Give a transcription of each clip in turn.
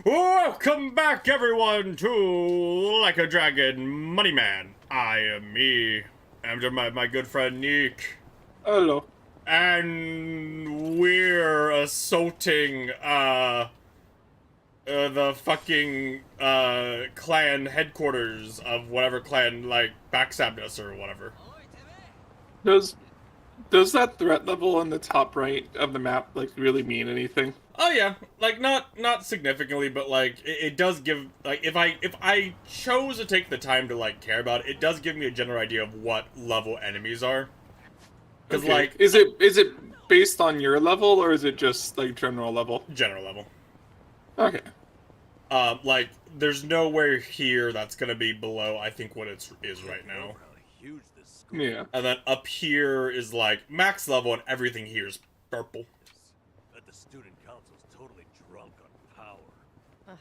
Welcome back, everyone, to Like a Dragon Money Man. I am me. I'm just my good friend Nick. Hello. And we're assaulting, the fucking, clan headquarters of whatever clan, like, backstabbed us or whatever. Does does that threat level on the top right of the map like really mean anything? Oh yeah, like not significantly, but like it does give like if I chose to take the time to like care about it, it does give me a general idea of what level enemies are. Because Okay. like Is it based on your level or is it just like general level? general level, Okay. like there's nowhere here that's gonna be below I think what it is right now. Yeah. And then up here is like max level, and everything here is purple. But the student council's totally drunk on power. Ugh,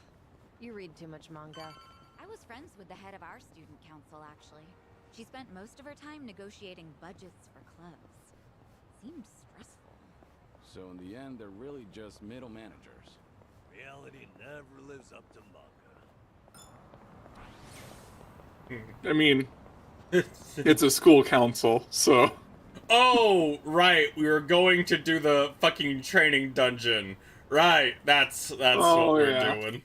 you read too much manga. I was friends with the head of our student council, actually. She spent most of her time negotiating budgets for clubs. Seemed stressful. So in the end, they're really just middle managers. Reality never lives up to manga. I mean, it's a school council, so Oh, right, we were going to do the fucking training dungeon. Right, that's Oh, what we're yeah. doing.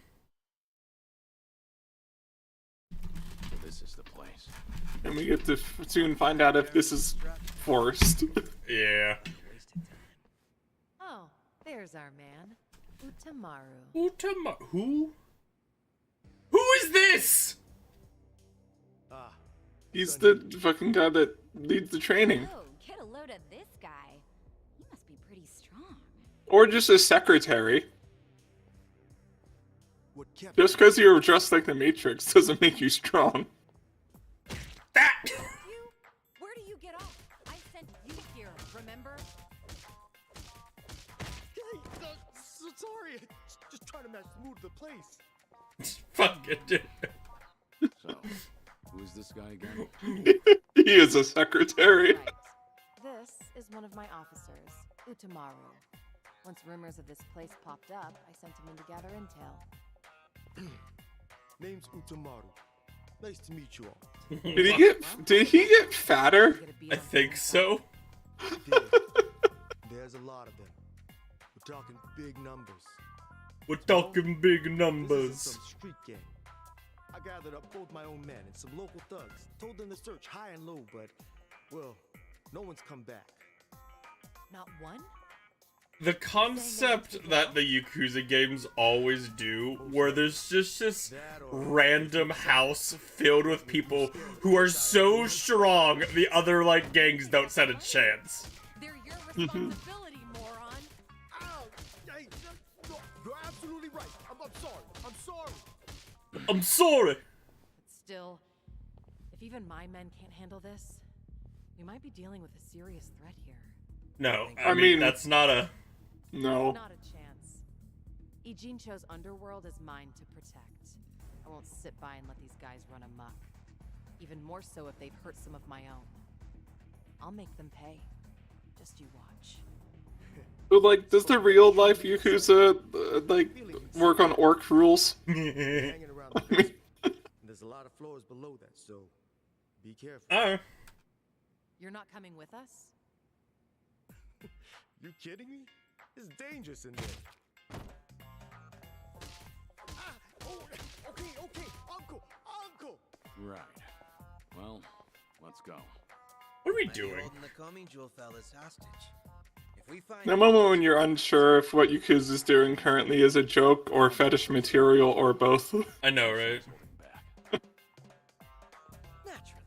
So this is the place. and we get to soon find out if this is forced. Yeah. Oh, there's our man, Utamaru. Who? Who is this? Ah, He's the fucking guy that leads the training, Oh, get a load of this guy. He must be pretty strong. or just a secretary. what kept Just because you're dressed like the Matrix doesn't make you strong. That. You? Where do you get off? I sent you here, remember? so sorry. Just trying to match the mood of the place. Fuck it, dude. So, who's this guy again? He is a secretary. Right. This is one of my officers, Utamaru. Once rumors of this place popped up, I sent him in to gather intel. Name's Utamaru. Nice to meet you all. Did he get fatter? Get a beat I on think things, so. There's a lot of them. We're talking big numbers. We're talking big This isn't numbers. some street gang. I gathered up both my own men and some local thugs. Told them to search high and low, but, well, no one's come back. Not one? The concept that the Yakuza games always do, where there's just this random house filled with people who are so strong, the other, like, gangs don't stand a chance. They're your responsibility, moron. Ow! Hey, no, you're absolutely right. I'm sorry. I'm sorry. I'm sorry. But still, if even my men can't handle this, we might be dealing with a serious threat here. No, I mean- that's not a... No. Not a chance. Ijincho's underworld is mine to protect. I won't sit by and let these guys run amok. Even more so if they've hurt some of my own. I'll make them pay. Just you watch. But like, does the real life Yakuza like work on orc rules? Hanging around the I mean, basement. There's a lot of floors below that, so be careful. Oh. You're not coming with us? You kidding me? It's dangerous in there. Ah! Oh, okay, Uncle! Right. Well, let's go. What are we Might be doing? holding the Coming Jewel fellas hostage. If we find the moment when you're unsure if what Yakuza's doing currently is a joke or fetish material or both. I know, right? naturally,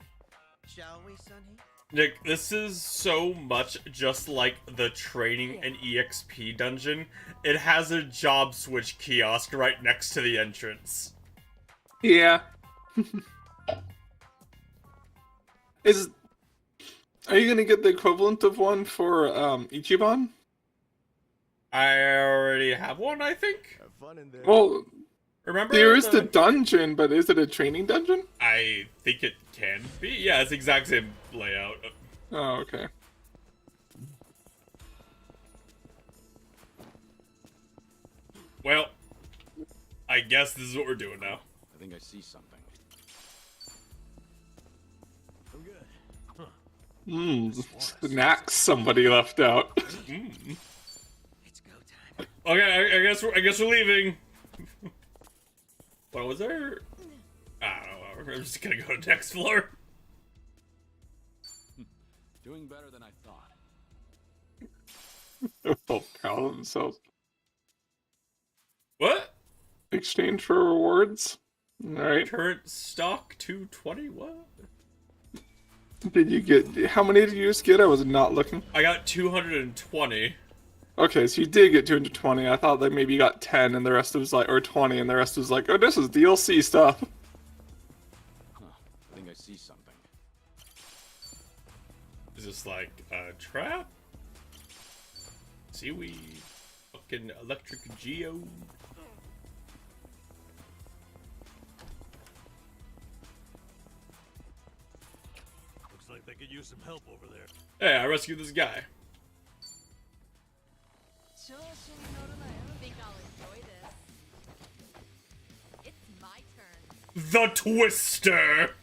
shall we, Sonny? Nick, this is so much just like the training and EXP dungeon. It has a job switch kiosk right next to the entrance. Yeah. Are you gonna get the equivalent of one for Ichiban? I already have one, I think. Have fun in there. Well, Remember? there is the dungeon, but is it a training dungeon? I think it can be. Yeah, it's the exact same layout. Oh, okay. Well, I guess this is what we're doing now. I think I see something. Snacks somebody left out. It's go time. Okay, I guess we're leaving. What was there? I don't know. I'm just gonna go to next floor. Doing better than I thought. They're so proud of themselves. What? Exchange for rewards. Alright. Current stock 220. What? Did you get... How many did you just get? I was not looking. I got 220. Okay, so you did get 220. I thought that maybe you got 10 and the rest was like... Or 20 and the rest was like, oh, this is DLC stuff. Huh. I think I see something. Is this like a trap? Seaweed. Fucking electric geode. Looks like they could use some help over there. Hey, I rescued this guy. Think I'll enjoy this. It's my turn. The Twister!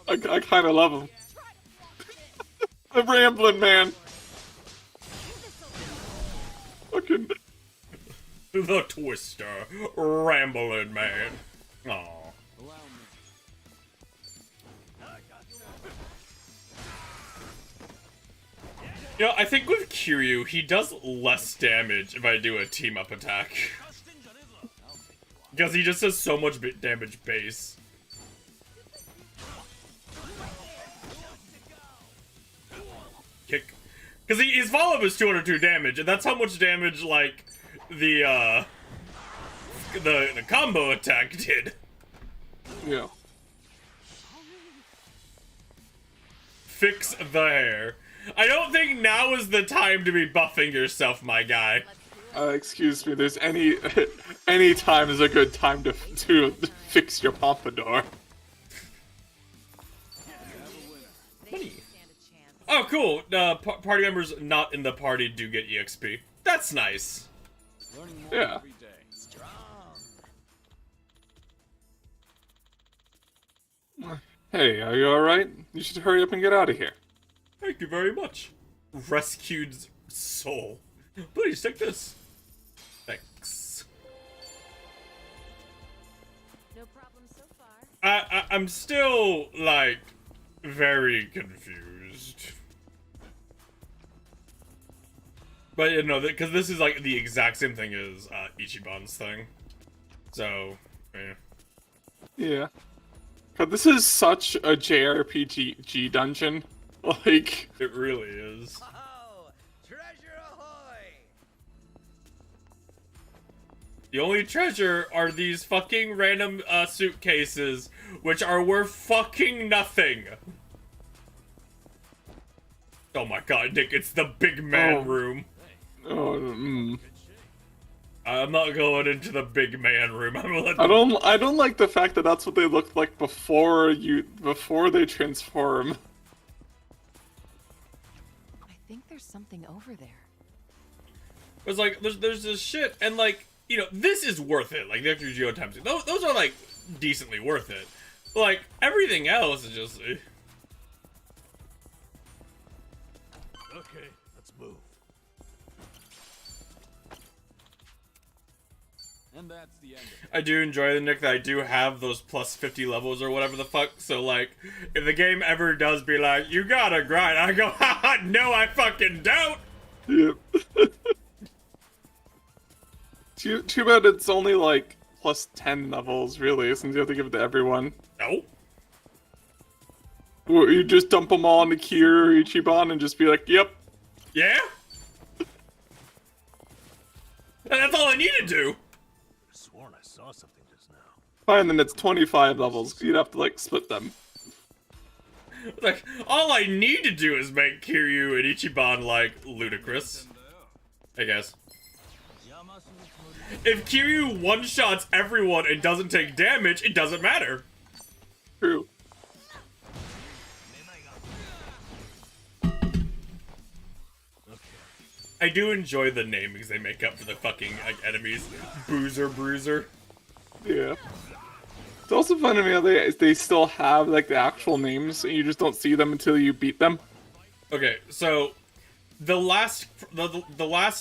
I kind of love him. The rambling man. Fucking... The Twister. Rambling man. Aw. Allow me. You know, I think with Kiryu, he does less damage if I do a team-up attack. Because he just does so much damage base. Kick. Because his follow-up is 202 damage, and that's how much damage, like, the combo attack did. Yeah. Fix the hair. I don't think now is the time to be buffing yourself, my guy. Excuse me, there's any time is a good time to fix your pompadour. Money. Oh, cool. Party members not in the party do get EXP. That's nice. Learning more Yeah. every day. Hey, are you alright? You should hurry up and get out of here. Thank you very much. Rescued soul. Please take this. Thanks. No problem so far. I'm still, like, very confused. But, you know, because this is, like, the exact same thing as Ichiban's thing. So, yeah. Yeah. But this is such a JRPG dungeon. Like, It really is. Oh, treasure ahoy! The only treasure are these fucking random suitcases, which are worth fucking nothing. Oh my god, Nick, it's the big man Oh. room. oh, I'm not going into the big man room. I'm gonna let I them... don't like the fact that that's what they looked like before they transform. I think there's something over there. It's like, there's this shit, and like, you know, this is worth it. Like, the extra Geo times two. Those are like, decently worth it. But, like, everything else is just... Okay, let's move. And that's the end of it. I do enjoy the Nick that I do have those plus 50 levels or whatever the fuck. So like, if the game ever does be like, you gotta grind, I go, haha, no, I fucking don't. Yep. Too bad it's only like plus 10 levels, really, since you have to give it to everyone. No. Or you just dump them all into Kier or Ichiban and just be like, yep. Yeah. And that's all I need to do. Could've sworn I saw something just now. Fine, then it's 25 levels, 'cause you'd have to like split them. Like, all I need to do is make Kiryu and Ichiban like ludicrous. Hey guys. If Kiryu one-shots everyone and doesn't take damage, it doesn't matter. True. I do enjoy the namings they make up for the fucking like enemies. Boozer, Bruiser. Yeah. It's also fun to me how they still have like the actual names, and you just don't see them until you beat them. Okay, so the last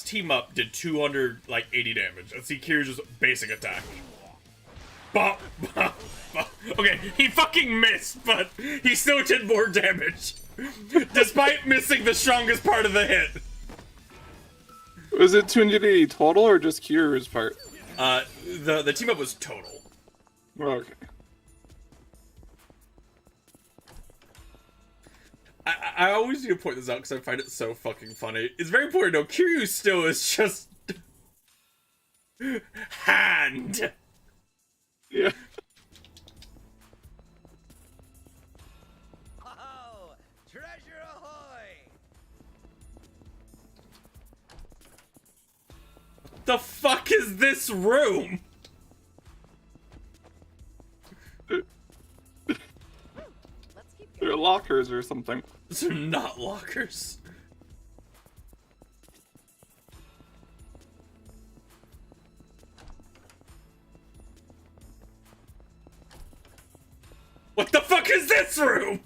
team up did 280 damage. Let's see Kiryu's basic attack. Bop, bop, bop. Okay, he fucking missed, but he still did more damage, despite missing the strongest part of the hit. Was it 280 total or just Kiryu's part? The team up was total. Okay. I always need to point this out because I find it so fucking funny. It's very important though. Kiryu still is just hand. Yeah. Oh, treasure ahoy! The fuck is this room? Let's keep They're lockers or something. These are not lockers. What the fuck is this room?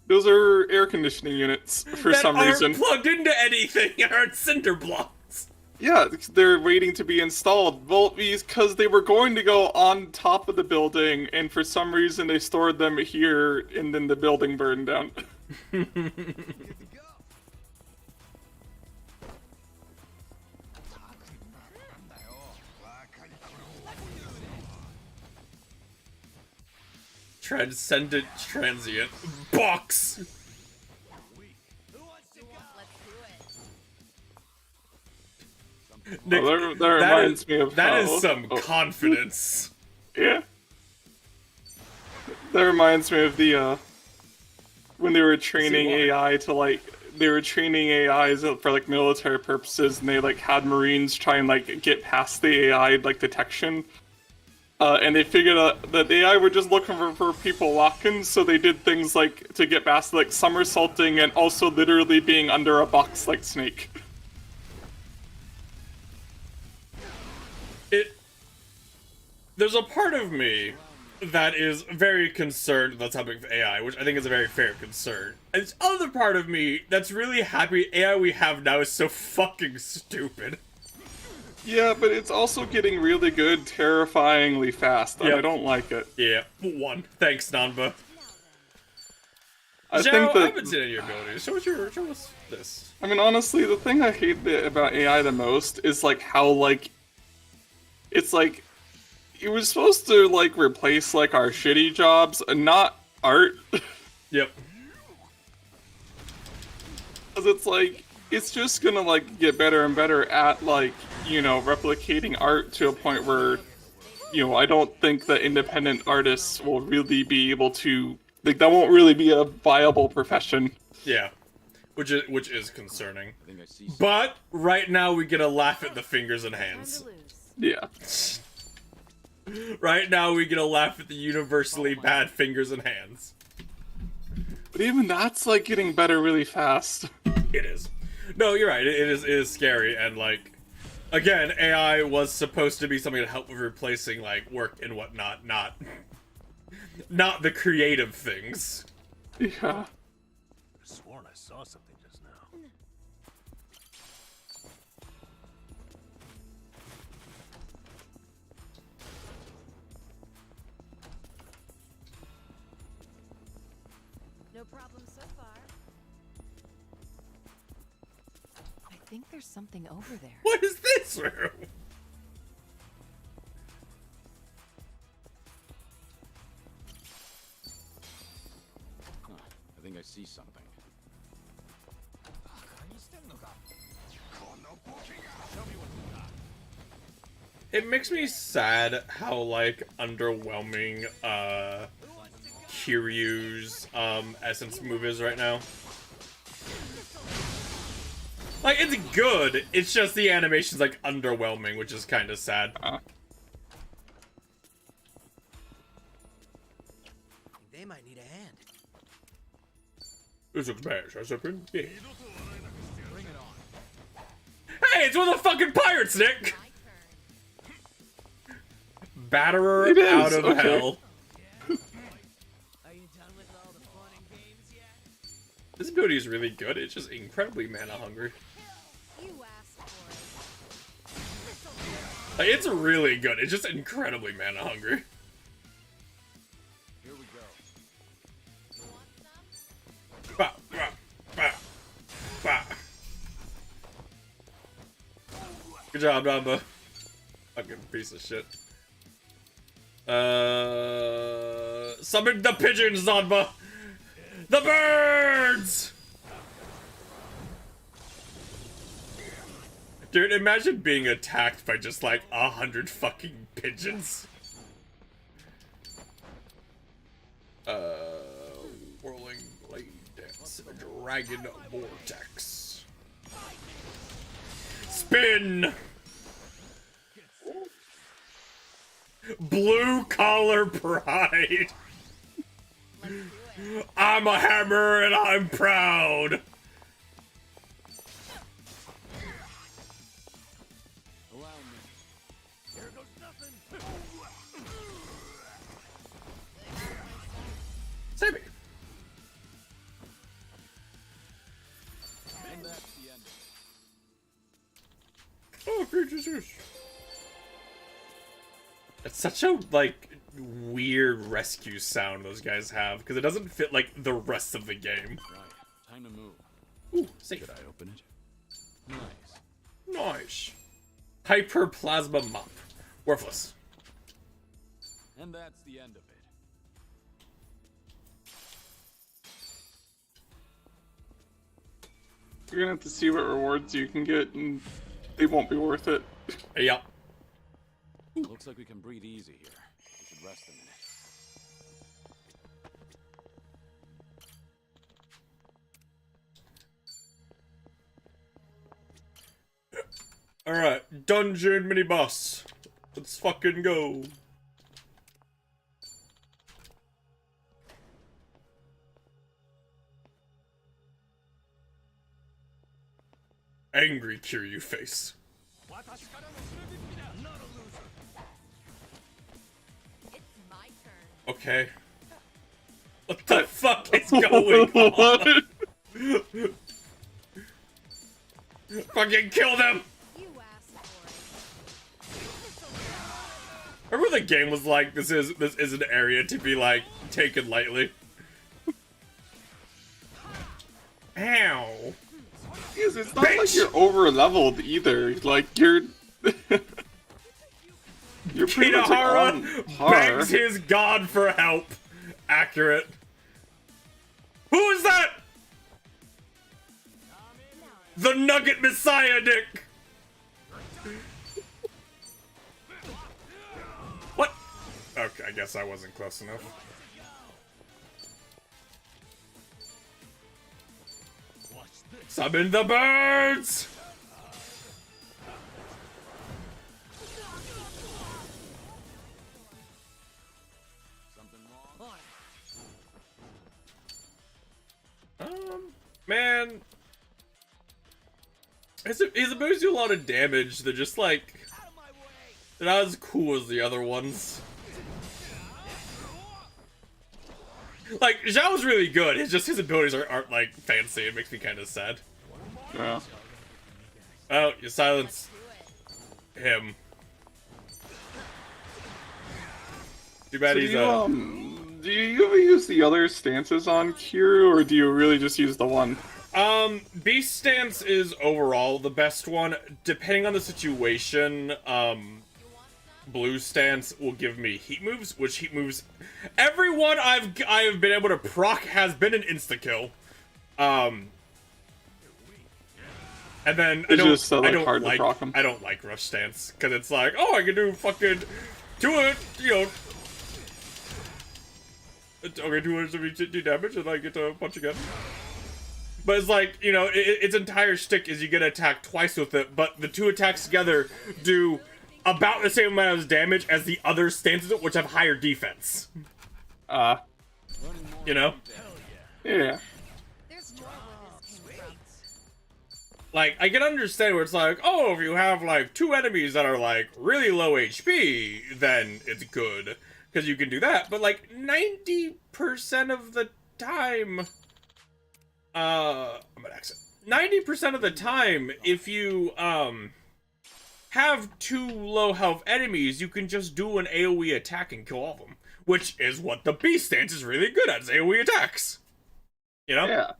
Those are air conditioning units for that some aren't reason. plugged into anything. Aren't cinder blocks. Yeah, they're waiting to be installed. Well, because they were going to go on top of the building, and for some reason they stored them here, and then the building burned down. Transcendent transient box. Nick, Well, that reminds me of that how- is some confidence. Yeah. That reminds me of the, when they were training why. AI to, like, they were training AIs for, like, military purposes, and they, like, had Marines try and, like, get past the AI, like, detection. And they figured out that the AI were just looking for people walking, so they did things, like, to get past, like, somersaulting and also literally being under a box like Snake. There's a part of me that is very concerned that's happening with AI, which I think is a very fair concern. And this other part of me that's really happy AI we have now is so fucking stupid. Yeah, but it's also getting really good, terrifyingly fast, and Yep. I don't like it. Yeah, one. Thanks, Nanba. I Zhao, think I that haven't seen any of your abilities. Show us this. I mean, honestly, the thing I hate about AI the most is, like, how, like, it's like, it was supposed to, like, replace, like, our shitty jobs, and not art. Yep. Because it's like, it's just gonna, like, get better and better at, like, you know, replicating art to a point where, you know, I don't think that independent artists will really be able to, like, that won't really be a viable profession. Yeah. Which is concerning. I think I see something. But right now we get to laugh at the fingers and time hands. to lose. Yeah. Right now we get to laugh at the universally bad fingers and hands. But even that's, like, getting better really fast. It is. No, you're right. It is scary, and like, again, AI was supposed to be something to help with replacing like work and whatnot, not the creative things. Yeah. I sworn I saw something just now. No problem so far. I think there's something over there. What is this room? Huh, I think I see something. It makes me sad how like underwhelming Kiryu's essence move is right now. Like, it's good, it's just the animation's like underwhelming, which is kind of sad. They might need a hand. This looks bad, shall I step in? Yeah. Bring it on. Hey, it's one of the fucking pirates, Nick! Batterer It is, out of okay. hell. Are you done with all the fun and games yet? This ability is really good. It's just incredibly mana hungry. You asked for it. Like, it's really good. It's just incredibly mana hungry. Here we go. Bah, bah, bah, bah. Good job, Namba. Fucking piece of shit. Summon the pigeons, Zanba! The birds! Dude, imagine being attacked by just like 100 fucking pigeons. Whirling blade dance, dragon vortex. Spin! Blue collar pride. I'm a hammer and I'm proud. Allow me. Here goes nothing. Sammy. And that's the end. Oh, great Jesus. It's such a, like, weird rescue sound those guys have, because it doesn't fit, like, the rest of the game. Right. Time to move. Ooh, safe. Should I open it? Nice. Nice. Hyper Plasma Mop. Worthless. And that's the end of it. You're gonna have to see what rewards you can get, and they won't be worth it. Yeah. Looks like we can breathe easy here. We should rest a minute. Alright, dungeon mini boss. Let's fucking go. Angry Kiryu face. Not a loser. It's my turn. Okay. What the fuck is going on? Fucking kill them! You asked for Remember the game was like, this is an area to be like taken lightly. Ow. Because it's not like Bitch! you're over leveled either. Like you're you're pretty much like, on Kitahara par. begs his god for help. Accurate. Who is that? The Nugget Messiah, Nick. What? Okay, I guess I wasn't close enough. Watch this. Summon the birds! Something wrong? Man. His abilities do a lot of damage. They're just like, they're not as cool as the other ones. Like, Zhao's really good. It's just his abilities aren't like fancy. It makes me kind of sad. Yeah. Oh, you silenced him. Too bad So he's do you ever use the other stances on Kiryu, or do you really just use the one? Beast stance is overall the best one. Depending on the situation, blue stance will give me heat moves, which heat moves, everyone I have been able to proc has been an insta kill. And then I It's just so, like, hard to proc 'em. I don't like rush stance because it's like, oh, I can do fucking okay, 272 damage and I get to punch again. But it's like, you know, its entire shtick is you get to attack twice with it, but the two attacks together do about the same amount of damage as the other stances, which have higher defense. You know? Yeah. There's more where this came from. Like, I can understand where it's like, oh, if you have, like, 2 enemies that are, like, really low HP, then it's good. Because you can do that. But, like, 90% of the time... I'm gonna exit. 90% of the time, if you, have 2 low health enemies, you can just do an AoE attack and kill all of them. Which is what the Beast stance is really good at, is AoE attacks. You know? Yeah.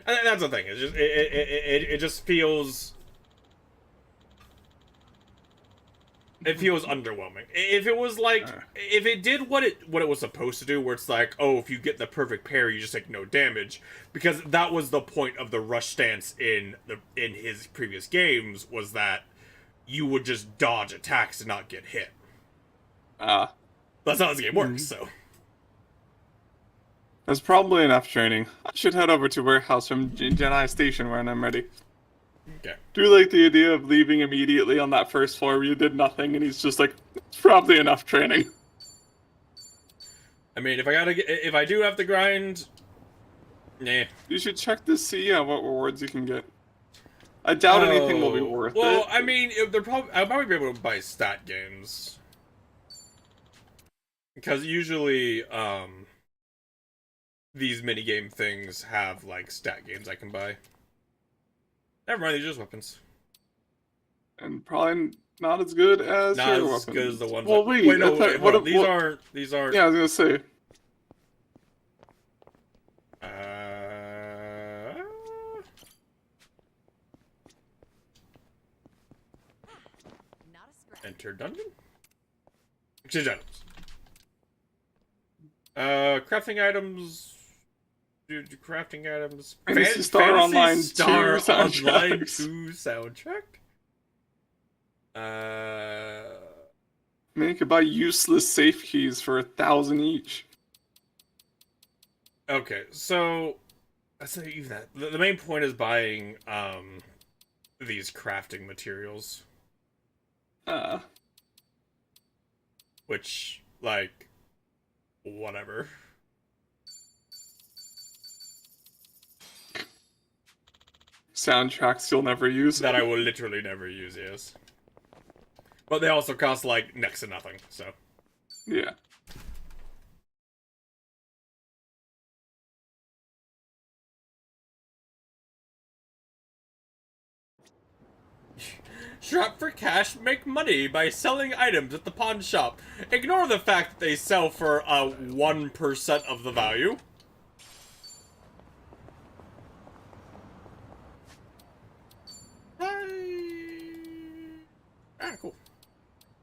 And that's the thing. It's just it just feels. It feels underwhelming. If it was like, if it did what it was supposed to do, where it's like, oh, if you get the perfect parry, you just take no damage, because that was the point of the rush stance in his previous games, was that you would just dodge attacks and not get hit. That's how this game works. So. That's probably enough training. I should head over to Warehouse from Jedi Station when I'm ready. Okay. Do you like the idea of leaving immediately on that first floor where you did nothing and he's just like, it's probably enough training. I mean, if I do have to grind, nah. You should check to see what rewards you can get. I doubt anything will be worth it. Well, I mean, I'll probably be able to buy stat games. Because usually, these minigame things have, like, stat games I can buy. Never mind, these are just weapons. And probably not as good as not your as weapons. good as the ones. Well, wait, no, thought, hold on. These aren't. Yeah, I was gonna say. Enter dungeon. Exchange items. Crafting items. Crafting items. Phantasy Star Online 2 Online soundtrack. 2 soundtrack. Man, you could buy useless safe keys for 1,000 each. Okay, so that's not even that. The main point is buying these crafting materials. Which, like, whatever. Soundtracks you'll never use. That I will literally never use, yes. But they also cost, like, next to nothing, so. Yeah. Shop for cash, make money by selling items at the pawn shop. Ignore the fact that they sell for 1% of the value. Cool.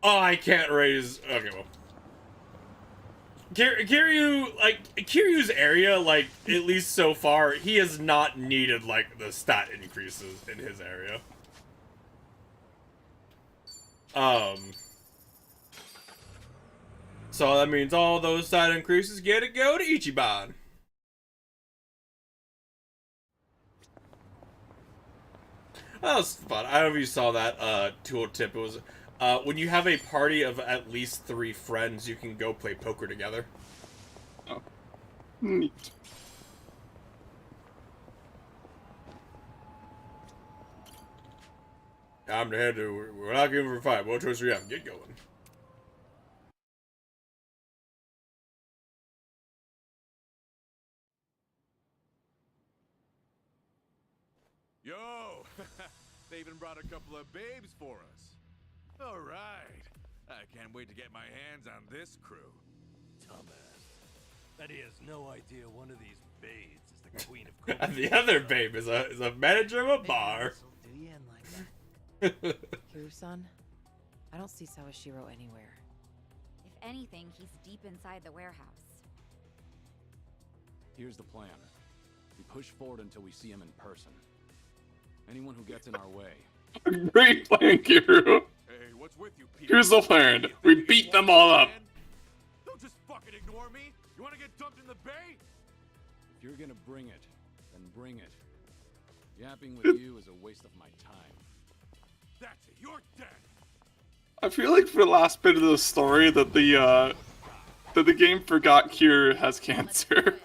Oh, I can't raise. Okay, well. Kiryu's area, like, at least so far, he has not needed, like, the stat increases in his area. So that means all those stat increases get to go to Ichiban. That was fun. I don't know if you saw that tooltip. It was when you have a party of at least 3 friends, you can go play poker together. Oh, neat. I'm the head. We're not giving for 5. What choice do we have? Get going. Yo! They even brought a couple of babes for us. All right. I can't wait to get my hands on this crew. Dumbass. Bet he has no idea one of these babes is the queen of And the other babe is a manager of a bar. Kiryu-san, I don't see Sawashiro anywhere. If anything, he's deep inside the warehouse. Here's the plan. We push forward until we see him in person. Anyone who gets in our way. Great plan, Kiryu. Hey, what's with you people? Here's the plan. We beat them all up. Don't just fucking ignore me. You want to get dumped in the bay? If you're gonna bring it, then bring it. Yapping with you is a waste of my time. That's it. You're dead. I feel like for the last bit of the story that the game forgot Kiryu has cancer.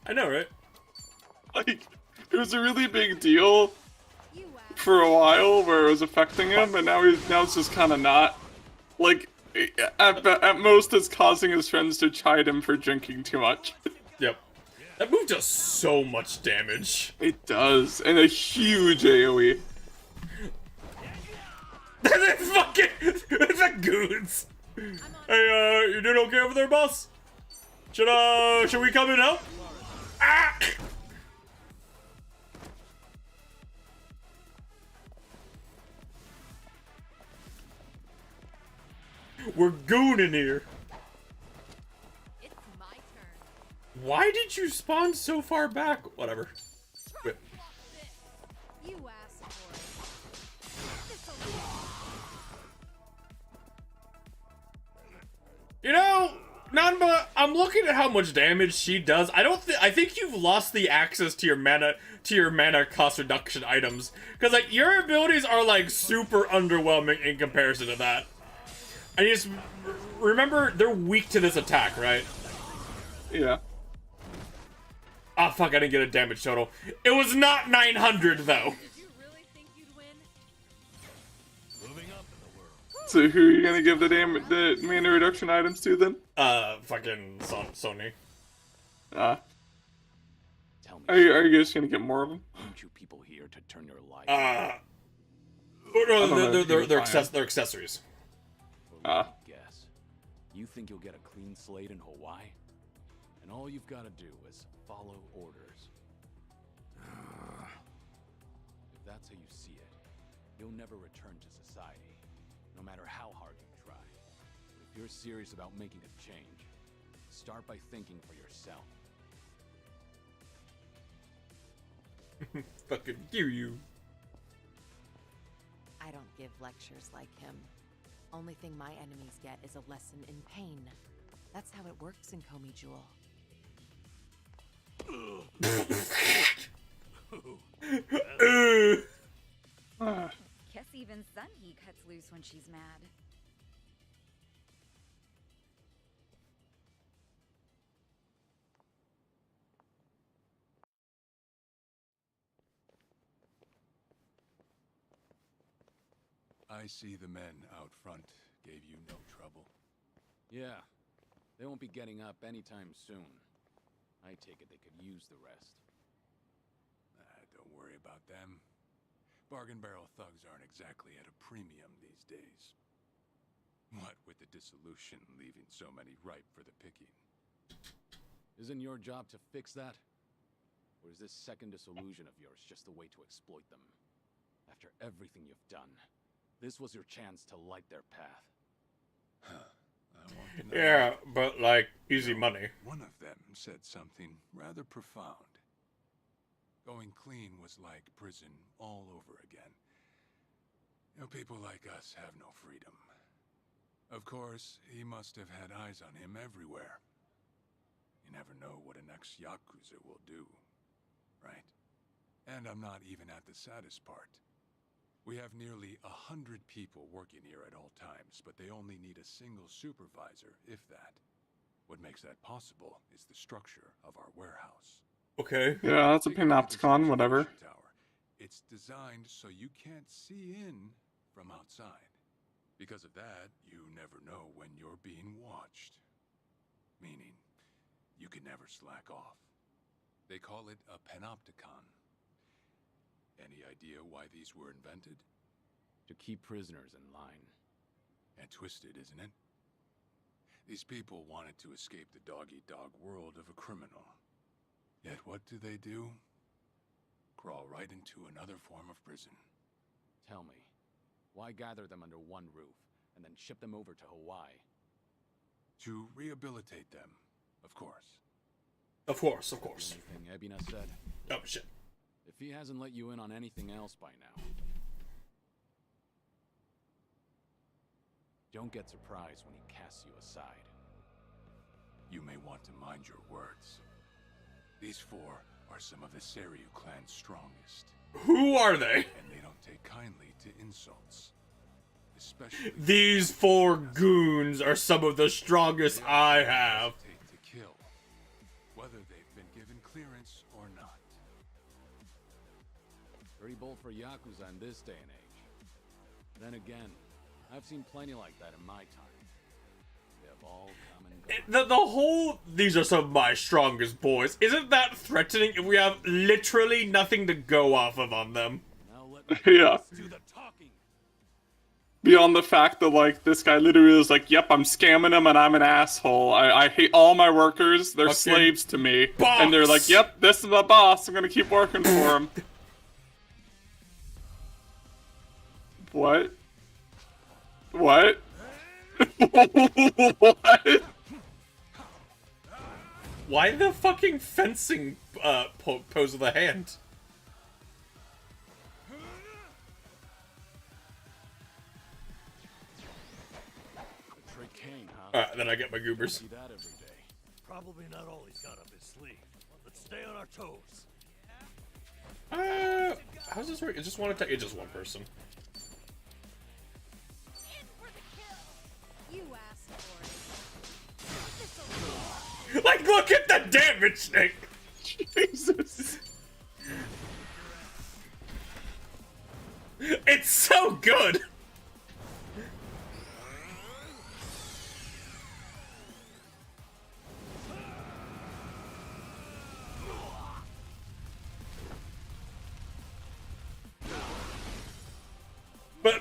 I know, right? Like, it was a really big deal for a while where it was affecting him, and now it's just kind of not. Like, at most, it's causing his friends to chide him for drinking too much. Yep. That move does so much damage. It does, and a huge AoE. They're fucking the goons. Hey, you doing okay over there, boss? Should we come and help? Ah! We're gooning here. It's my turn. Why did you spawn so far back? Whatever. Wait. You asked for it. You know, Nanba, I'm looking at how much damage she does. I think you've lost the access to your mana cost reduction items. Cause like your abilities are like super underwhelming in comparison to that. And you just remember they're weak to this attack, right? Yeah. Ah, fuck, I didn't get a damage total. It was not 900 though. Did you really think you'd win? Moving up in the world. So who are you gonna give the mana reduction items to then? Fucking Sony. Uh, Tell me, are you just gonna get more of them? aren't you people here to turn your life? Oh I don't know no, if you they're can find they're accessories. Well, let me guess. You think you'll get a clean slate in Hawaii? And all you've got to do is follow orders. If that's how you see it, you'll never return to society, no matter how hard you try. But if you're serious about making a change, start by thinking for yourself. Fucking you. I don't give lectures like him. Only thing my enemies get is a lesson in pain. That's how it works in Komi Jewel. Guess even Sunhee cuts loose when she's mad. I see the men out front gave you no trouble. Yeah, they won't be getting up anytime soon. I take it they could use the rest. Don't worry about them. Bargain barrel thugs aren't exactly at a premium these days. What with the dissolution leaving so many ripe for the picking. Isn't your job to fix that? Or is this second disillusion of yours just a way to exploit them? After everything you've done, this was your chance to light their path. I won't deny Yeah, it. but like easy money. One of them said something rather profound. Going clean was like prison all over again. You know, people like us have no freedom. Of course, he must have had eyes on him everywhere. You never know what an ex-Yakuza will do, right? And I'm not even at the saddest part. We have nearly 100 people working here at all times, but they only need a single supervisor, if that. What makes that possible is the structure of our warehouse. Okay. Yeah, that's a Panopticon, whatever. Tower. It's designed so you can't see in from outside. Because of that, you never know when you're being watched. Meaning, you can never slack off. They call it a Panopticon. Any idea why these were invented? To keep prisoners in line. And twisted, isn't it? These people wanted to escape the dog-eat-dog world of a criminal. Yet what do? Crawl right into another form of prison. Tell me, why gather them under one roof and then ship them over to Hawaii? To rehabilitate them, of course. Of course, of course. Anything Ebina said? Oh shit. If he hasn't let you in on anything else by now, don't get surprised when he casts you aside. You may want to mind your words. These four are some of the Seiryu clan's strongest, Who are they? and they don't take kindly to insults. Especially These four goons are some of the strongest I have. take to kill, whether they've been given clearance or not. bold for Yakuza in this day and age. Then again, I've seen plenty like that in my time. They have all come and gone. The whole, these are some of my strongest boys, isn't that threatening if we have literally nothing to go off of on them? Now let me Yeah. Do the talking. Beyond the fact that, like, this guy literally was like, yep, I'm scamming them and I'm an asshole. I hate all my workers. They're Fucking slaves to me. boss. And they're like, yep, this is my boss. I'm gonna keep working for him. What? What? What? Why the fucking fencing pose of the hand? Trick Kane, huh? Alright, then I get my goobers. See that every day. Probably not all he's got up his sleeve. Let's stay on our toes. How's this work? It just one attack. It's just one person. You asked for it. Like, look at the damage, Nick. Jesus. It's so good.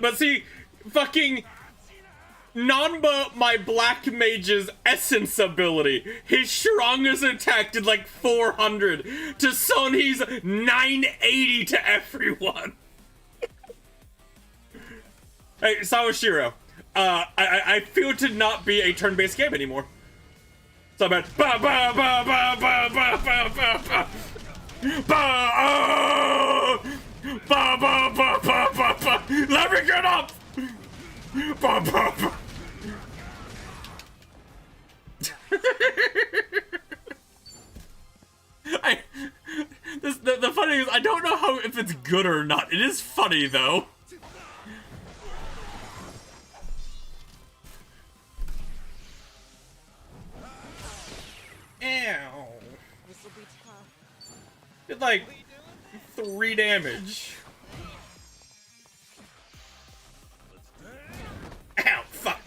But see, fucking Nanba, my black mage's essence ability, his strongest attack did like 400 to Sony's 980 to everyone. Hey, Sawashiro, I feel to not be a turn-based game anymore. So bad. Ba ba ba ba ba ba ba ba ba. Ba ba ba ba ba ba ba. Let me get up. Ba ba ba. The funny thing is, I don't know how if it's good or not. It is funny though. Ow. This'll be tough. Did like 3 damage. Ow, fuck.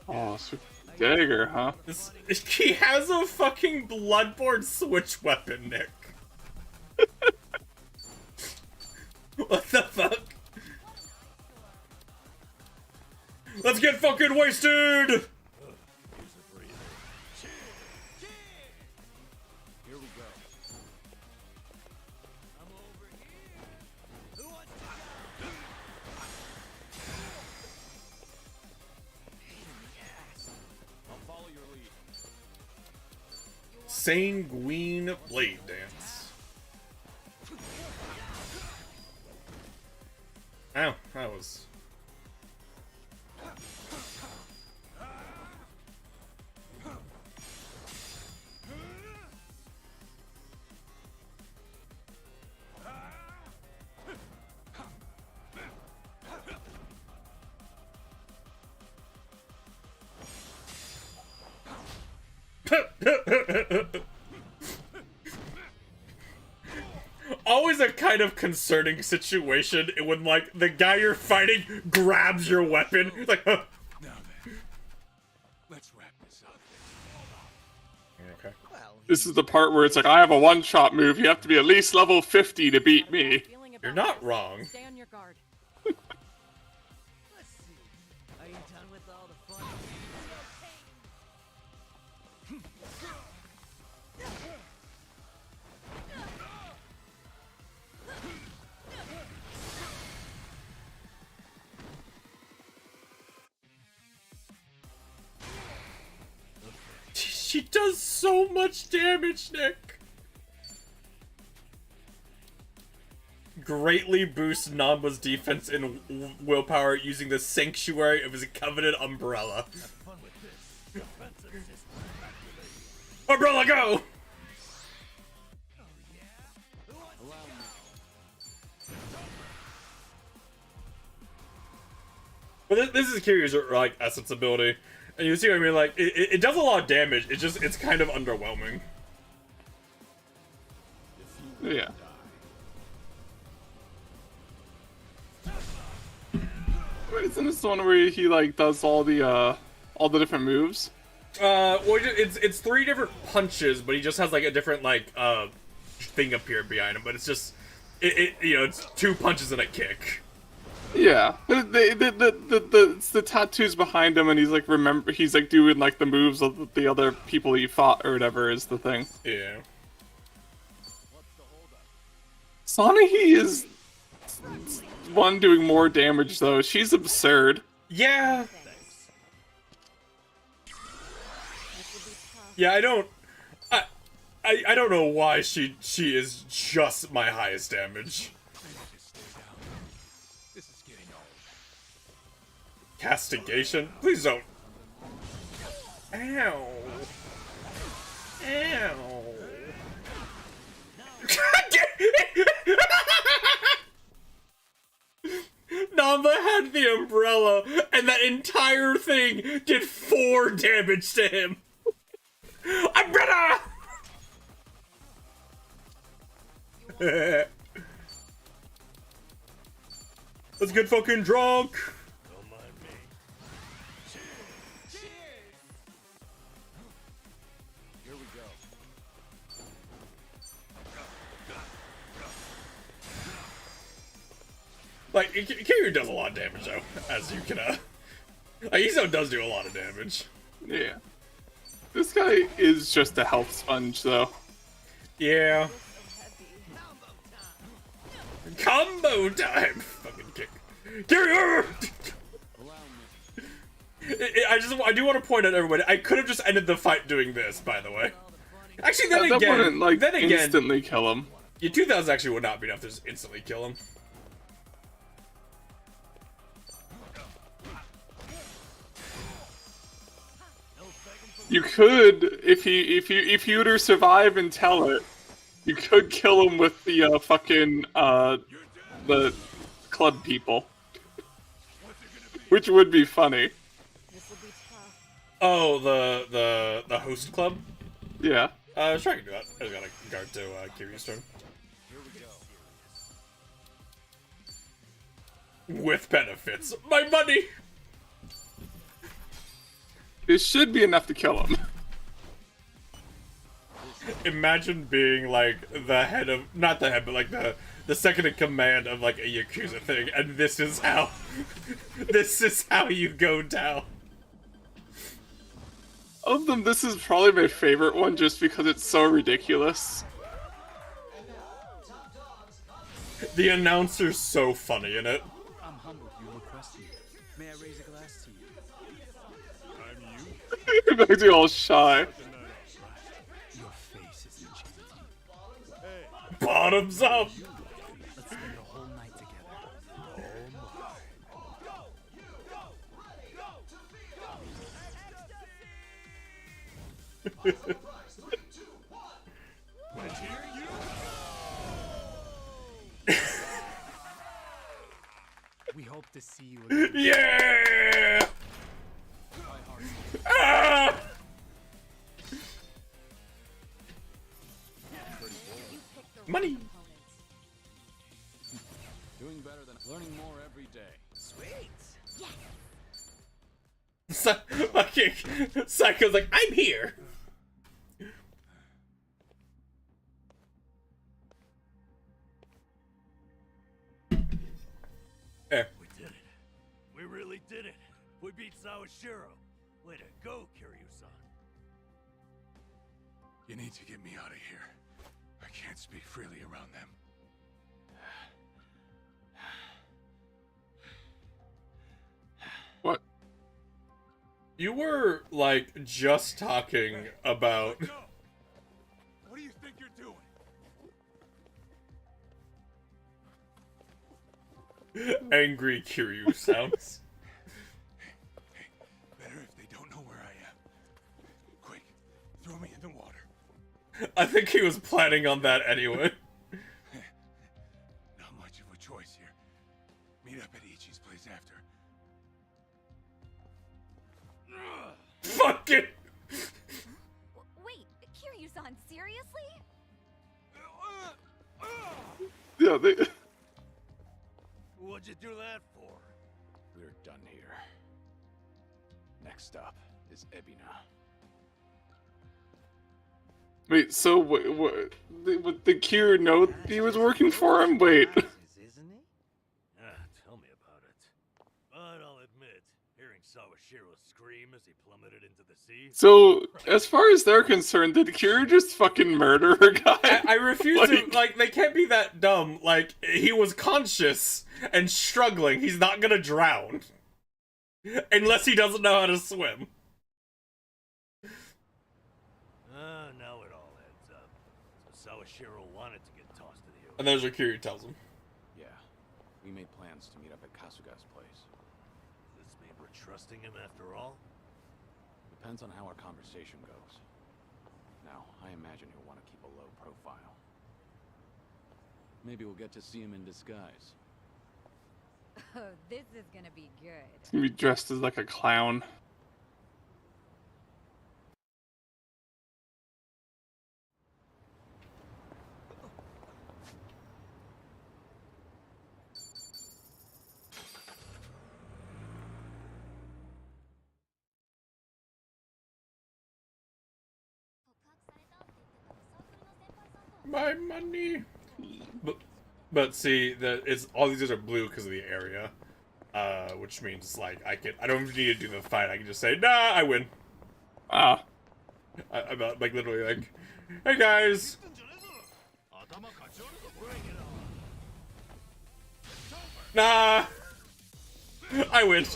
Oh, super dagger, huh? He has a fucking Bloodborne switch weapon, Nick. What the fuck? Let's get fucking wasted! Here we go. I'll follow your lead. Sanguine Blade Dance. Ow, that was... Always a kind of concerning situation when, like, the guy you're fighting grabs your weapon. It's like, huh. Now then, let's wrap this up. Okay. This is the part where it's like, I have a one-shot move. You have to be at least level 50 to beat me. Feeling You're about not this. wrong. Stay on your guard. Let's see. Are you done with all the fun? She does so much damage, Nick. Greatly boosts Namba's defense and willpower using the sanctuary of his coveted umbrella. Fun with this. Defensive system activated. Umbrella, go! Allow me. But this is Kiryu's, like, essence ability. And you see what I mean? Like, it does a lot of damage. It's kind of underwhelming. Yeah. Isn't this the one where he like does all the different moves? Well, it's 3 different punches, but he just has like a different like thing appear behind him. But it's just it's 2 punches and a kick. Yeah, it's the tattoos behind him, and he's like he's like doing like the moves of the other people he fought or whatever is the thing. Yeah. Sanahi is one doing more damage though. She's absurd. Yeah. Yeah, I don't know why she is just my highest damage. This is getting old. Castigation? Please don't. Ow. Ow. Namba had the umbrella, and that entire thing did 4 damage to him. Umbrella! Let's get fucking drunk. Don't mind me. Here we go. Like, Kiryu does a lot of damage, though, as you can, like, Iso does do a lot of damage. Yeah. This guy is just a health sponge, though. Yeah. Combo time! Fucking kick. Kiryu! I do want to point out, everybody, I could have just ended the fight doing this, by the way. Actually, then That again, wouldn't, like, instantly kill him. Your 2000 actually would not be enough to just instantly kill him. You could, if you were to survive and tell it, you could kill him with the fucking the club people, which would be funny. Oh, the host club? Yeah. Sure, I can do that. I just gotta guard to Kiryu's turn. With benefits. My money! This should be enough to kill him. Imagine being like the head of, not the head, but like the second in command of like a Yakuza thing, and this is how you go down. Of them, this is probably my favorite one just because it's so ridiculous. The announcer's so funny in it. I'm humbled you requested me. May I raise a glass to you? It makes me all shy. Your face is enchanting. Bottoms up! Let's spend the whole night together. We hope to see you again. Yeah! Ah! Money! Doing better than learning more every day. Fucking Psycho's like, I'm here! Eh. We did it. We really did it. We beat Sawashiro. Way to go, Kiryu-san. You need to get me out of here. I can't speak freely around them. What? You were, like, just talking about... Go! What do you think you're doing? angry Kiryu sounds. Hey, better if they don't know where I am. Quick, throw me in the water. I think he was planning on that anyway. Not much of a choice here. Meet up at Ichi's place after. Fuck it! Wait, Kiryu-san, seriously? Yeah, they... What'd you do that for? We're Next up is Ebina. Wait, so what? The Q know he was working for him? Wait. Isn't he? Tell me about it. But I'll admit, hearing Sawashiro scream as he plummeted into the sea. So, as far as they're concerned, did Kira just fucking murder a guy? I refuse to, like, they can't be that dumb. Like, he was conscious and struggling. He's not gonna drown. Unless he doesn't know how to swim. Now it all adds up. So Sawashiro wanted to get tossed to the ocean. And there's what Kiryu tells him. Yeah, we made plans to meet up at Kasuga's place. Does this mean we're trusting him after all? Depends on how our conversation goes. Now, I imagine he'll want to keep a low profile. Maybe we'll get to see him in disguise. Oh, this is gonna be good. He's gonna be dressed as like a clown. My money. But see, it's all these guys are blue because of the area, which means like I don't even need to do the fight. I can just say, nah, I win. Ah. I'm not, like literally like, hey guys. Nah, I win. They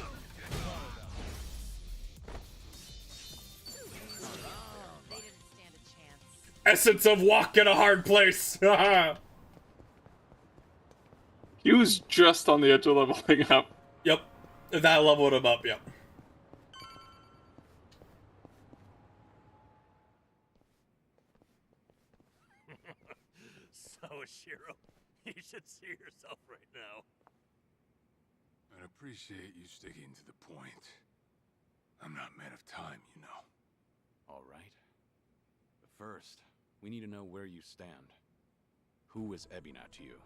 didn't stand a chance. Essence of walk in a hard place. He was just on the edge of leveling up. Yep, that leveled him up. Yep. Sawashiro, you should see yourself right now. I'd appreciate you sticking to the point. I'm not man of time, you know. All right. But first, we need to know where you stand. Who is Ebina to you?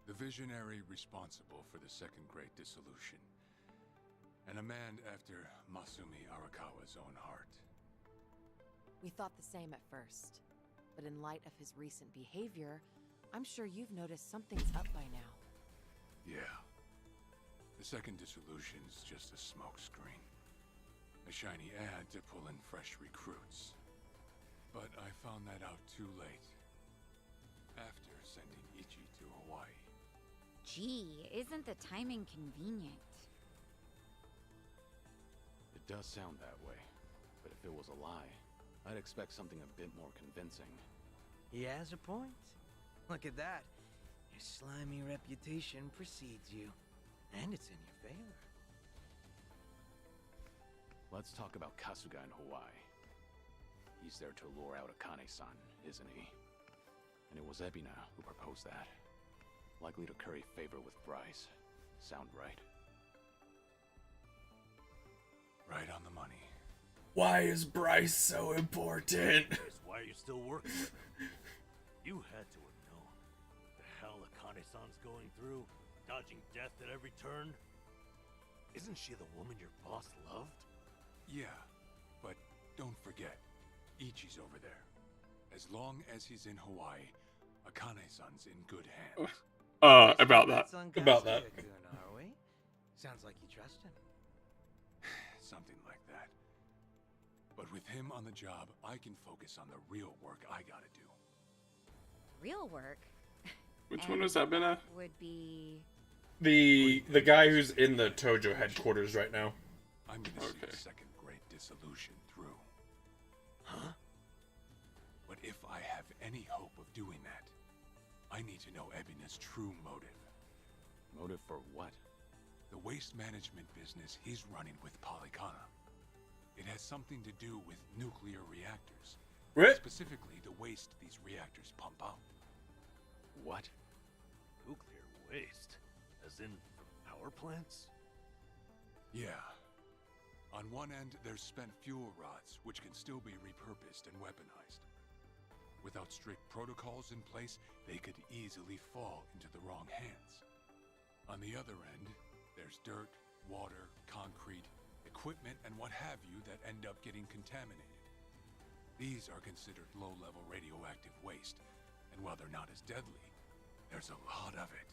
The visionary responsible for the Second Great Dissolution. And a man after Masumi Arakawa's own heart. We thought the same at first. But in light of his recent behavior, I'm sure you've noticed something's up by now. Yeah. The Second Dissolution's just a smokescreen. A shiny ad to pull in fresh recruits. But I found that out too late. After sending Ichi to Hawaii. Gee, isn't the timing convenient? It does sound that way. But if it was a lie, I'd expect something a bit more convincing. He has a point. Look at that. Your slimy reputation precedes you. And it's in your favor. Let's talk about Kasuga in Hawaii. He's there to lure out Akane-san, isn't he? And it was Ebina who proposed that. Likely to curry favor with Bryce. Sound right? Right on the money. Why is Bryce so important? Why are you still working with her? You had to have known. The hell Akane-san's going through, dodging death at every turn. Isn't she the woman your boss loved? Yeah, but don't forget, Ichi's over there. As long as he's in Hawaii, Akane-san's in good hands. About that. About that. Sounds like you trust him. Something like that. But with him on the job, I can focus on the real work I gotta do. Real work? Which one was Ebina? Would be... The guy who's in the Tojo headquarters right now. I'm gonna see the Second Great Dissolution through. Huh? But if I have any hope of doing that, I need to know Ebina's true motive. Motive for what? The waste management business he's running with Polycana. It has something to do with nuclear reactors. Right? Specifically, the waste these reactors pump out. What? Nuclear waste? As in from power plants? Yeah. On one end, there's spent fuel rods, which can still be repurposed and weaponized. Without strict protocols in place, they could easily fall into the wrong hands. On the other end, there's dirt, water, concrete, equipment, and what have you that end up getting contaminated. These are considered low-level radioactive waste, and while they're not as deadly, there's a lot of it.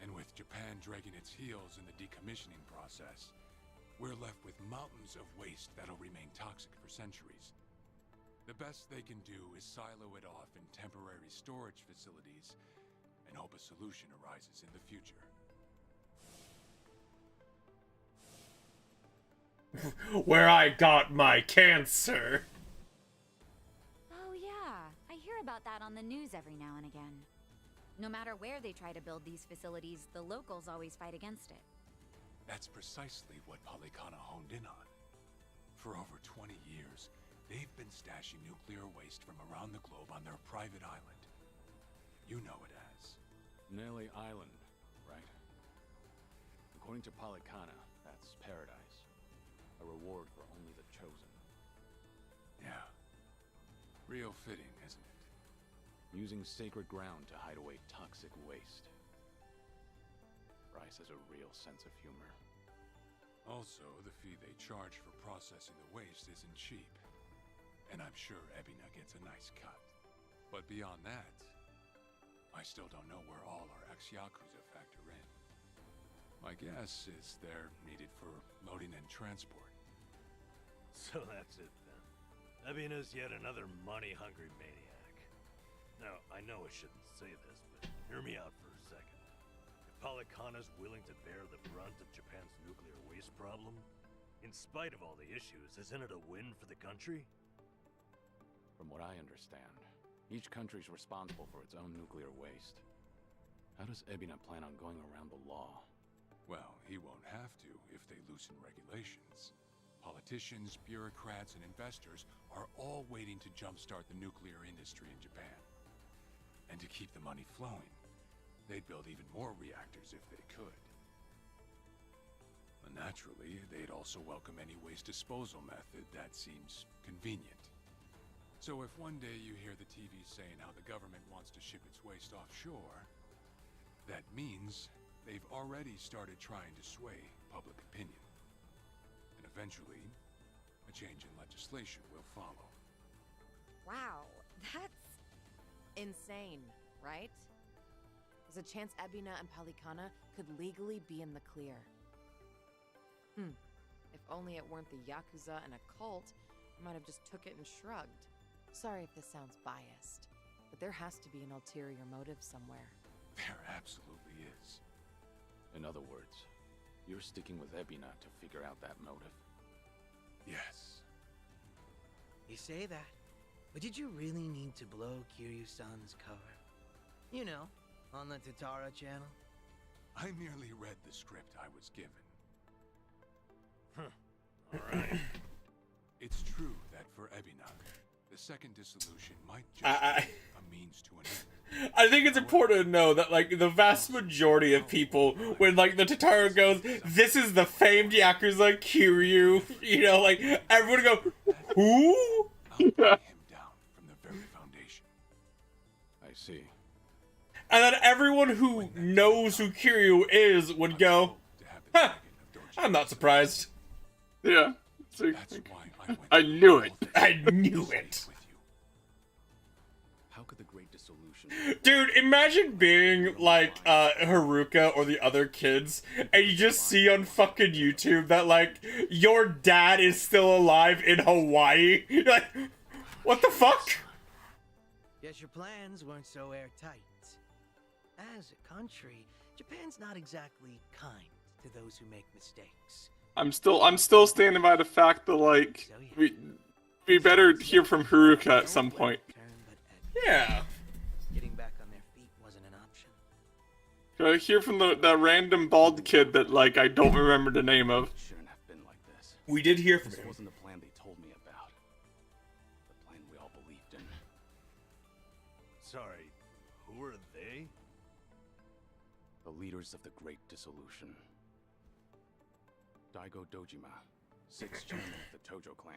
And with Japan dragging its heels in the decommissioning process, we're left with mountains of waste that'll remain toxic for centuries. The best they can do is silo it off in temporary storage facilities and hope a solution arises in the future. Where I got my cancer. Oh yeah, I hear about that on the news every now and again. No matter where they try to build these facilities, the locals always fight against it. That's precisely what Polycana honed in on. For over 20 years, they've been stashing nuclear waste from around the globe on their private island. You know it as Nelly Island, right? According to Polycana, that's paradise. A reward for only the chosen. Yeah. Real fitting, isn't it? Using sacred ground to hide away toxic waste. Bryce has a real sense of humor. Also, the fee they charge for processing the waste isn't cheap. And I'm sure Ebina gets a nice cut. But beyond that, I still don't know where all our ex-Yakuza factor in. My guess is they're needed for loading and transport. So that's it then. Ebina's yet another money-hungry maniac. Now, I know I shouldn't say this, but hear me out for a second. If Polycana's willing to bear the brunt of Japan's nuclear waste problem, in spite of all the issues, isn't it a win for the country? From what I understand, each country's responsible for its own nuclear waste. How does Ebina plan on going around the law? Well, he won't have to if they loosen regulations. Politicians, bureaucrats, and investors are all waiting to jumpstart the nuclear industry in Japan. And to keep the money flowing, they'd build even more reactors if they could. And naturally, they'd also welcome any waste disposal method that seems convenient. So if one day you hear the TV saying how the government wants to ship its waste offshore, that means they've already started trying to sway public opinion. And eventually, a change in legislation will follow. Wow, that's insane, right? There's a chance Ebina and Polycana could legally be in the clear. If only it weren't the Yakuza and a cult, I might have just took it and shrugged. Sorry if this sounds biased, but there has to be an ulterior motive somewhere. There absolutely is. In other words, you're sticking with Ebina to figure out that motive. Yes. You say that, but did you really need to blow Kiryu-san's cover? You know, on the Tatara channel? I merely read the script I was given. Alright. It's true that for Ebina, the second dissolution might just be a means to an end. I think it's important to know that, like, the vast majority of people, when, like, the Tatara goes, this is the famed Yakuza Kiryu, you know, like, everyone go, who? I'll bring him down from the very foundation. I see. And then everyone who knows who Kiryu is would go, huh, I'm not surprised. Yeah. That's why I knew it. I knew it. How could the Great Dissolution... Dude, imagine being like Haruka or the other kids, and you just see on fucking YouTube that, like, your dad is still alive in Hawaii. You're like, what the fuck? Guess your plans weren't so airtight. As a country, Japan's not exactly kind to those who make mistakes. I'm still standing by the fact that, like, we better hear from Haruka at some point. Yeah. Getting back on their feet wasn't an option. Gotta hear from that random bald kid that, like, I don't remember the name of. Shouldn't have been like this. We did hear from This him. wasn't the plan they told me about. The plan we all believed in. Sorry, who are they? The leaders of the Great Dissolution. Daigo Dojima, 6th chairman of the Tojo clan,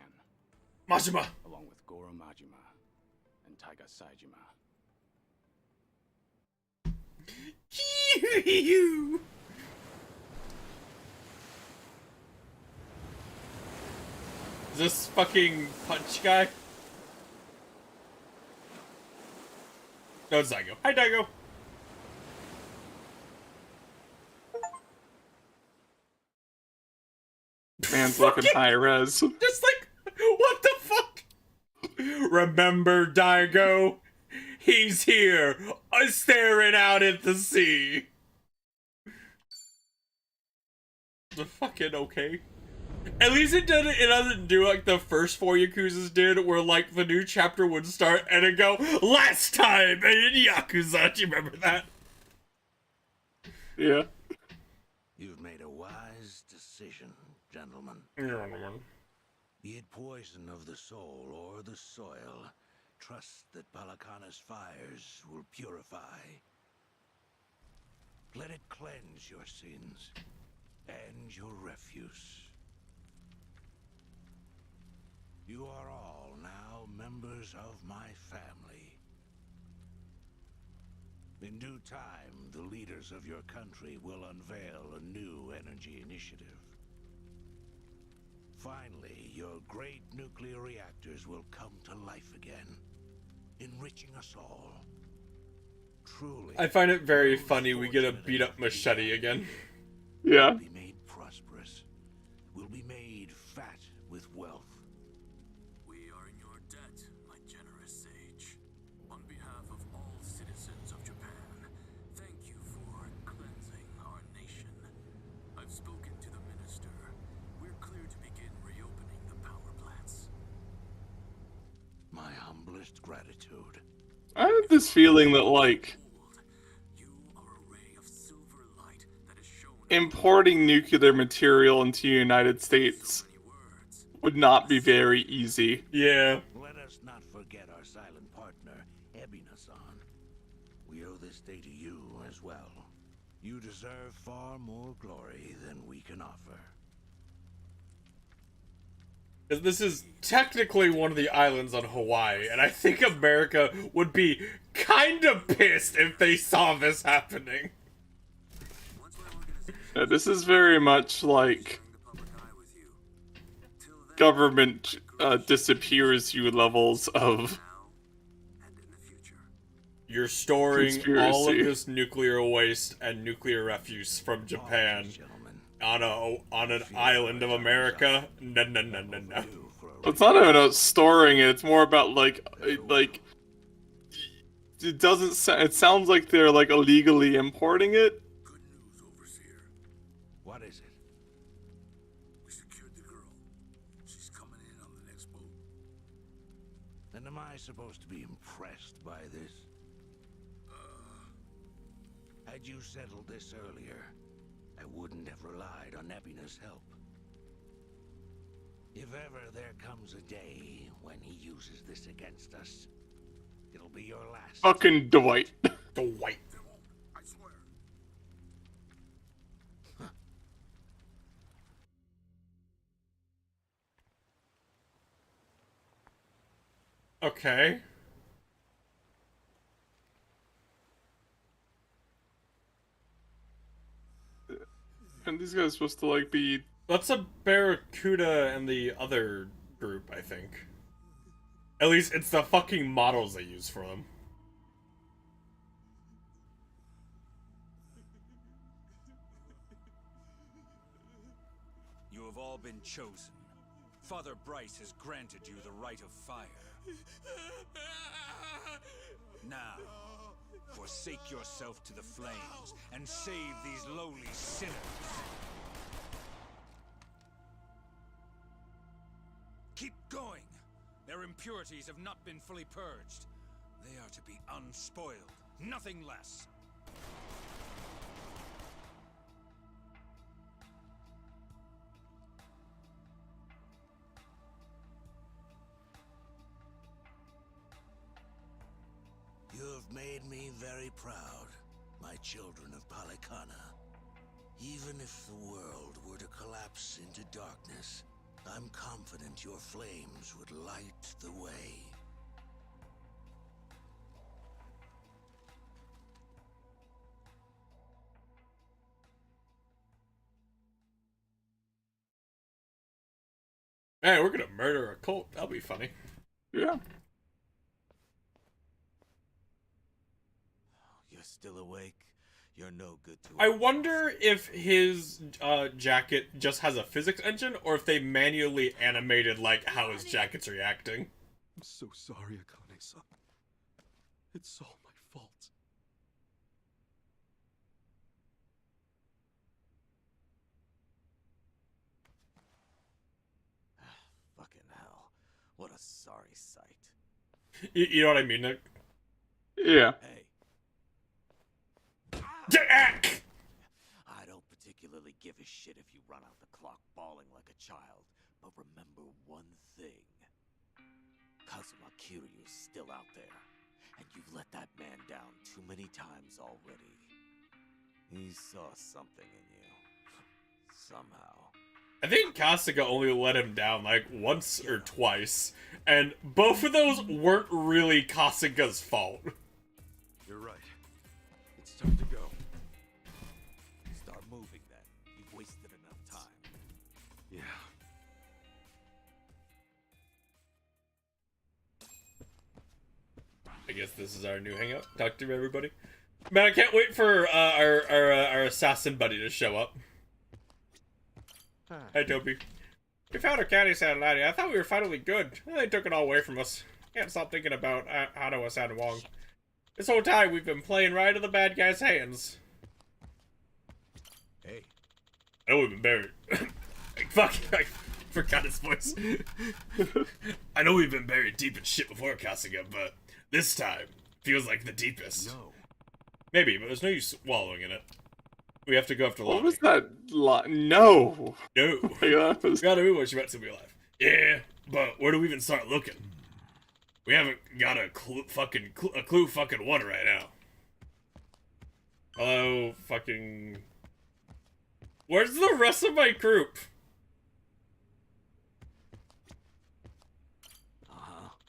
Majima. along with Goro Majima and Taiga Saejima. Is this fucking punch guy? No, it's Daigo. Hi, Daigo. Man's looking high res. Just like, what the fuck? Remember Daigo? He's here, staring out at the sea. The fucking okay. At least it doesn't do like the first 4 Yakuzas did, where like the new chapter would start and it'd go, last time in Yakuza. Do you remember that? Yeah. You've made a wise decision, gentlemen. Yeah. Be it poison of the soul or the soil, trust that Palakana's fires will purify. Let it cleanse your sins and your refuse. You are all now members of my family. In due time, the leaders of your country will unveil a new energy initiative. Finally, your great nuclear reactors will come to life again, enriching us all. Truly, I find it very funny we get a beat up machete again. Yeah. will be made prosperous, will be made fat with wealth. We are in your debt, my generous sage. On behalf of all citizens of Japan, thank you for cleansing our nation. I've spoken to the minister. We're clear to begin reopening the power plants. My humblest gratitude. I have this feeling that, like, You are a ray of silver light that is shown importing nuclear material into the United States in words. would not be very easy. Yeah. Let us not forget our silent partner, Ebina-san. We owe this day to you as well. You deserve far more glory than we can offer. This is technically one of the islands on Hawaii, and I think America would be kind of pissed if they saw this happening. Yeah, this is very much like government disappears you levels of You're storing all of Conspiracy. this nuclear waste and nuclear refuse from Japan Gentlemen, on an island of America. No, no, no, no, no. you for a It's not even about storing it. It's more about like it doesn't. It sounds like they're like illegally importing it. Good news, Overseer. What is it? We secured the girl. She's coming in on the next boat. And am I supposed to be impressed by this? Had you settled this earlier, I wouldn't have relied on Ebina's help. If ever there comes a day when he uses this against us, it'll be your last. Fucking Dwight. Dwight. They won't. I swear. Okay. And these guys supposed to like be. That's a Barracuda and the other group, I think. At least it's the fucking models they use for them. You have all been chosen. Father Bryce has granted you the right of fire. Now, forsake yourself to the flames and save these lowly sinners. Keep going. Their impurities have not been fully purged. They are to be unspoiled, nothing less. You have made me very proud, my children of Palikana. Even if the world were to collapse into darkness, I'm confident your flames would light the way. Hey, we're gonna murder a cult. That'll be funny. Yeah. You're still awake? You're no good to I wonder if his jacket just has a physics engine, or if they manually animated like how his jacket's reacting. I'm so sorry, Akane-san. It's all my fault. Fucking hell. What a sorry sight. You know what I mean, Nick? Yeah. Hey. Jack! I don't particularly give a shit if you run out the clock bawling like a child, but remember one thing. Kazuma Kiryu's still out there, and you've let that man down too many times already. He saw something in you. Somehow. I think Kasuga only let him down like once or twice, and both of those weren't really Kasuga's fault. You're right. It's time to go. Start moving then. You've wasted enough time. Yeah. I guess this is our new hangout. Talk to everybody. Man, I can't wait for our assassin buddy to show up. Hi, Toby. We found our candy satellite. I thought we were finally good. They took it all away from us. Can't stop thinking about Hanawa San Wong. This whole time we've been playing right into the bad guy's hands. Hey. I know we've been buried. Fuck, I forgot his voice. I know we've been buried deep in shit before, Kasuga, but this time feels like the deepest. No. Maybe, but there's no use wallowing in it. We have to go after Lonnie. What was that line? No. No. Like, that was... We gotta move when she meant to be alive. Yeah, but where do we even start looking? We haven't got a clue fucking what right now. Hello, fucking... Where's the rest of my group?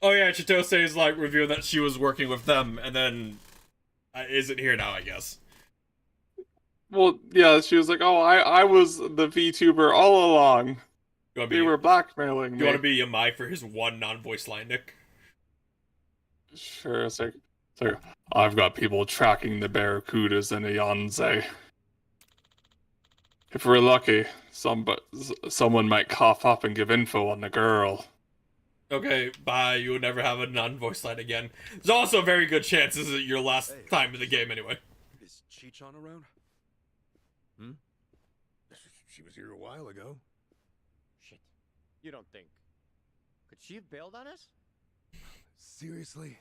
Oh yeah, Chitose is like revealed that she was working with them, and then isn't here now, I guess. Well, yeah, she was like, "Oh, I was the VTuber all along. They were blackmailing me." You want to be Yamai for his one non-voice line, Nick? Sure, it's like, I've got people tracking the Barracudas in Ayonze. If we're lucky, someone might cough up and give info on the girl. Okay, bye. You will never have a non-voice line again. There's also a very good chance this is your last time in the game anyway. Is Chichan around? She was here a while ago. Shit. You don't think... Could she have bailed on us? Seriously?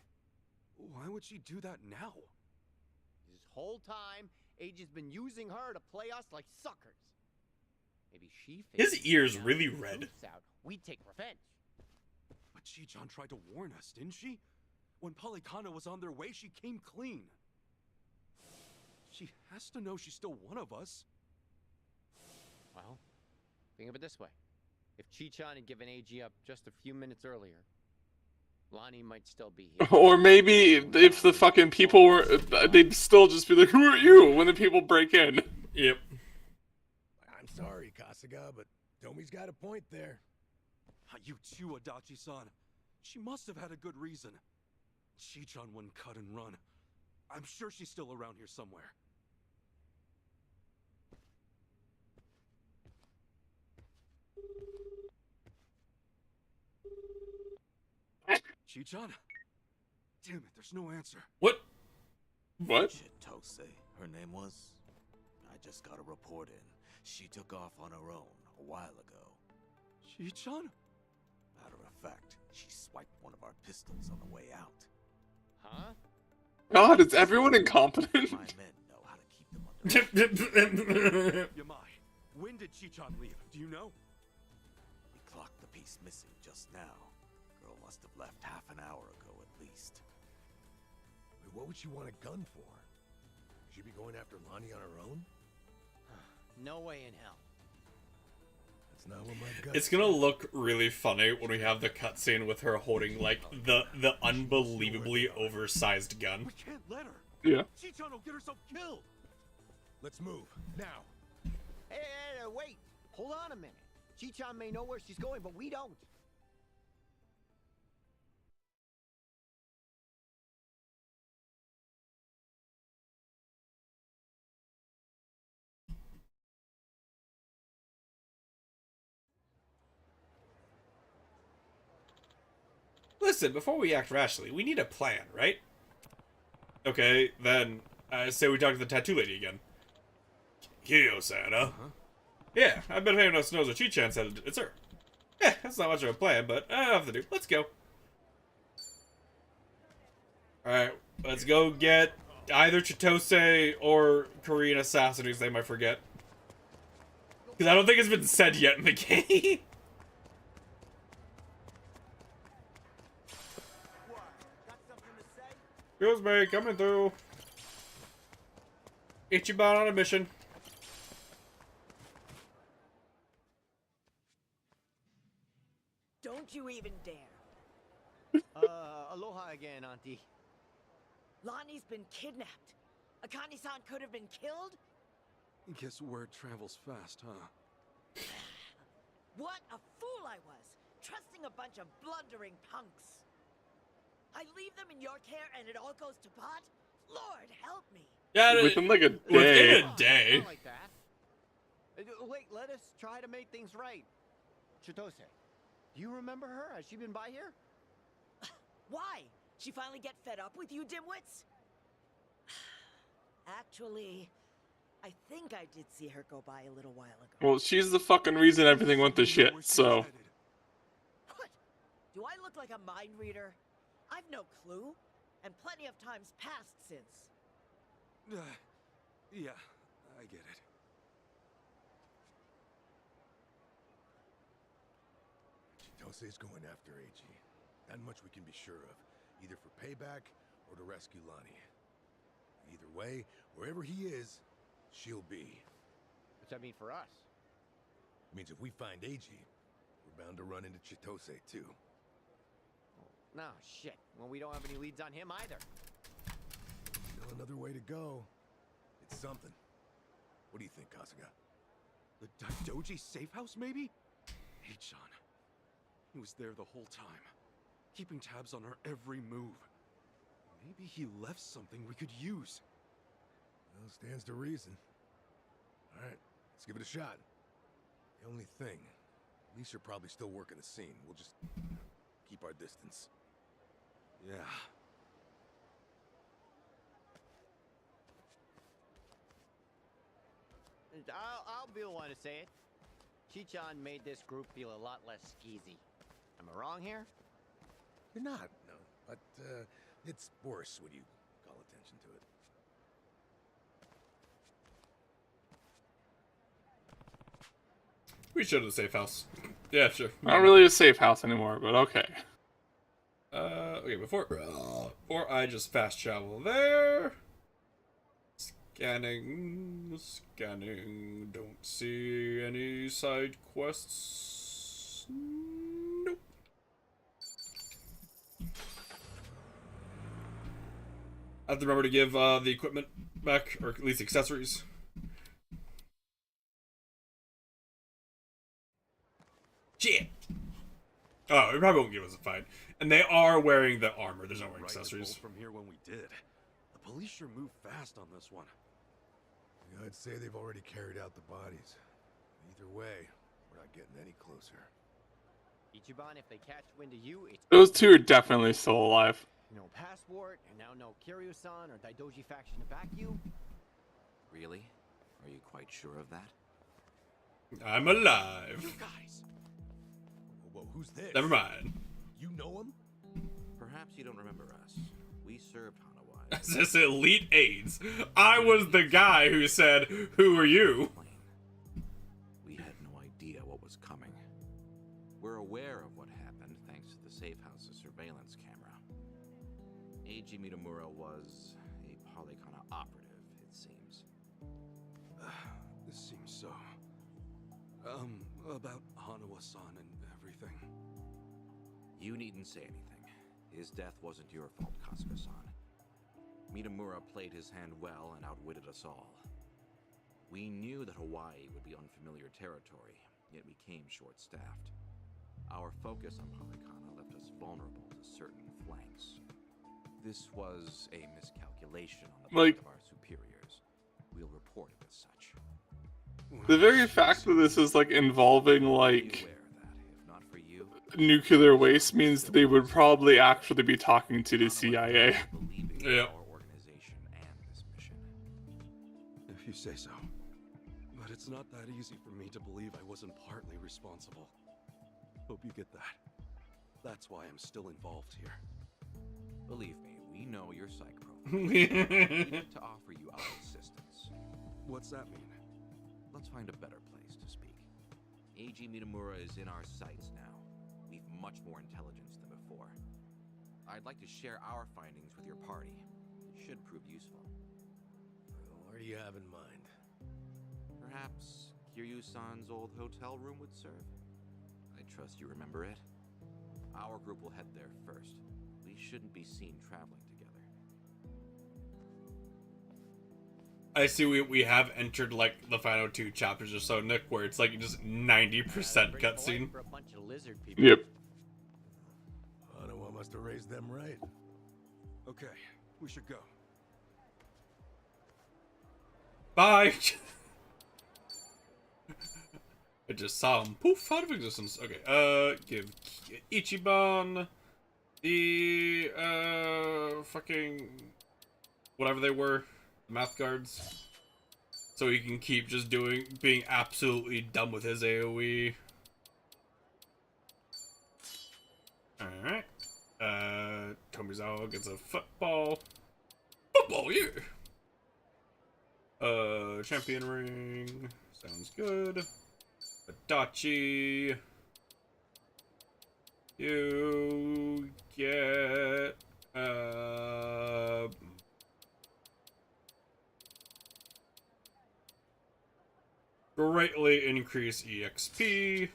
Why would she do that now? This whole time, Eiji's been using her to play us like suckers. Maybe she... His ear's really red. Out, we'd take revenge. But Chichan tried to warn us, didn't she? When Polycana was on their way, she came clean. She has to know she's still one of us. Well, think of it this way. If Chichan had given Eiji up just a few minutes earlier, Lonnie might still be here. Or maybe if the fucking people were... They'd still just be like, "Who are you?" when the people break in. Yep. I'm sorry, Kasuga, but Tomi's got a point there. You too, Adachi-san. She must have had a good reason. Chichan wouldn't cut and run. I'm sure she's still around here somewhere. Chichan? Damn it, there's no answer. What? Chitose, her name was? I just got a report in. She took off on her own a while ago. Chichan? Matter of fact, she swiped one of our pistols on the way out. Huh? God, is everyone incompetent? My men know how to keep them under. Yamai, when did Chichan leave? Do you know? We clocked the piece missing just now. Girl must have left half an hour ago at least. Wait, what would she want a gun for? She'd be going after Lonnie on her own? No way in hell. That's not what my gut It's gonna look really funny when we have the cutscene with her holding like the unbelievably oversized gun. We can't let her. Yeah. Chichan will get herself killed. Let's move now. Hey, wait. Hold on a minute. Chichan may know where she's going, but we don't. Listen, before we act rashly, we need a plan, right? Okay, then, say we talk to the tattoo lady again. Kiryu-san, huh? Yeah, I bet if anyone else knows what Chichan said, it's her. Yeah, that's not much of a plan, but enough to do. Let's go. Alright, let's go get either Chitose or Korean assassin whose name I forget. Because I don't think it's been said yet in the game. Excuse me, coming through. Ichiban on a mission. Don't you even dare. Aloha again, Auntie. Lonnie's been kidnapped. Akane-san could have been killed? Guess word travels fast, huh? What a fool I was, trusting a bunch of blundering punks. I leave them in your care and it all goes to pot? Lord help me. Yeah, within like a day. Within a day. Not like that. Wait, let us try to make things right. Chitose, do you remember her? Has she been by here? Why? She finally get fed up with you dimwits? Actually, I think I did see her go by a little while ago. Well, she's the fucking reason everything went to shit, so. What? Do I look like a mind reader? I've no clue, and plenty of times passed since. Yeah, I get it. Chitose's going after Eiji. That much we can be sure of. Either for payback or to rescue Lonnie. Either way, wherever he is, she'll be. What's that mean for us? It means if we find Eiji, we're bound to run into Chitose too. No, shit. Well, we don't have any leads on him either. Still another way to go. It's something. What do you think, Kasuga? The Daidoji safe house, maybe? Hey-chan. He was there the whole time, keeping tabs on our every move. Maybe he left something we could use. Well, stands to reason. All right, let's give it a shot. The only thing, Lisa are probably still working the scene. We'll just keep our distance. Yeah. I'll be the one to say it. Chichan made this group feel a lot less skeezy. Am I wrong here? You're not, no. But, it's worse when you call attention to it. We should have the safe house. Yeah, sure. Not really a safe house anymore, but okay. Okay, before I just fast travel there. Scanning, don't see any side quests. Nope. I have to remember to give the equipment back, or at least accessories. Shit! Oh, it probably won't give us a fight. And they are wearing the armor. There's no wearing accessories. From here when we did. The police sure moved fast on this one. Yeah, I'd say they've already carried out the bodies. Either way, we're not getting any closer. Ichiban, if they catch wind of you, it's... Those two are definitely still alive. No passport, and now no Kiryu-san or Daidoji faction to back you. Really? Are you quite sure of that? I'm alive. You guys! Whoa, who's this? Never mind. You know him? Perhaps you don't remember us. We served Hanawai. As this elite aides. I was the guy who said, "Who are you?" We had no idea what was coming. We're aware of what happened thanks to the safe house's surveillance camera. Eiji Mitamura was a Polycana operative, it seems. This seems so. About Hanawa-san and everything. You needn't say anything. His death wasn't your fault, Kasuga-san. Mitamura played his hand well and outwitted us all. We knew that Hawaii would be unfamiliar territory, yet we came short-staffed. Our focus on Polycana left us vulnerable to certain flanks. This was a miscalculation on the part of our superiors. We'll report it as such. The very fact that this is like involving like nuclear waste means that they would probably actually be talking to the CIA. Yeah. If you say so. But it's not that easy for me to believe I wasn't partly responsible. Hope you get that. That's why I'm still involved here. Believe me, we know your psych profile. We'd like to offer you our assistance. What's that mean? Let's find a better place to speak. AG Minamura is in our sights now. We've much more intelligence than before. I'd like to share our findings with your party. It should prove useful. What do you have in mind? Perhaps Kiryu-san's old hotel room would serve? I trust you remember it. Our group will head there first. We shouldn't be seen traveling together. I see we have entered like the final 2 chapters or so, Nick, where it's like just 90% cutscene. Yep. Hanawa must have raised them right. Okay, we should go. Bye! I just saw him poof out of existence. Okay, give Ichiban the, fucking, whatever they were, math guards. So he can keep just being absolutely dumb with his AoE. Alright. Tomizawa gets a football. Football, yeah! Champion ring. Sounds good. Adachi. You get, greatly increase EXP.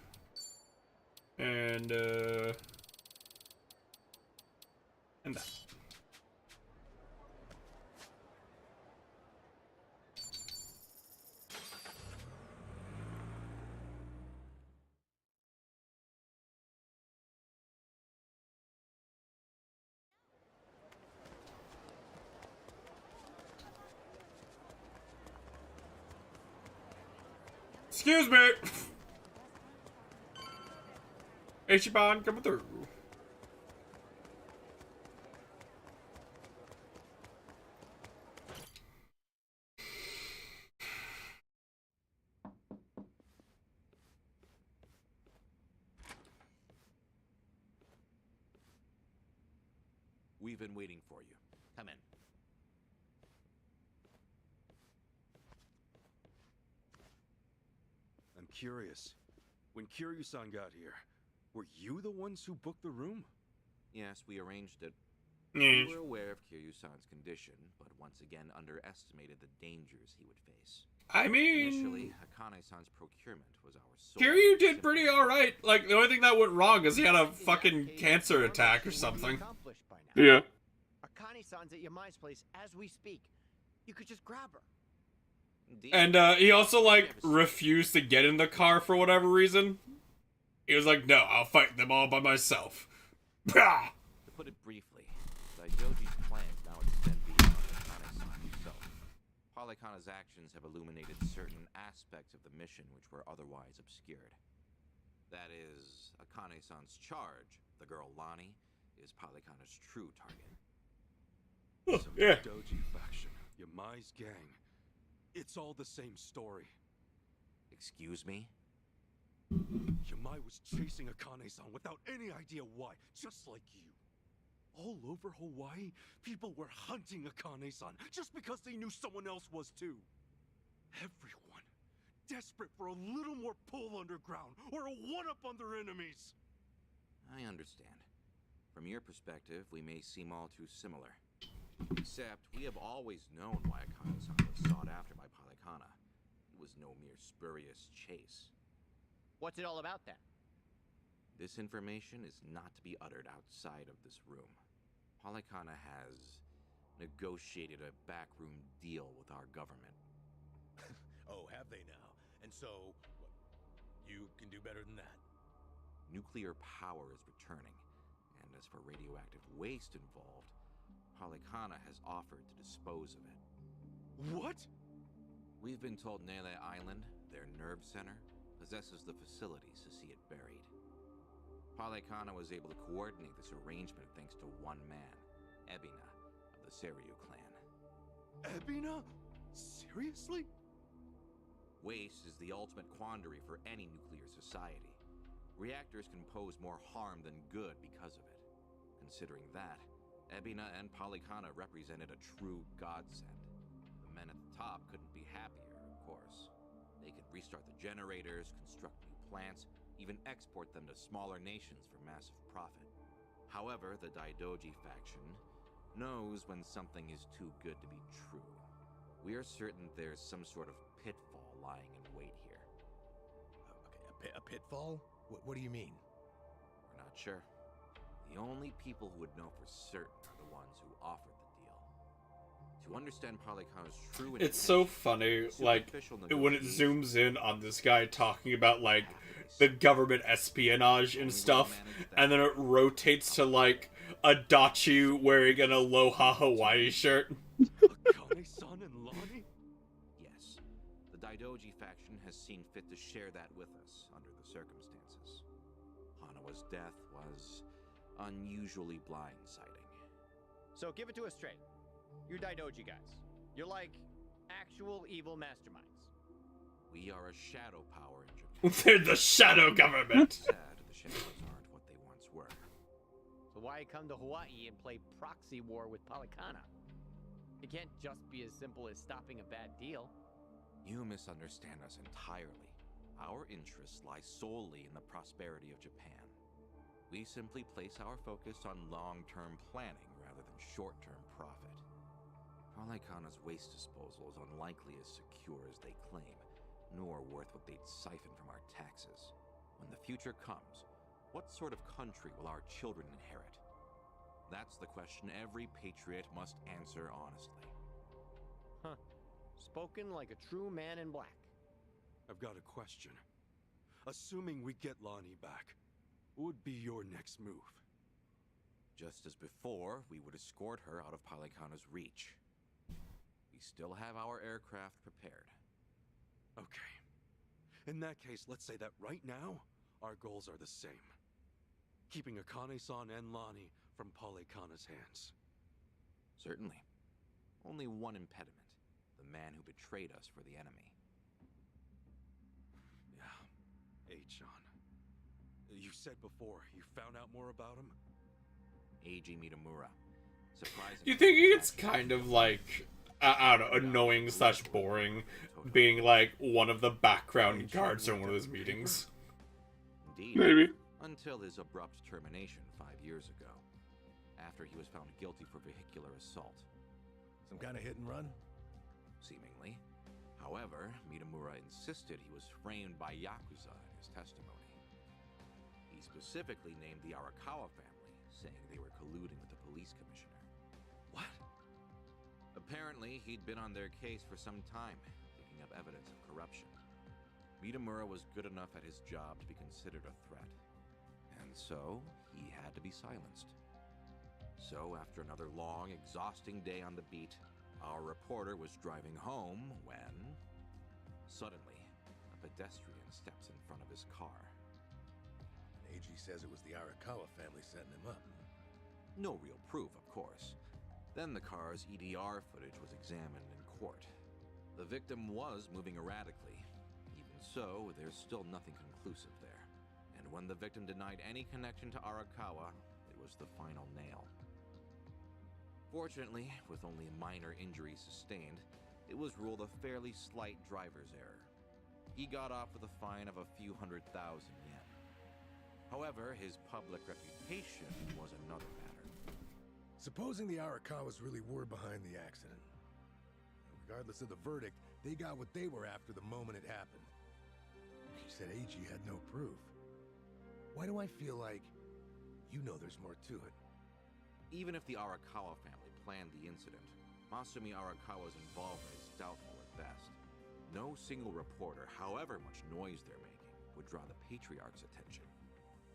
And that. Excuse me! Ichiban coming through. We've been waiting for you. Come in. I'm curious. When Kiryu-san got here, were you the ones who booked the room? Yes, we arranged it. Mm. We were aware of Kiryu-san's condition, but once again underestimated the dangers he would face. I mean, initially, Akane-san's procurement was our sole. Kiryu did pretty alright. Like, the only thing that went wrong is he had a fucking cancer attack or something. Yeah. Akane-san's at Yamai's place as we speak. You could just grab her. And he also, like, refused to get in the car for whatever reason. He was like, no, I'll fight them all by myself. Bah! To put it briefly, Daijoji's plans now extend beyond Akane-san himself. Polycana's actions have illuminated certain aspects of the mission which were otherwise obscured. That is, Akane-san's charge, the girl Lani, is Polycana's true target. So the Doji faction, Yamai's gang, it's all the same story. Excuse me? Yamai was chasing Akane-san without any idea why, just like you. All over Hawaii, people were hunting Akane-san just because they knew someone else was too. Everyone, desperate for a little more pull underground or a one-up on their enemies. I understand. From your perspective, we may seem all too similar. Except, we have always known why Akane-san was sought after by Polycana. It was no mere spurious chase. What's it all about then? This information is not to be uttered outside of this room. Polycana has negotiated a backroom deal with our government. Oh, have they now? And so, what, you can do better than that. Nuclear power is returning, and as for radioactive waste involved, Polycana has offered to dispose of it. What? We've been told Nele Island, their nerve center, possesses the facilities to see it buried. Polycana was able to coordinate this arrangement thanks to one man, Ebina, of the Seryu clan. Ebina? Seriously? Waste is the ultimate quandary for any nuclear society. Reactors can pose more harm than good because of it. Considering that, Ebina and Polycana represented a true godsend. The men at the top couldn't be happier, of course. They could restart the generators, construct new plants, even export them to smaller nations for massive profit. However, the Daidoji faction knows when something is too good to be true. We are certain there's some sort of pitfall lying in wait here. Okay, a pitfall? What do you mean? We're not sure. The only people who would know for certain are the ones who offered the deal. To understand Polycana's true It's so funny, like, when it zooms in on this guy talking about, like, the government espionage and stuff, and then it rotates to, like, a Dachi wearing an Aloha Hawaii shirt. Akane-san and Lonnie? Yes. The Daidoji faction has seen fit to share that with us under the circumstances. Hanawa's death was unusually blindsiding. So give it to us straight. You're Daidoji guys. You're like actual evil masterminds. We are a shadow power in Japan. They're the shadow government. Sad the shadows aren't what they once were. So why come to Hawaii and play proxy war with Polycana? It can't just be as simple as stopping a bad deal. You misunderstand us entirely. Our interests lie solely in the prosperity of Japan. We simply place our focus on long-term planning rather than short-term profit. Polycana's waste disposal is unlikely as secure as they claim, nor worth what they'd siphon from our taxes. When the future comes, what sort of country will our children inherit? That's the question every patriot must answer honestly. Huh. Spoken like a true man in black. I've got a question. Assuming we get Lonnie back, what would be your next move? Just as before, we would escort her out of Polycana's reach. We still have our aircraft prepared. Okay. In that case, let's say that right now, our goals are the same. Keeping Akane-san and Lonnie from Polycana's hands. Certainly. Only one impediment. The man who betrayed us for the enemy. Yeah. Eiji. You said before, you found out more about him? Eiji Mitamura. Surprisingly, You think it's kind of like, I don't know, annoying / boring, being like one of the background guards in one of those meetings? Indeed. Maybe. Until his abrupt termination 5 years ago, after he was found guilty for vehicular assault. Some kind of hit and run? Seemingly. However, Mitamura insisted he was framed by Yakuza in his testimony. He specifically named the Arakawa family, saying they were colluding with the police commissioner. What? Apparently, he'd been on their case for some time, picking up evidence of corruption. Mitamura was good enough at his job to be considered a threat. And so, he had to be silenced. So, after another long, exhausting day on the beat, our reporter was driving home when... Suddenly, a pedestrian steps in front of his car. AG says it was the Arakawa family setting him up. No real proof, of course. Then the car's EDR footage was examined in court. The victim was moving erratically. Even so, there's still nothing conclusive there. And when the victim denied any connection to Arakawa, it was the final nail. Fortunately, with only minor injuries sustained, it was ruled a fairly slight driver's error. He got off with a fine of a few 100,000 yen. However, his public reputation was another matter. Supposing the Arakawas really were behind the accident. Regardless of the verdict, they got what they were after the moment it happened. You said AG had no proof. Why do I feel like you know there's more to it? Even if the Arakawa family planned the incident, Masumi Arakawa's involvement is doubtful at best. No single reporter, however much noise they're making, would draw the Patriarch's attention.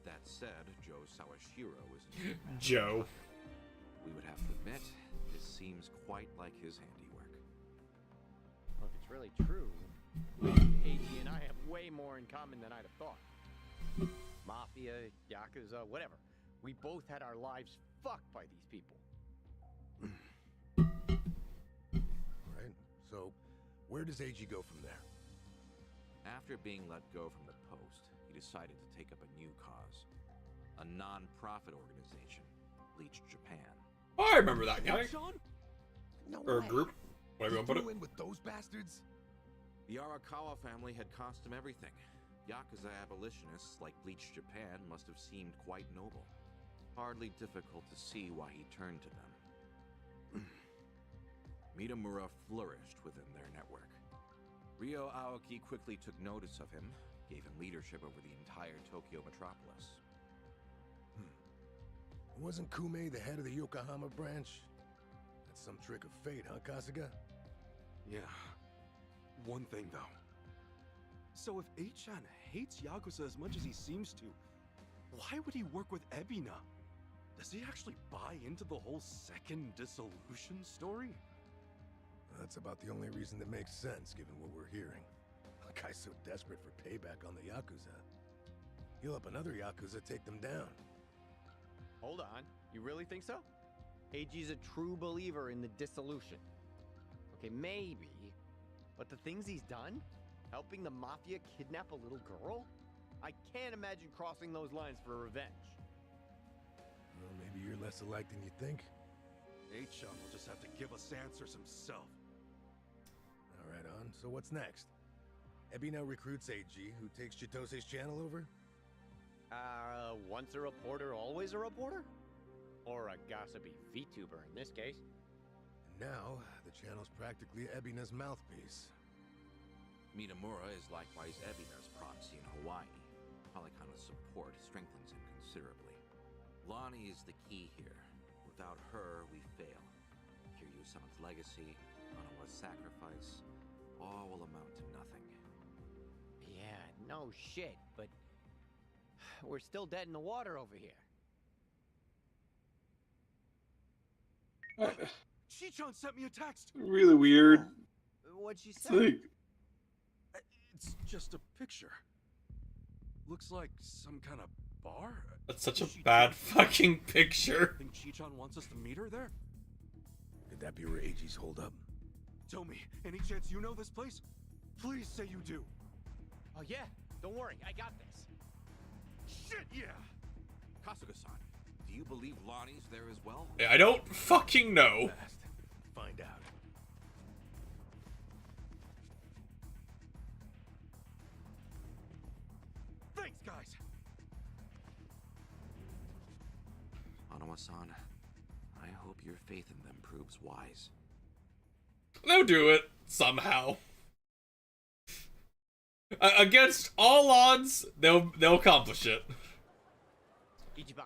That said, Joe Sawashiro is Joe. We would have to admit, this seems quite like his handiwork. Well, if it's really true, AG and I have way more in common than I'd have thought. Mafia, Yakuza, whatever. We both had our lives fucked by these people. Right. So, where does AG go from there? After being let go from the post, he decided to take up a new cause. A non-profit organization, Bleach Japan. Oh, I remember that guy. No Or way. group. Whatever you want to put Threw it. in with those bastards? The Arakawa family had cost him everything. Yakuza abolitionists like Bleach Japan must have seemed quite noble. Hardly difficult to see why he turned to them. Mitamura flourished within their network. Ryo Aoki quickly took notice of him, gave him leadership over the entire Tokyo metropolis. Wasn't Kume the head of the Yokohama branch? That's some trick of fate, huh, Kasuga? Yeah. One thing, though. So if A-chan hates Yakuza as much as he seems to, why would he work with Ebina? Does he actually buy into the whole second dissolution story? That's about the only reason that makes sense, given what we're hearing. A guy's so desperate for payback on the Yakuza. He'll help another Yakuza take them down. Hold on, you really think so? AG's a true believer in the dissolution. Okay, maybe, but the things he's done? Helping the Mafia kidnap a little girl? I can't imagine crossing those lines for revenge. Well, maybe you're less alike than you think. A-chan will just have to give us answers himself. All right, on. So what's next? Ebina recruits AG, who takes Chitose's channel over? Once a reporter, always a reporter? Or a gossipy VTuber in this case. And now, the channel's practically Ebina's mouthpiece. Mitamura is likewise Ebina's proxy in Hawaii. Polycona's support strengthens him considerably. Lonnie is the key here. Without her, we fail. Kiryu-sama's legacy, Hanawa's sacrifice, all will amount to nothing. Yeah, no shit, but we're still dead in the water over here. Chi-chan sent me a text! Really weird. What'd she It's say? like, It's just a picture. Looks like some kind of bar? That's such a bad fucking picture. Think Chi-chan wants us to meet her there? Could that be where AG's hold up? Tell me, any chance you know this place? Please say you do. Oh yeah, don't worry, I got this. Shit, yeah! Kasuga-san, do you believe Lonnie's there as well? I don't fucking know. Fast. Find out. Thanks, guys! Hanawa-san, I hope your faith in them proves wise. They'll do it somehow. Against all odds, they'll accomplish it. Ichiban.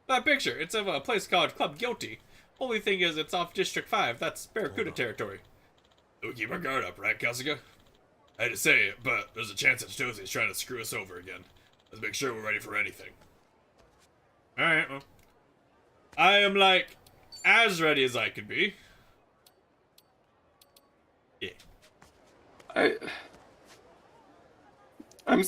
That picture, it's of a place called Club Guilty. Only thing is, it's off District 5. That's Barracuda territory. We'll keep our guard up, right, Kasuga? I hate to say it, but there's a chance that Chitose's trying to screw us over again. Let's make sure we're ready for anything. Alright, well. I am, like, as ready as I could be. Yeah. I'm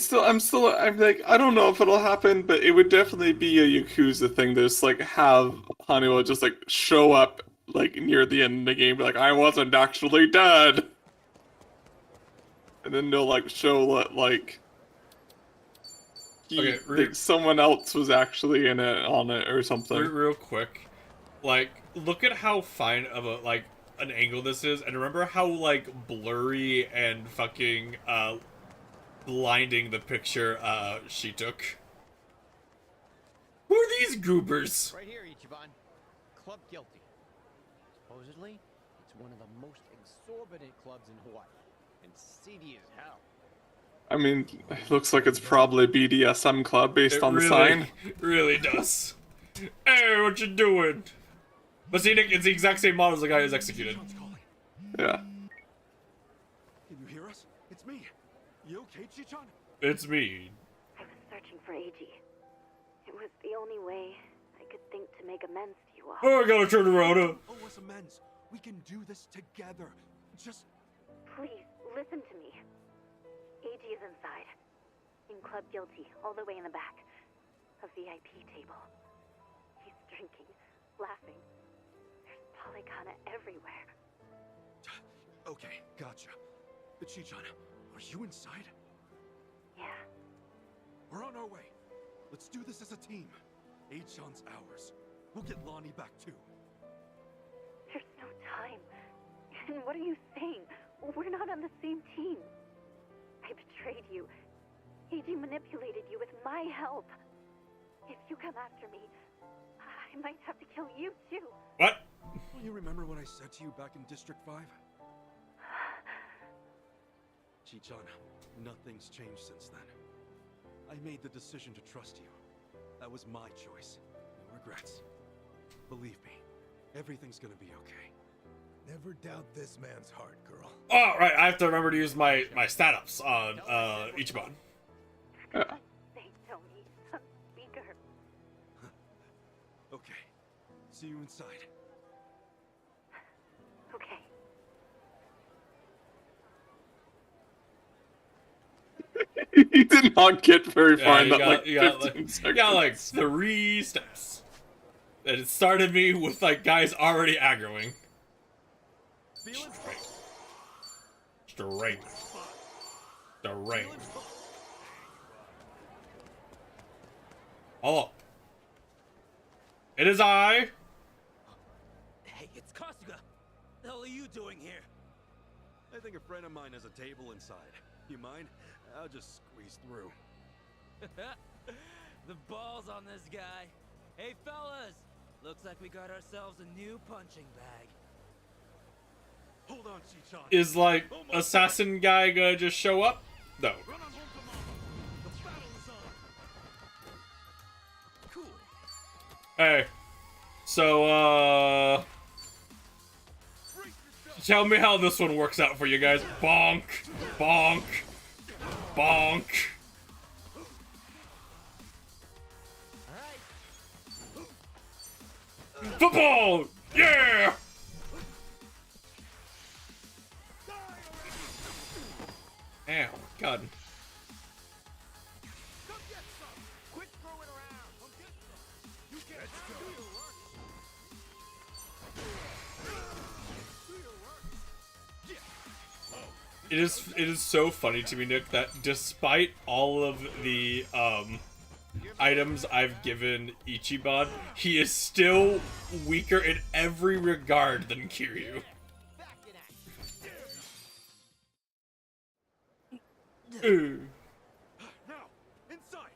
like, I don't know if it'll happen, but it would definitely be a Yakuza thing to just, like, have Haniwa just, like, show up, like, near the end of the game, be like, I wasn't actually dead! And then they'll, like, show that, like, like, someone else was actually on it or something. Real quick, like, look at how fine of a, like, an angle this is, and remember how, like, blurry and fucking, blinding the picture, she took? Who are these goobers? Right here, Ichiban. Club Guilty. Supposedly, it's one of the most exorbitant clubs in Hawaii. And seedy as hell. I mean, it looks like it's probably a BDSM club based on the sign. It really does. Hey, what you doing? But see, Nick, it's the exact same model as the guy who's executed. Yeah. Can you hear us? It's me. You okay, Chi-chan? It's me. I was searching for Eiji. It was the only way I could think to make amends to you all. Oh, I gotta turn around. Oh, what's amends? We can do this together. Just... Please, listen to me. Eiji is inside. In Club Guilty, all the way in the back. A VIP table. He's drinking, laughing. There's Polycana everywhere. Okay, gotcha. Chichan, are you inside? Yeah. We're on our way. Let's do this as a team. Aichan's ours. We'll get Lonnie back too. There's no time. And what are you saying? We're not on the same team. I betrayed you. Eiji manipulated you with my help. If you come after me, I might have to kill you too. What? You remember what I said to you back in District 5? Chichan, nothing's changed since then. I made the decision to trust you. That was my choice. No regrets. Believe me, everything's gonna be okay. Never doubt this man's heart, girl. Oh, right, I have to remember to use my stat ups on Ichiban. Say, Tony, on speaker. Okay. See you inside. Okay. He did not get very far in you that, got, like, you got, 15 like, seconds. you got like 3 steps. And it started me with like guys already aggroing. Straight. Hello. It is I. Hey, it's Kasuga. The hell are you doing here? I think a friend of mine has a table inside. You mind? I'll just squeeze through. The balls on this guy. Hey, fellas. Looks like we got ourselves a new punching bag. Hold on, Chichan. Is like assassin guy gonna just show up? No. Hey. So tell me how this one works out for you guys. Bonk. Bonk. Bonk. Football! Yeah! Ow, God. It is so funny to me, Nick, that despite all of the items I've given Ichiban, he is still weaker in every regard than Kiryu. Now, inside.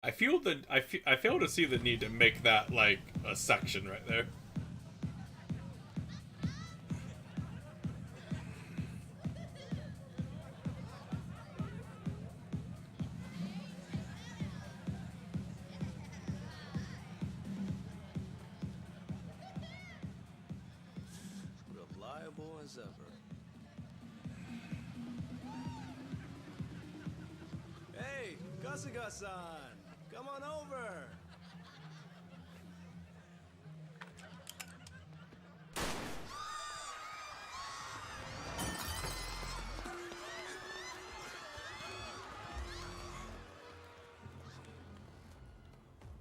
I fail to see the need to make that like a section right there. Reliable as ever. Hey, Kasuga-san! Come on over!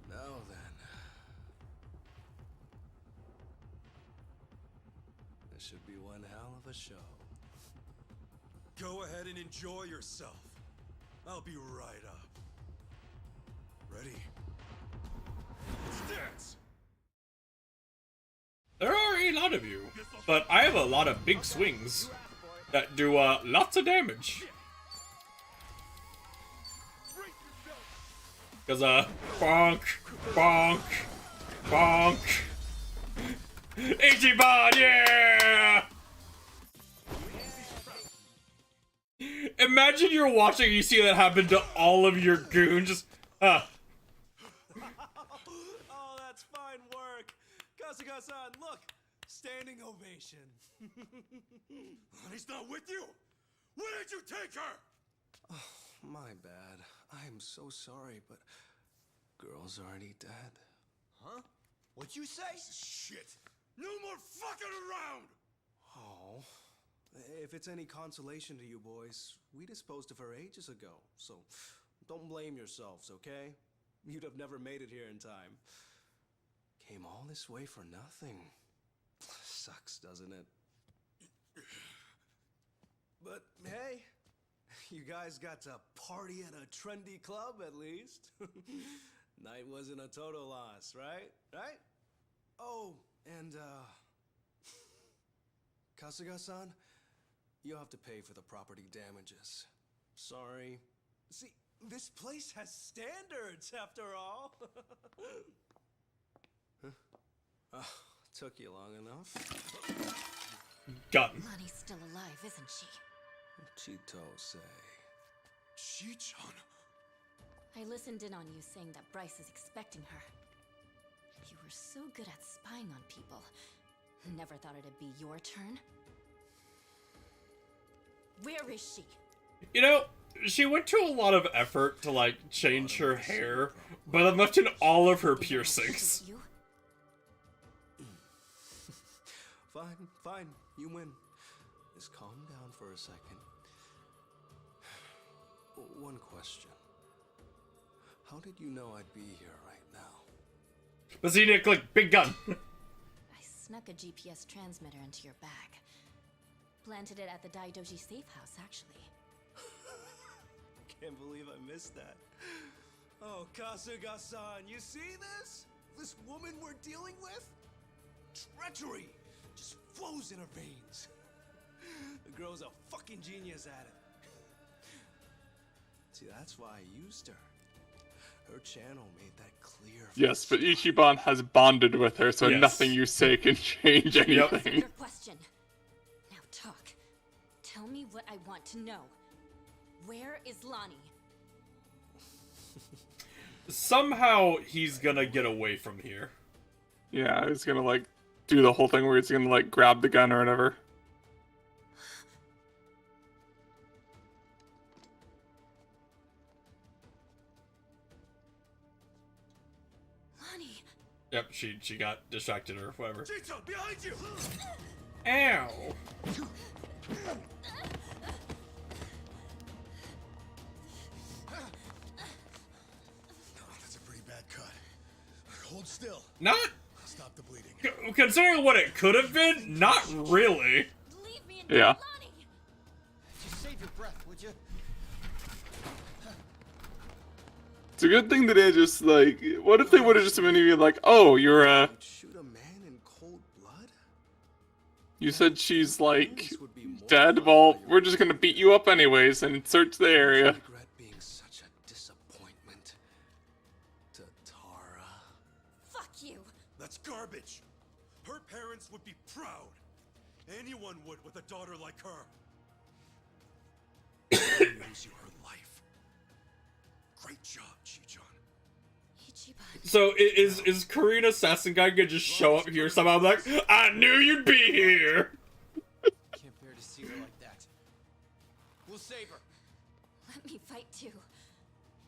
Now then. This should be one hell of a show. Go ahead and enjoy yourself. I'll be right up. Ready? Let's dance! There are a lot of you, but I have a lot of big swings that do lots of damage. Cause bonk, bonk, bonk. Ichiban, yeah! Imagine you're watching and you see that happen to all of your goons. Just, Oh, that's fine work. Kasuga-san, look. Standing ovation. He's not with you? Where did you take her? Oh, my bad. I am so sorry, but girl's already dead. Huh? What'd you say? Shit. No more fucking around! Oh. If it's any consolation to you boys, we disposed of her ages ago, so don't blame yourselves, okay? You'd have never made it here in time. Came all this way for nothing. Sucks, doesn't it? But hey, you guys got to party at a trendy club at least. Night wasn't a total loss, right? Right? Oh, and Kasuga-san, you'll have to pay for the property damages. Sorry. See, this place has standards after all. Huh? Took you long enough? Got Lonnie's still alive, isn't she? Chito say. Chi-chan? I listened in on you saying that Bryce is expecting her. You were so good at spying on people. Never thought it'd be your turn. Where is she? You know, she went to a lot of effort to, like, change her hair, but then left in all of her piercings. Fine, fine, you win. Just calm down for a second. One question. How did you know I'd be here right now? But see, Nick, click, big gun. I snuck a GPS transmitter into your bag. Planted it at the Daidoji safe house, actually. Can't believe I missed that. Oh, Kasuga-san, you see this? This woman we're dealing with? Treachery just flows in her veins. The girl's a fucking genius at it. See, that's why I used her. Her channel made that clear. Yes, but Ichiban has bonded with her, so Yes. nothing you say can change anything. Your question. Now talk. Tell me what I want to know. Where is Lonnie? Somehow he's gonna get away from here. Yeah, he's gonna, like, do the whole thing where he's gonna, like, grab the gun or whatever. Lonnie. Yep, she got distracted or whatever. Chito, behind you! Ow! That's a pretty bad cut. Hold still. Not Stop the bleeding. considering what it could have been. Not really. Yeah. Just save your breath, would you? It's a good thing that they just, like, what if they would have just been like, oh, you're, Shoot a man in cold blood? you said she's, like, dead? Well, we're just gonna beat you up anyways and search the area. Regret being such a disappointment to Tara. Fuck you. That's garbage. Her parents would be proud. Anyone would with a daughter like her. Lose you her life. Great job, Chi-chan. So is Karina Sassenguy gonna just show up here somehow? Like, I knew you'd be here. Can't bear to see her like that. We'll save her. Let me fight too.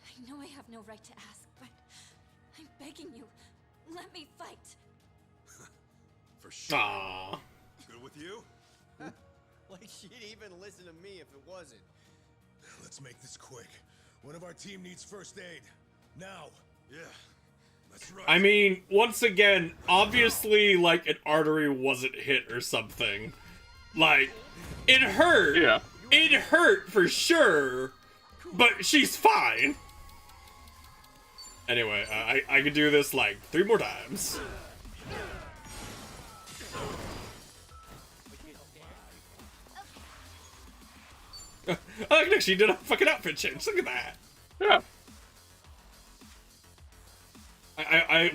I know I have no right to ask, but I'm begging you. Let me fight. For sure. Aww. Good with you? Like she'd even listen to me if it wasn't. Let's make this quick. One of our team needs first aid. Now. Yeah. That's right. I mean, once again, obviously, like, an artery wasn't hit or something. Like, it hurt. Yeah. It hurt for sure, but she's fine. Anyway, I could do this, like, 3 more times. Oh, look, she did a fucking outfit change. Look at that. Yeah.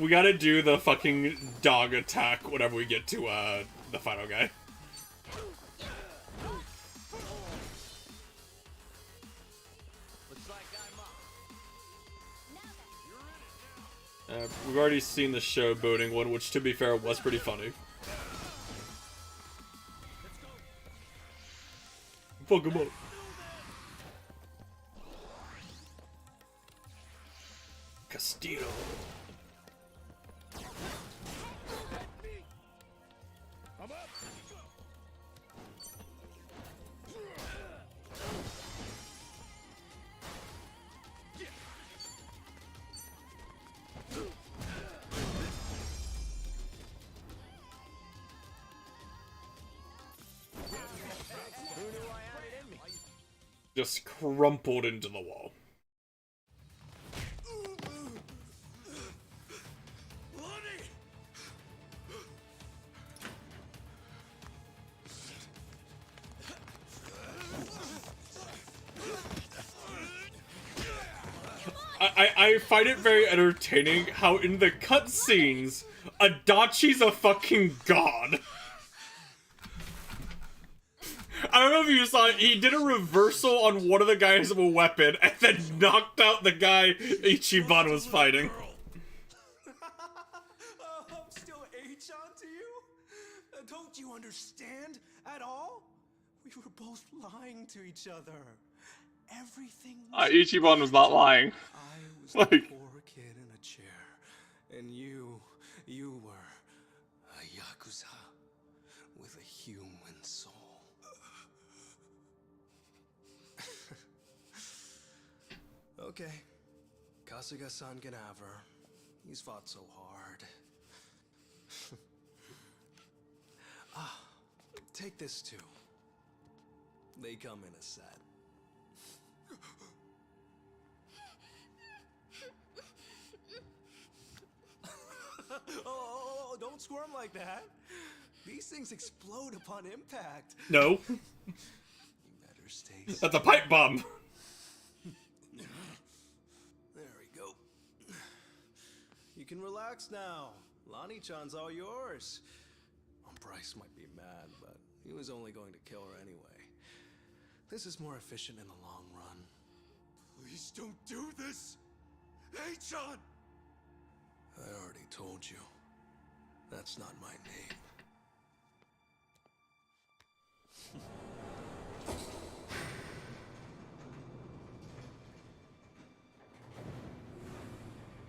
We gotta do the fucking dog attack whenever we get to, the final guy. We've already seen the showboating one, which, to be fair, was pretty funny. Fuck him up. Castillo. Just crumpled into the wall. I find it very entertaining how in the cutscenes, Adachi's a fucking god. I don't know if you saw it, he did a reversal on one of the guys with a weapon and then knocked out the guy Ichiban was fighting. I'm still H-on to you? Don't you understand at all? We were both lying to each other. Everything Ichiban was not lying. I was Like, a poor kid in a chair, and you were a Yakuza with a human soul. Okay, Kasuga-san can have her. He's fought so hard. Take this too. They come in a set. Oh, don't squirm like that. These things explode upon impact. No. You better stay safe. That's a pipe bomb. There we go. You can relax now. Lonnie-chan's all yours. Bryce might be mad, but he was only going to kill her anyway. This is more efficient in the long run. Please don't do this! H-on! I already told you. That's not my name.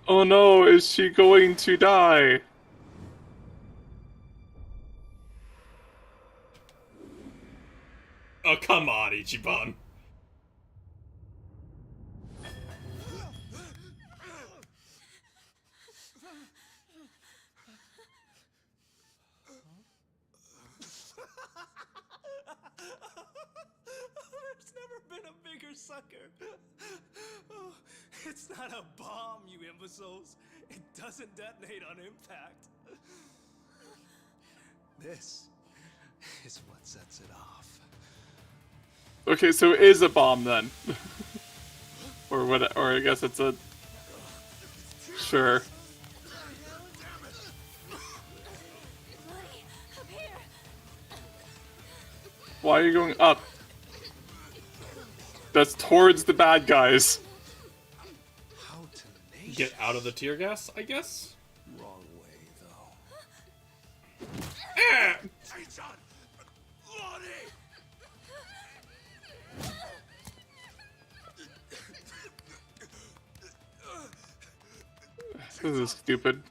oh no, is she going to die? Oh, come on, Ichiban. There's never been a bigger sucker. Oh, it's not a bomb, you imbeciles. It doesn't detonate on impact. This is what sets it off. Okay, so it is a bomb then. Or what, or I guess it's a... Sure. Why are you going up? That's towards the bad guys. Get out of the tear gas, I guess? Wrong way, though. Ah! H-on! Lonnie! This is stupid.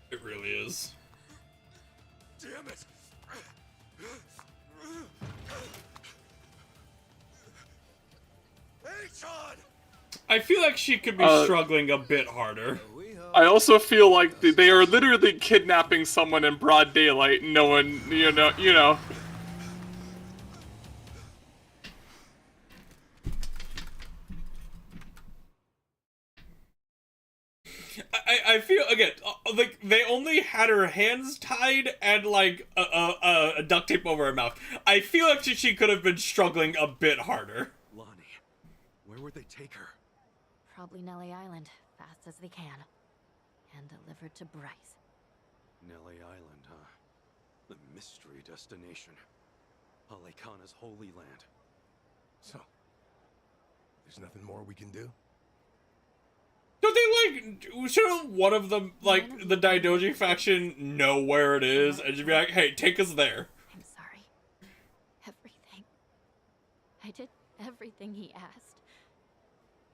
It really is. Damn it! H-on! I feel like she could be struggling a bit harder. I also feel like they are literally kidnapping someone in broad daylight. No one, you know. I feel, again, like, they only had her hands tied and, like, a duct tape over her mouth. I feel like she could have been struggling a bit harder. Lonnie, where would they take her? Probably Nelly Island, fast as they can. And delivered to Bryce. Nelly Island, huh? The mystery destination. Alekana's holy land. So, there's nothing more we can do? Don't they, shouldn't one of them, like, the Daidoji faction know where it is and just be like, hey, take us there? I'm sorry. Everything. I did everything he asked.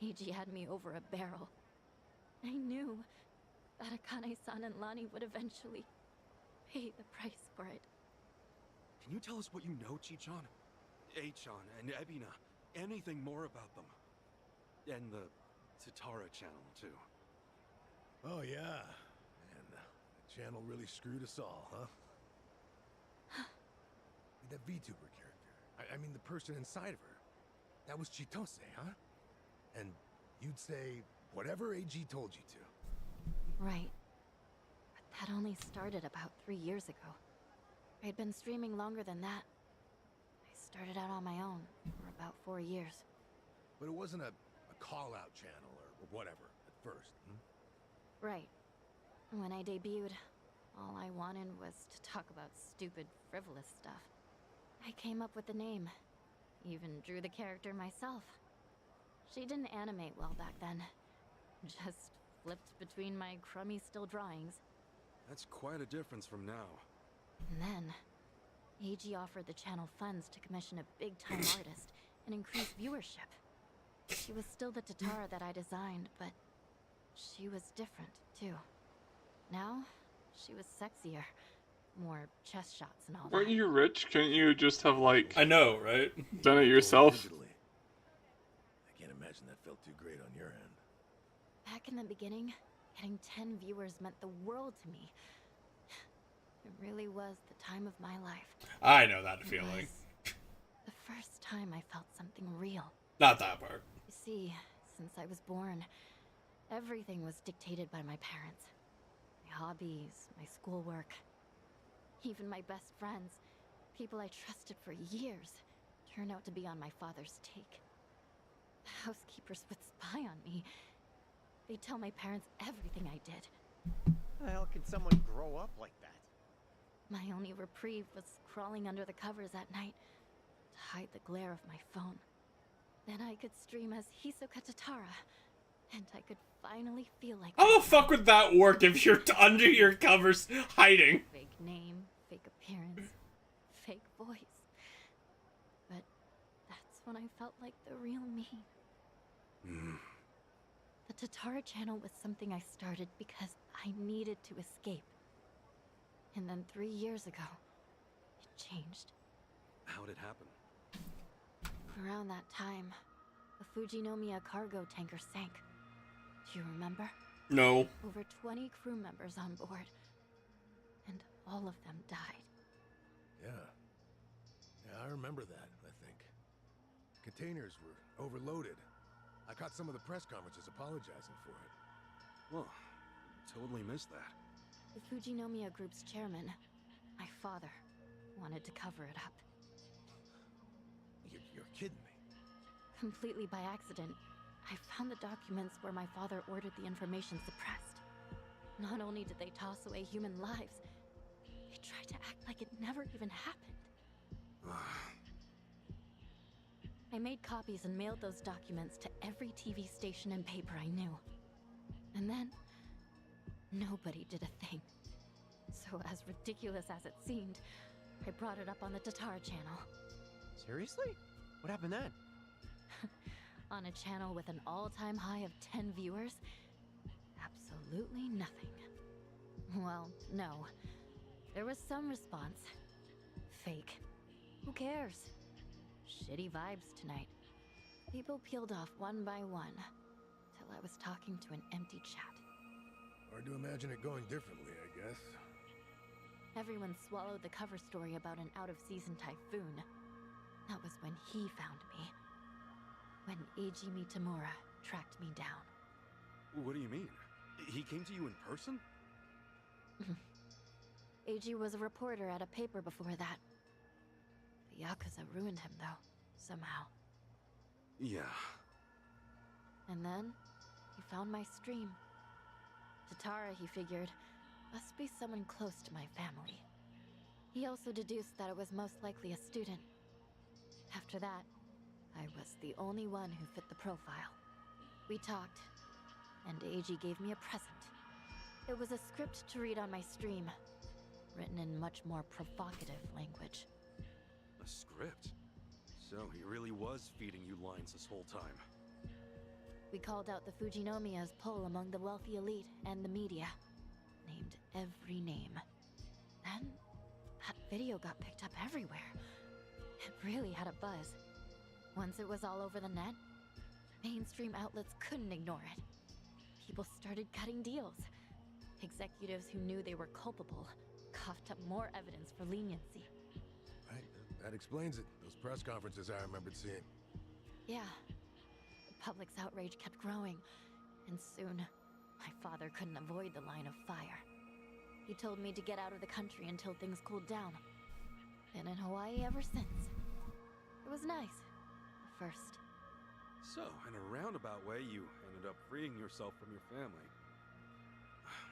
Eiji had me over a barrel. I knew that Akane-san and Lani would eventually pay the price for it. Can you tell us what you know, Chichan? Achan and Ebina. Anything more about them? And the Tatara channel, too. Oh, yeah. And the channel really screwed us all, huh? That VTuber character. I mean, the person inside of her. That was Chitose, huh? And you'd say whatever AG told you to. Right. But that only started about 3 years ago. I had been streaming longer than that. I started out on my own for about 4 years. But it wasn't a call-out channel or whatever at first, hmm? Right. When I debuted, all I wanted was to talk about stupid, frivolous stuff. I came up with the name. Even drew the character myself. She didn't animate well back then. Just flipped between my crummy still drawings. That's quite a difference from now. And then, AG offered the channel funds to commission a big-time artist and increase viewership. She was still the Tatara that I designed, but she was different, too. Now, she was sexier. More chest shots and all that. Weren't you rich? Couldn't you just have, like... I know, right? Done it yourself? I can't imagine that felt too great on your end. Back in the beginning, getting 10 viewers meant the world to me. It really was the time of my life. I know that feeling. The first time I felt something real. Not that part. You see, since I was born, everything was dictated by my parents. My hobbies, my schoolwork. Even my best friends, people I trusted for years, turned out to be on my father's take. The housekeepers would spy on me. They'd tell my parents everything I did. How the hell can someone grow up like that? My only reprieve was crawling under the covers at night to hide the glare of my phone. Then I could stream as Hisoka Tatara, and I could finally feel like... How the fuck would that work if you're under your covers hiding? Fake name, fake appearance, fake voice. But that's when I felt like the real me. The Tatara channel was something I started because I needed to escape. And then 3 years ago, it changed. How'd it happen? Around that time, a Fujinomiya cargo tanker sank. Do you remember? No. Over 20 crew members on board. And all of them died. Yeah, I remember that, I think. Containers were overloaded. I caught some of the press conferences apologizing for it. Well, totally missed that. The Fujinomiya Group's chairman, my father, wanted to cover it up. You're kidding me. Completely by accident, I found the documents where my father ordered the information suppressed. Not only did they toss away human lives, they tried to act like it never even happened. I made copies and mailed those documents to every TV station and paper I knew. And then, nobody did a thing. So as ridiculous as it seemed, I brought it up on the Tatara channel. Seriously? What happened then? On a channel with an all-time high of 10 viewers? Absolutely nothing. Well, no. There was some response. Fake. Who cares? Shitty vibes tonight. People peeled off one by one, till I was talking to an empty chat. Hard to imagine it going differently, I guess. Everyone swallowed the cover story about an out-of-season typhoon. That was when he found me. When Eiji Mitamura tracked me down. What do you mean? He came to you in person? Eiji was a reporter at a paper before that. The Yakuza ruined him, though, somehow. Yeah. And then, he found my stream. Tatara, he figured, must be someone close to my family. He also deduced that it was most likely a student. After that, I was the only one who fit the profile. We talked, and AG gave me a present. It was a script to read on my stream, written in much more provocative language. A script? So he really was feeding you lines this whole time. We called out the Fujinomiya's pull among the wealthy elite and the media. Named every name. Then, that video got picked up everywhere. It really had a buzz. Once it was all over the net, mainstream outlets couldn't ignore it. People started cutting deals. Executives who knew they were culpable coughed up more evidence for leniency. Right, that explains it. Those press conferences I remembered seeing. Yeah. The public's outrage kept growing, and soon, my father couldn't avoid the line of fire. He told me to get out of the country until things cooled down. Been in Hawaii ever since. It was nice. At first. So, in a roundabout way, you ended up freeing yourself from your family.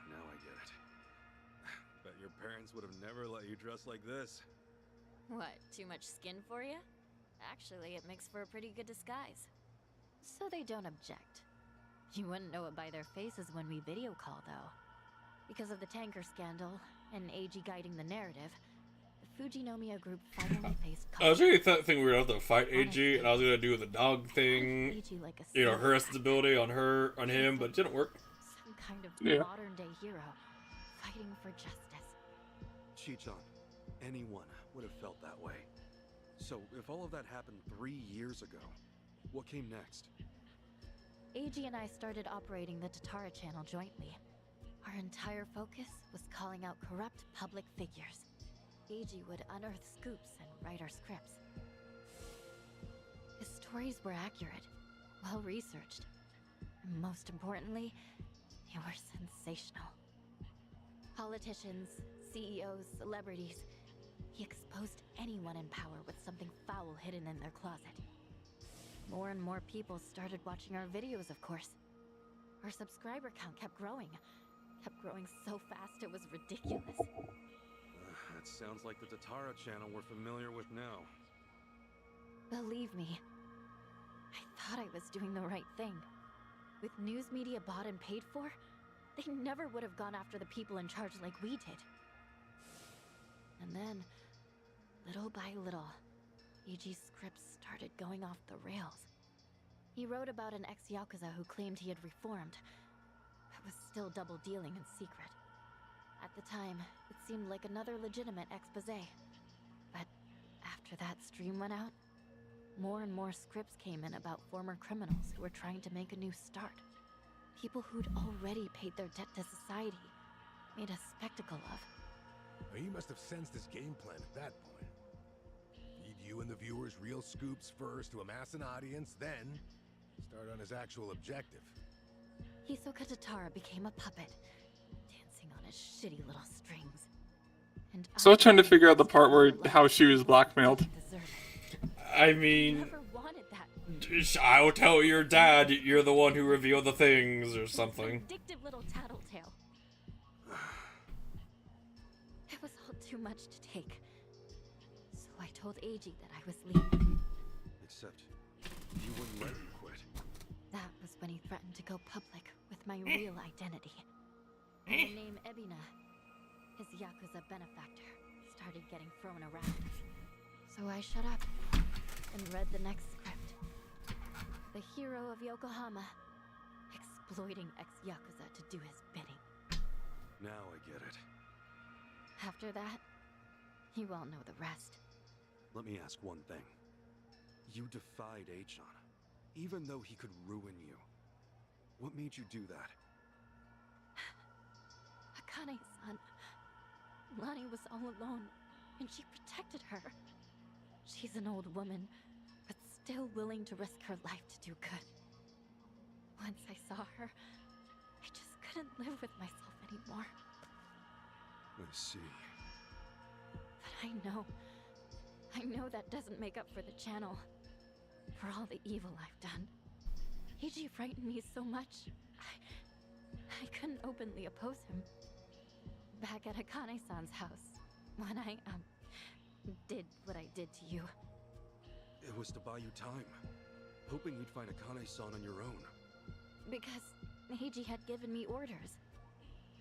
Now I get it. Bet your parents would have never let you dress like this. What, too much skin for you? Actually, it makes for a pretty good disguise. So they don't object. You wouldn't know it by their faces when we video call, though. Because of the tanker scandal, and AG guiding the narrative, the Fujinomiya group finally faced I was really thinking we were going to have to fight AG, and I was going to do the dog thing, you know, her ability on him, but it didn't work. Some kind of modern-day hero, fighting for justice. Chichan, anyone would have felt that way. So, if all of that happened 3 years ago, what came next? AG and I started operating the Tatara channel jointly. Our entire focus was calling out corrupt public figures. AG would unearth scoops and write our scripts. His stories were accurate, well-researched, and most importantly, they were sensational. Politicians, CEOs, celebrities, he exposed anyone in power with something foul hidden in their closet. More and more people started watching our videos, of course. Our subscriber count kept growing so fast it was ridiculous. That sounds like the Tatara channel we're familiar with now. Believe me, I thought I was doing the right thing. With news media bought and paid for, they never would have gone after the people in charge like we did. And then, little by little, AG's scripts started going off the rails. He wrote about an ex-Yakuza who claimed he had reformed, but was still double-dealing in secret. At the time, it seemed like another legitimate exposé. But after that stream went out, more and more scripts came in about former criminals who were trying to make a new start. People who'd already paid their debt to society, made a spectacle of. Well, he must have sensed his game plan at that point. Feed you and the viewers real scoops first to amass an audience, then start on his actual objective. Hisoka Tatara became a puppet, dancing on his shitty little strings. And So I'm trying to figure out the part where how she was blackmailed. I mean, I will tell your dad you're the one who revealed the things or something. Vindictive little tattletale. It was all too much to take. So I told AG that I was leaving. Except, he wouldn't let you quit. That was when he threatened to go public with my real identity. My name Ebina, his Yakuza benefactor, started getting thrown around. So I shut up and read the next script. The hero of Yokohama, exploiting ex-Yakuza to do his bidding. Now I get it. After that, you all know the rest. Let me ask one thing. You defied Achan, even though he could ruin you. What made you do that? Akane-san, Lani was all alone, and she protected her. She's an old woman, but still willing to risk her life to do good. Once I saw her, I just couldn't live with myself anymore. I see. But I know that doesn't make up for the channel. For all the evil I've done. AG frightened me so much, I couldn't openly oppose him. Back at Akane-san's house, when I, did what I did to you. It was to buy you time, hoping you'd find Akane-san on your own. Because Heiji had given me orders.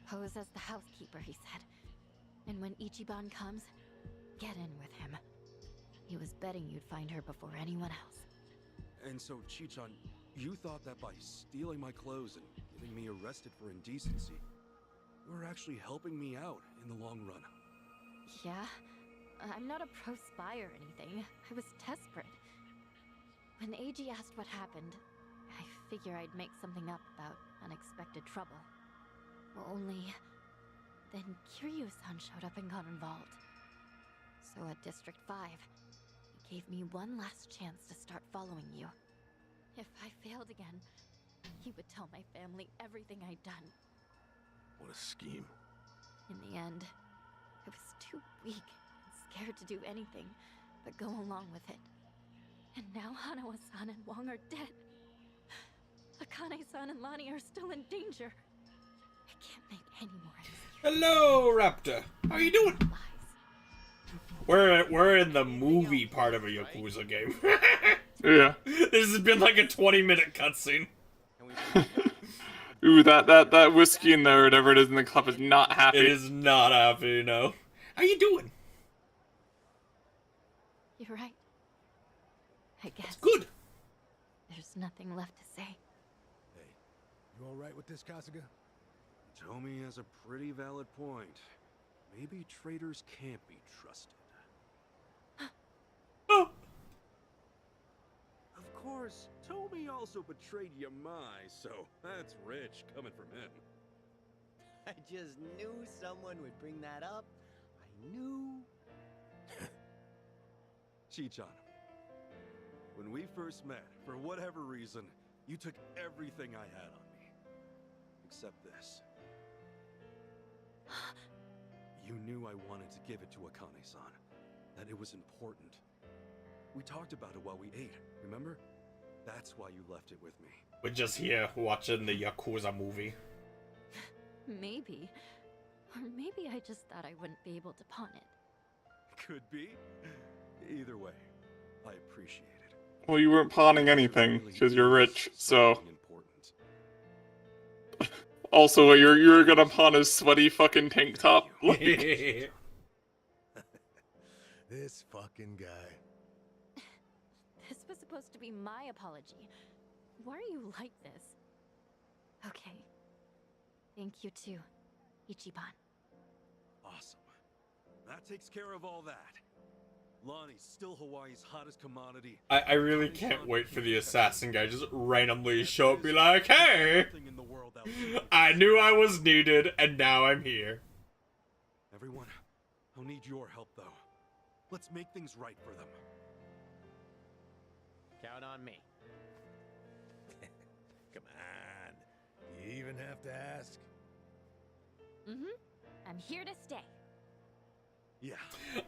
Pose as the housekeeper, he said. And when Ichiban comes, get in with him. He was betting you'd find her before anyone else. And so, Chichan, you thought that by stealing my clothes and getting me arrested for indecency, you were actually helping me out in the long run. Yeah? I'm not a pro spy or anything. I was desperate. When Eiji asked what happened, I figure I'd make something up about unexpected trouble. Only... then Kiryu-san showed up and got involved. So at District 5, he gave me one last chance to start following you. If I failed again, he would tell my family everything I'd done. What a scheme. In the end, I was too weak and scared to do anything but go along with it. And now Hanawa-san and Wong are dead. Akane-san and Lani are still in danger. I can't make any more excuses. Hello, Raptor. How you doing? We're in the movie part of a Yakuza game. Yeah. This has been like a 20-minute cutscene. Ooh, that whiskey in there, whatever it is in the cup, is not happy. It is not happy, no. How you doing? You're right. I guess. It's good. There's nothing left to say. Hey, you alright with this, Kasuga? Tomi has a pretty valid point. Maybe traitors can't be trusted. Of course, Tomi also betrayed Yamai, so that's rich coming from him. I just knew someone would bring that up. I knew. Chichan, when we first met, for whatever reason, you took everything I had on me. Except this. You knew I wanted to give it to Akane-san. That it was important. We talked about it while we ate, remember? That's why you left it with me. We're just here watching the Yakuza movie. Maybe. Or maybe I just thought I wouldn't be able to pawn it. Could be. Either way, I appreciate it. Well, you weren't pawning anything, because you're rich, so... Also, you're gonna pawn his sweaty fucking tank top? This fucking guy. This was supposed to be my apology. Why are you like this? Okay. Thank you too, Ichiban. Awesome. That takes care of all that. Lonnie's still Hawaii's hottest commodity. I really can't wait for the assassin guy just randomly show up, be like, hey! I knew I was needed, and now I'm here. Everyone, I'll need your help though. Let's make things right for them. Count on me. Come on. You even have to ask? I'm here to stay. Yeah.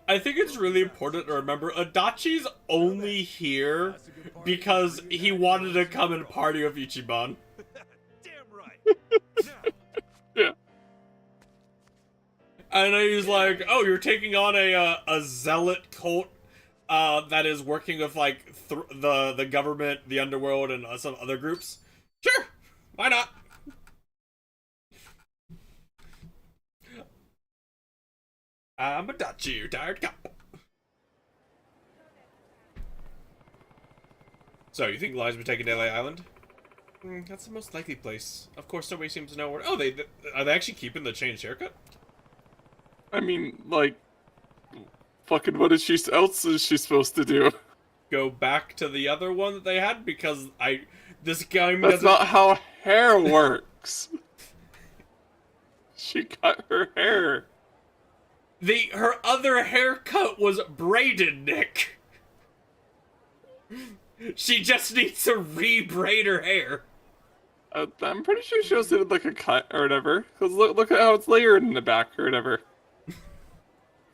I think it's really important to remember Adachi's only here because he wanted to come and party with Ichiban. Damn right. Yeah. And he's like, oh, you're taking on a zealot cult that is working with like the government, the underworld, and some other groups. Sure, why not? I'm Adachi, your tired cop. So, you think Lies were taken to LA Island? That's the most likely place. Of course, nobody seems to know where. Oh, are they actually keeping the changed haircut? I mean, like, fucking what else is she supposed to do? Go back to the other one that they had? Because this guy That's doesn't... not how hair works. She cut her hair. Her other haircut was braided, Nick. She just needs to re-braid her hair. I'm pretty sure she also did like a cut or whatever. Cause look at how it's layered in the back or whatever.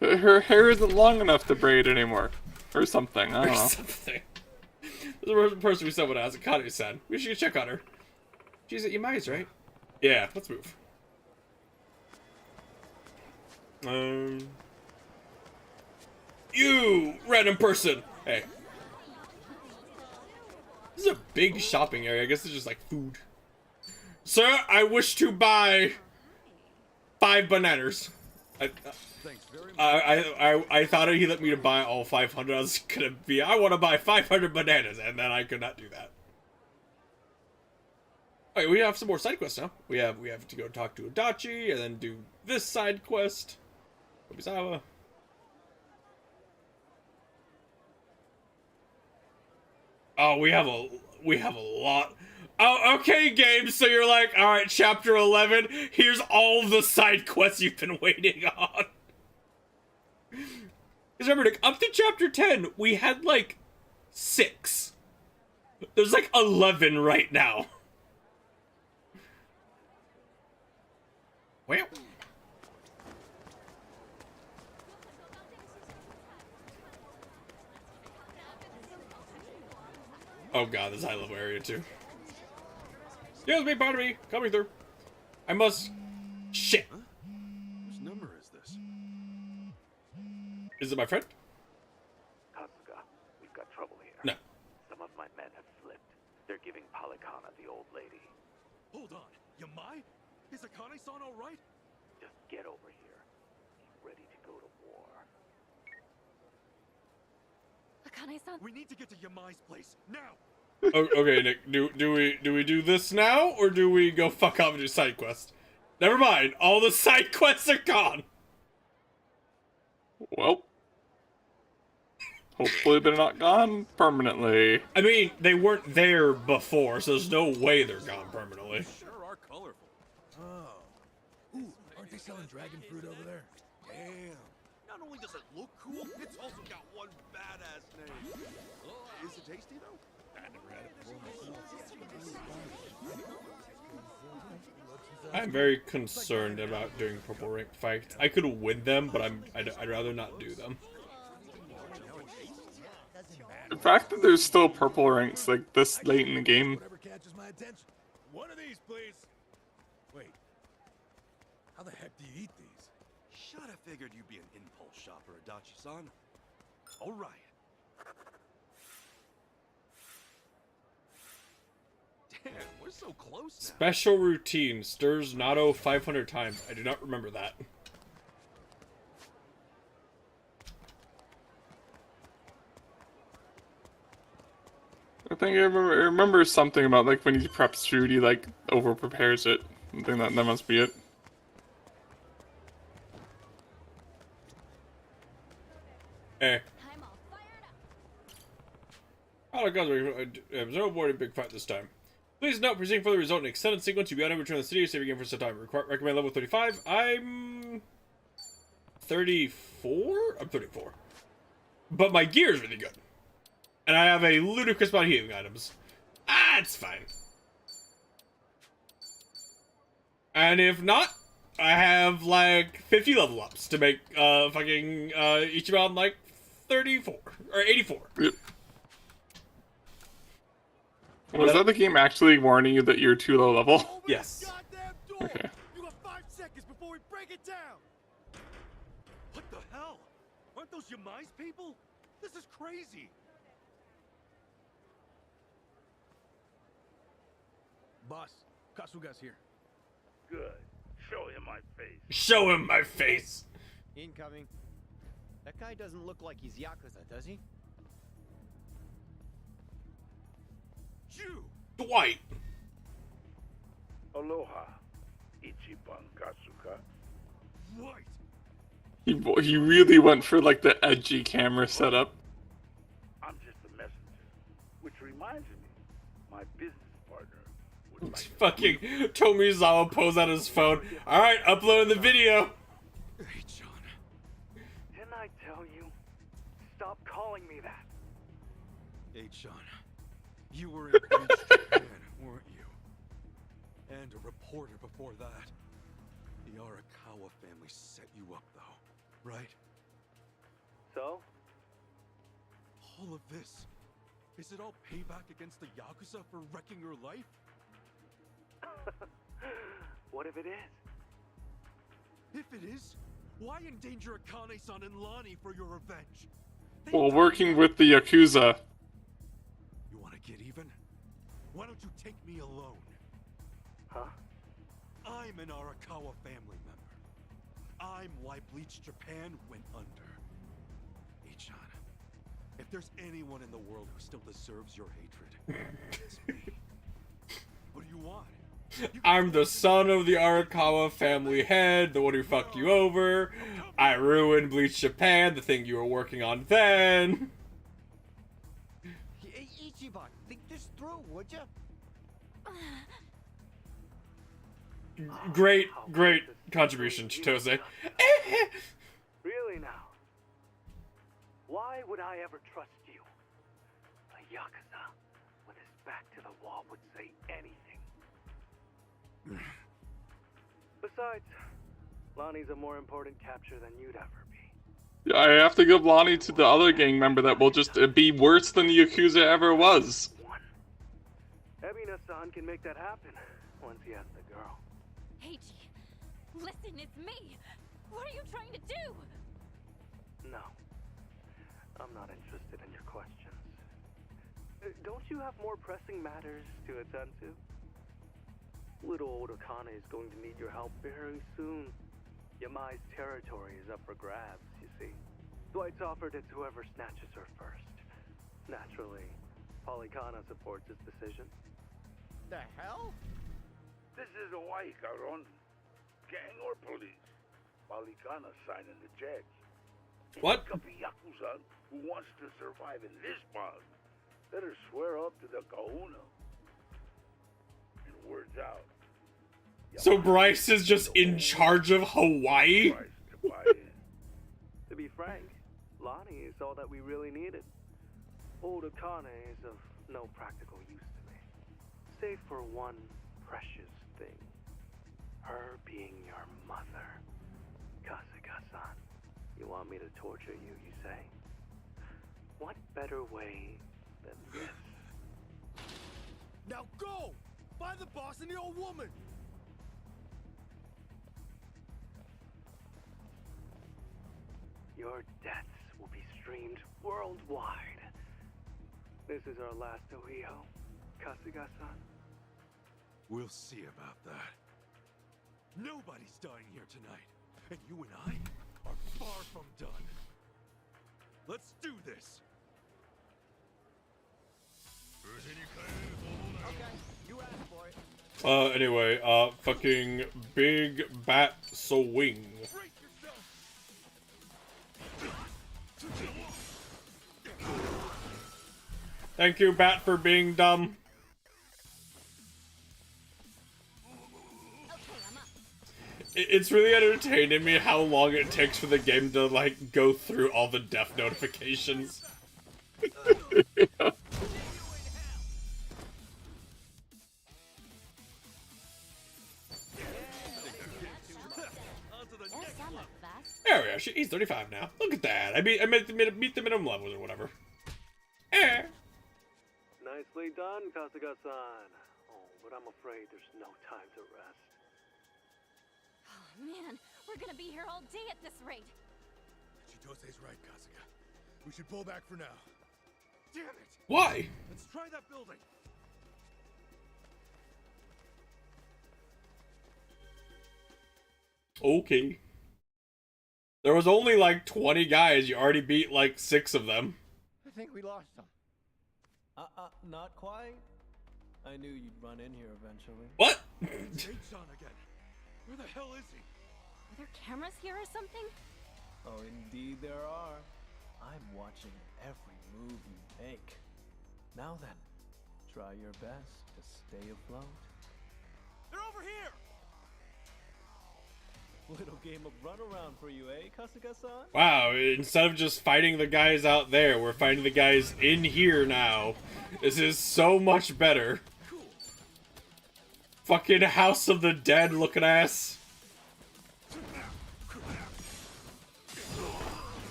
Her hair isn't long enough to braid anymore, or something. I don't know. Something. There's a person we said would ask. Akane-san. We should check on her. She's at Yamai's, right? Yeah. Let's move. You random person. Hey. This is a big shopping area. I guess it's just like food. Sir, I wish to buy 5 bananas. I thought he let me to buy all 500. I was gonna be, I want to buy 500 bananas, and then I could not do that. Okay, we have some more side quests now. We have to go talk to Adachi, and then do this side quest. Kobizawa. Oh, we have a lot. Oh, okay, game. So you're like, all right, chapter 11. Here's all the side quests you've been waiting on. Because remember, Nick, up to chapter 10, we had like 6. There's like 11 right now. Well. Oh god, this high level area too. Excuse me, pardon me, coming through. I must. Shit. Whose number is this? Is it my friend? Katsuga, we've got trouble here. No. Some of my men have slipped. They're giving Polycana the old lady. Hold on, Yamai? Is Akane-san alright? Just get over here. He's ready to go to war. Akane-san. We need to get to Yamai's place now. Okay, Nick. Do we do this now, or do we go fuck off and do side quests? Never mind. All the side quests are gone. Well, hopefully they're not gone permanently. I mean, they weren't there before, so there's no way they're gone permanently. Sure are colorful. Oh. Ooh, aren't they selling dragon fruit over there? Damn. Not only does it look cool, it's also got one badass name. Is it tasty though? I never had it before myself. I'm very concerned about doing purple rank fights. I could win them, but I'd rather not do them. The fact that there's still purple ranks like this late in the game. Whatever catches my attention. One of these, please. Wait. How the heck do you eat these? Should have figured you'd be an impulse shopper, Adachi-san. All right. Damn, we're so close now. Special routine stirs Natto 500 times. I do not remember that. I think I remember something about like when he preps food, he like over prepares it. I think that must be it. Eh. Oh, guys, no avoiding big fight this time. Please note, proceeding for the result in extended sequence, you'll be unable to return to the city or save again for some time. Recommend level 35. I'm 34? I'm 34. But my gear is really good. And I have a ludicrous amount of healing items. Ah, it's fine. And if not, I have like 50 level ups to make fucking Ichiban like 34 or 84. Yep. Was that the game actually warning you that you're too low level? Yes. Okay. You have 5 seconds before we break it down. What the hell? Aren't those Yamai's people? This is crazy. Boss, Kasuga's here. Good. Show him my face. Show him my face. Incoming. That guy doesn't look like he's Yakuza, does he? You! Dwight! Aloha, Ichiban Kasuga. What? He really went for like the edgy camera setup. I'm just a messenger. Which reminds me, my business partner would like Fucking Tomizawa pose on his phone. Alright, uploading the video. Hey, John. Didn't I tell you? Stop calling me that. Hey, John. You were in Bleach Japan, weren't you? And a reporter before that. The Arakawa family set you up, though, right? So? All of this. Is it all payback against the Yakuza for wrecking your life? What if it is? If it is, why endanger Akane-san and Lani for your revenge? While working with the Yakuza. You want to get even? Why don't you take me alone? Huh? I'm an Arakawa family member. I'm why Bleach Japan went under. Ichan, if there's anyone in the world who still deserves your hatred, it's me. What do you want? I'm the son of the Arakawa family head, the one who fucked you over. I ruined Bleach Japan, the thing you were working on then. Ichiban, think this through, would you? Great contribution, Chitose. Really now? Why would I ever trust you? A Yakuza with his back to the wall would say anything. Besides, Lonnie's a more important capture than you'd ever be. I have to give Lonnie to the other gang member that will just be worse than the Yakuza ever was. Ebina-san can make that happen once he has the girl. Heiji, listen, it's me. What are you trying to do? No. I'm not interested in your questions. Don't you have more pressing matters to attend to? Little old Akane is going to need your help very soon. Yamai's territory is up for grabs, you see. Dwight's offered it to whoever snatches her first. Naturally, Polycana supports his decision. The hell? This is Hawaii, Caron. Gang or police? Polycana signing the checks. What? Could be Yakuza who wants to survive in this bog. Better swear up to the kahuna. And word's out. So Bryce is just in charge of Hawaii? To be frank, Lonnie is all that we really needed. Old Akane is of no practical use to me. Save for one precious thing. Her being your mother. Kasuga-san. You want me to torture you, you say? What better way than this? Now go! Find the boss and the old woman! Your deaths will be streamed worldwide. This is our last Ohiyo, Kasuga-san. We'll see about that. Nobody's dying here tonight, and you and I are far from done. Let's do this! Okay, you asked for it. Anyway, fucking big bat swing. Thank you, Bat, for being dumb. It's really entertaining me how long it takes for the game to, like, go through all the death notifications. There we are. He's 35 now. Look at that. I meet the minimum levels or whatever. Nicely done, Kasuga-san. Oh, but I'm afraid there's no time to rest. Oh, man, we're gonna be here all day at this rate. Chitose's right, Kasuga. We should pull back for now. Damn it! Why? Let's try that building. Okay. There was only like 20 guys. You already beat like 6 of them. I think we lost them. Not quite. I knew you'd run in here eventually. What? Jake-san again. Where the hell is he? Are there cameras here or something? Oh, indeed there are. I'm watching every move you make. Now then, try your best to stay afloat. They're over here! Little game of runaround for you, eh, Kasuga-san? Wow, instead of just fighting the guys out there, we're fighting the guys in here now. This is so much better. Fucking House of the Dead looking ass.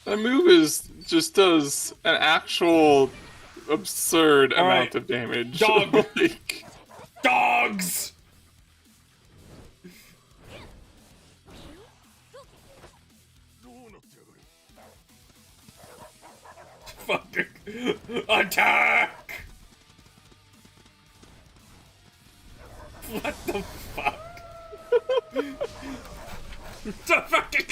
That move just does an actual absurd amount of damage. Dog. Like, dogs! Fucking attack! What the fuck? The fucking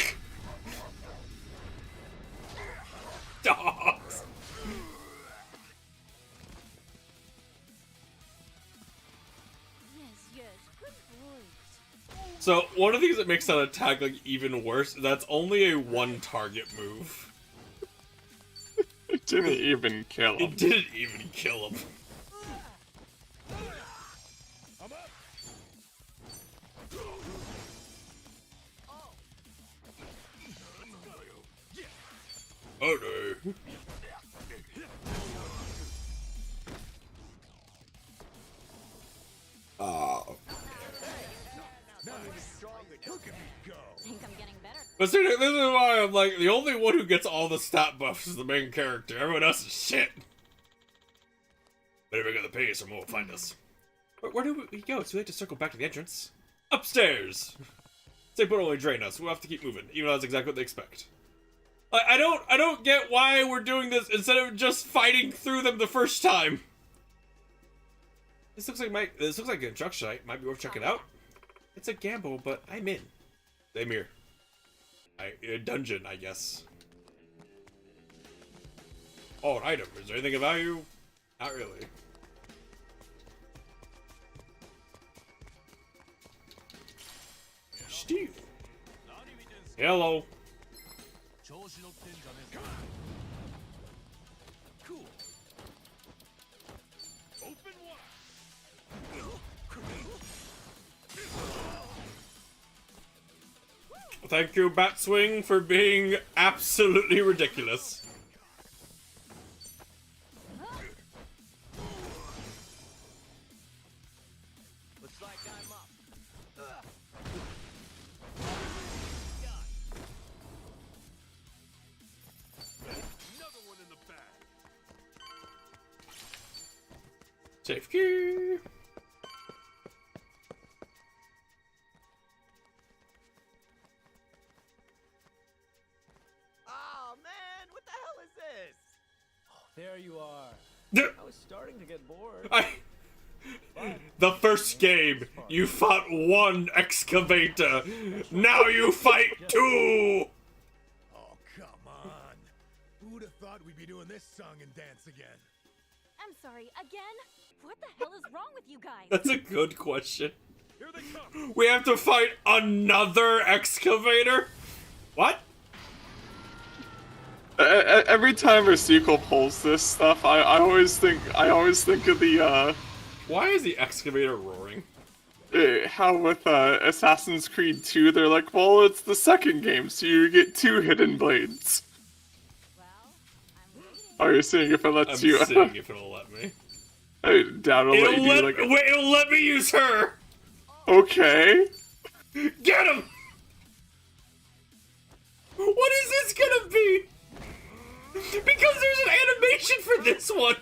dogs. So one of the things that makes that attack like even worse, that's only a one target move. It didn't even kill him. It didn't even kill him. Oh no. Oh. Think I'm getting better. But see, this is why I'm like, the only one who gets all the stat buffs is the main character. Everyone else is shit. Better pick up the pace or more will find us. Where do we go? It's too late to circle back to the entrance. Upstairs! They put only drain us. We'll have to keep moving, even though that's exactly what they expect. I don't get why we're doing this instead of just fighting through them the first time. This looks like a construction site. Might be worth checking out. It's a gamble, but I'm in. Same here. A dungeon, I guess. Oh, an item. Is there anything of value? Not really. Steve. Hello. Cool. Open Thank you, Batswing, for being absolutely ridiculous. Looks like I'm up. Another one in the back. Safe key. Oh man, what the hell is this? There you are. I was starting to get bored. The first game, you fought one excavator. Now you fight two. Oh, come on. Who would have thought we'd be doing this song and dance again? I'm sorry, again? What the hell is wrong with you guys? That's a good question. Here they come. We have to fight another excavator? What? Every time a sequel pulls this stuff, I always think of the Why is the excavator roaring? How with Assassin's Creed 2, they're like, well, it's the second game, so you get 2 hidden blades. Oh, you're seeing if it lets you. I'm seeing if it'll let me. I doubt it'll let you do like. Wait, it'll let me use her. Okay. Get him. What is this gonna be? Because there's an animation for this one.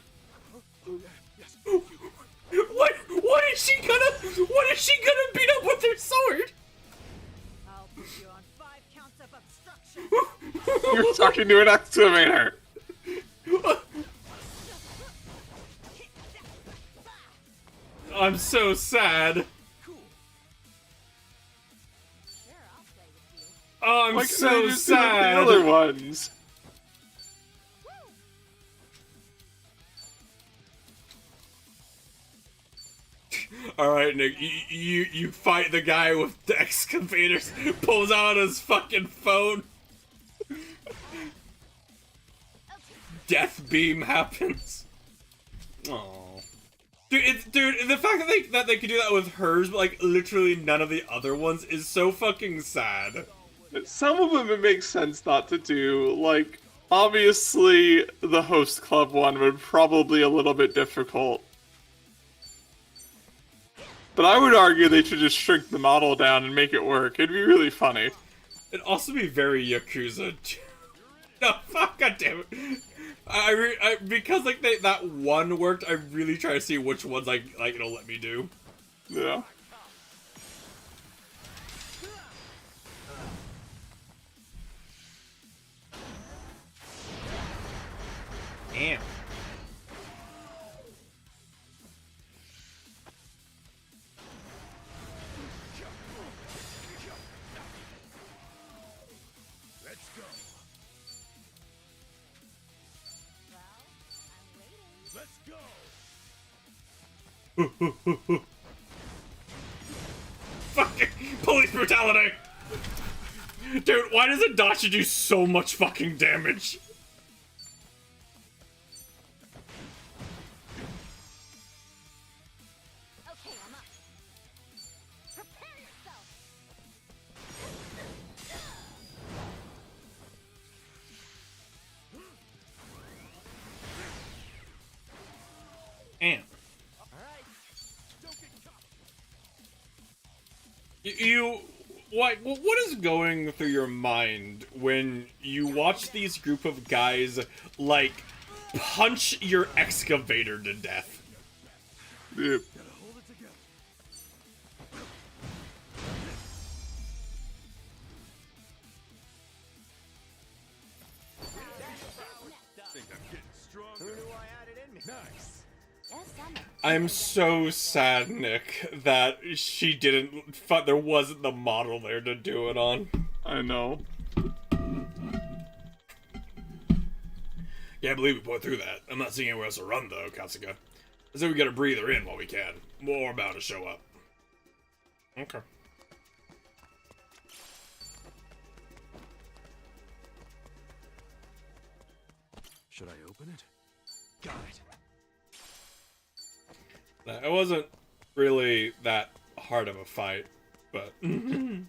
What is she gonna beat up with her sword? I'll put you on 5 counts of obstruction. You're talking to an excavator. I'm so sad. Oh, I'm so sad. The other ones. All right, Nick, you fight the guy with the excavators, pulls out his fucking phone. Death beam happens. Oh, dude, the fact that they could do that with hers, but like literally none of the other ones, is so fucking sad. Some of them it makes sense not to do. Like, obviously, the host club one would probably a little bit difficult. But I would argue they should just shrink the model down and make it work. It'd be really funny. It'd also be very Yakuza. No, fuck, goddamn it. I because like that one worked. I really try to see which ones like it'll let me do. Yeah. Damn. Let's go. Let's go. Fucking police brutality! Dude, why does Adachi do so much fucking damage? Okay, I'm up. Prepare yourself. Damn. You, what is going through your mind when you watch these group of guys, like, punch your excavator to death? Yep. Who knew I had it in me? Nice. I'm so sad, Nick, that she didn't, there wasn't the model there to do it on. I know. Can't believe we put through that. I'm not seeing anywhere else to run, though, Kasuga. I say we get a breather in while we can. More about to show up. Okay. Should I open it? Got it. It wasn't really that hard of a fight, but... And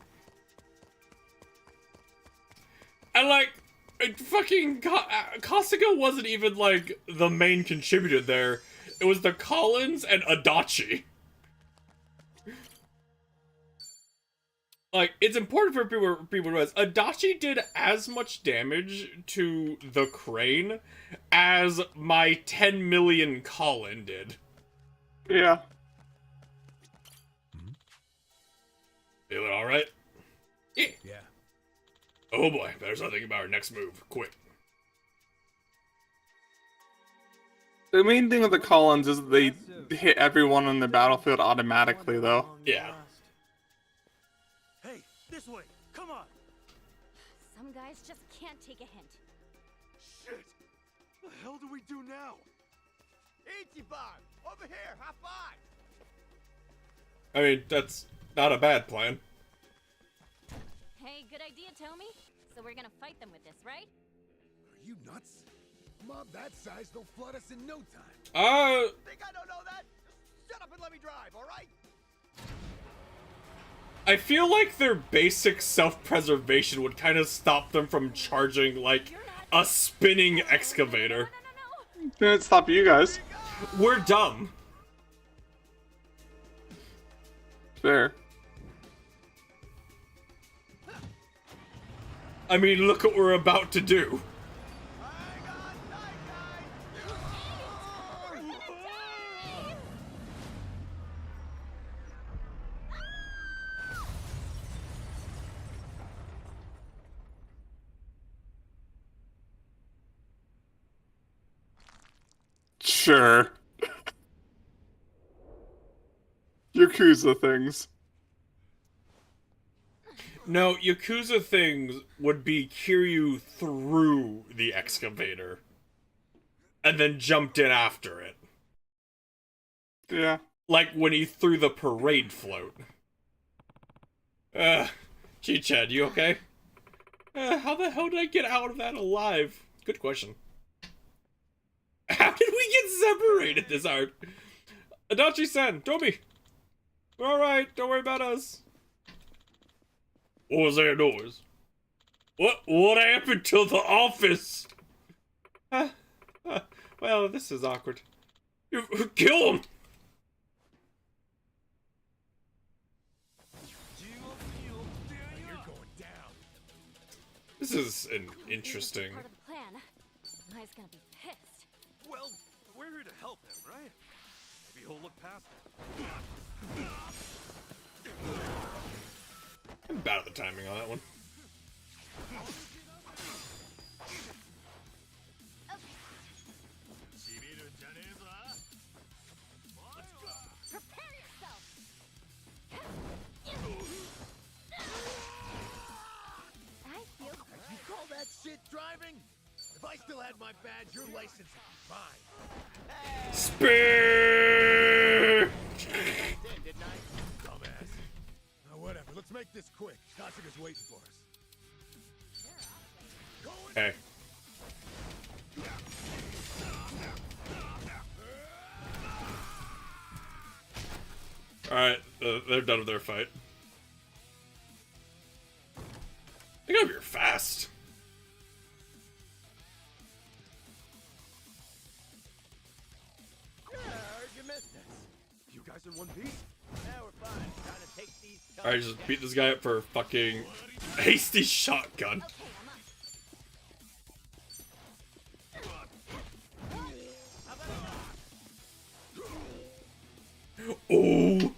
like, fucking Kasuga wasn't even like the main contributor there. It was the Collins and Adachi. Like, it's important for people to realize Adachi did as much damage to the crane as my 10 million Colin did. Yeah. Feeling alright? Yeah. Yeah. Oh boy, better start thinking about our next move. Quick. The main thing with the Collins is they hit everyone on the battlefield automatically, though. Yeah. Hey, this way! Come on! Some guys just can't take a hint. Shit! The hell do we do now? Ichiban! Over here! High five! I mean, that's not a bad plan. Hey, good idea, Tommy. So we're gonna fight them with this, right? Are you nuts? A mob that size, they'll flood us in no time. Think I don't know that? Just shut up and let me drive, alright? I feel like their basic self-preservation would kind of stop them from charging, like, a spinning excavator. Didn't stop you guys. We're dumb. Fair. I mean, look what we're about to do. Sure. Yakuza things. No, Yakuza things would be Kiryu through the excavator. And then jumped in after it. Yeah. Like when he threw the parade float. Chi-Chan, you okay? How the hell did I get out of that alive? Good question. How did we get separated this hard? Adachi-san, Toby. We're alright, don't worry about us. What was that noise? What happened to the office? Well, this is awkward. Kill him! You're going down. This is an interesting... Part of the plan. Mai's gonna be pissed. Well, we're here to help him, right? Maybe he'll look past it. I'm bad at the timing on that one. driving? If I still had my badge, your license would be fine. Spear! Dumbass. Now, whatever. Let's make this quick. Kasuga's waiting for us. Hey. Alright, they're done with their fight. They gotta be fast. You missed us. You guys in one piece? Now we're fine. Trying to take these. Alright, just beat this guy up for fucking hasty shotgun. Oh!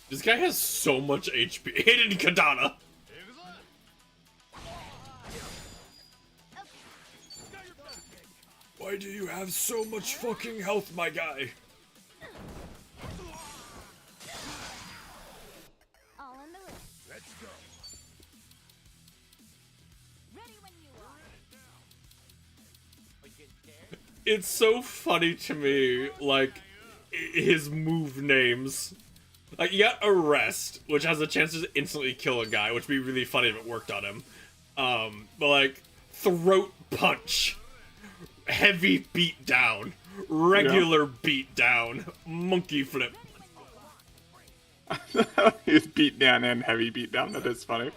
This guy has so much HP. Hidden Katana! Why do you have so much fucking health, my guy? All in the room. Let's go. Ready when you are. It's so funny to me, like, his move names. Like, you got Arrest, which has a chance to instantly kill a guy, which would be really funny if it worked on him. But like, Throat Punch, Heavy Beatdown, Regular Beatdown, Monkey Flip. He's beat down and heavy beat down. That is funny.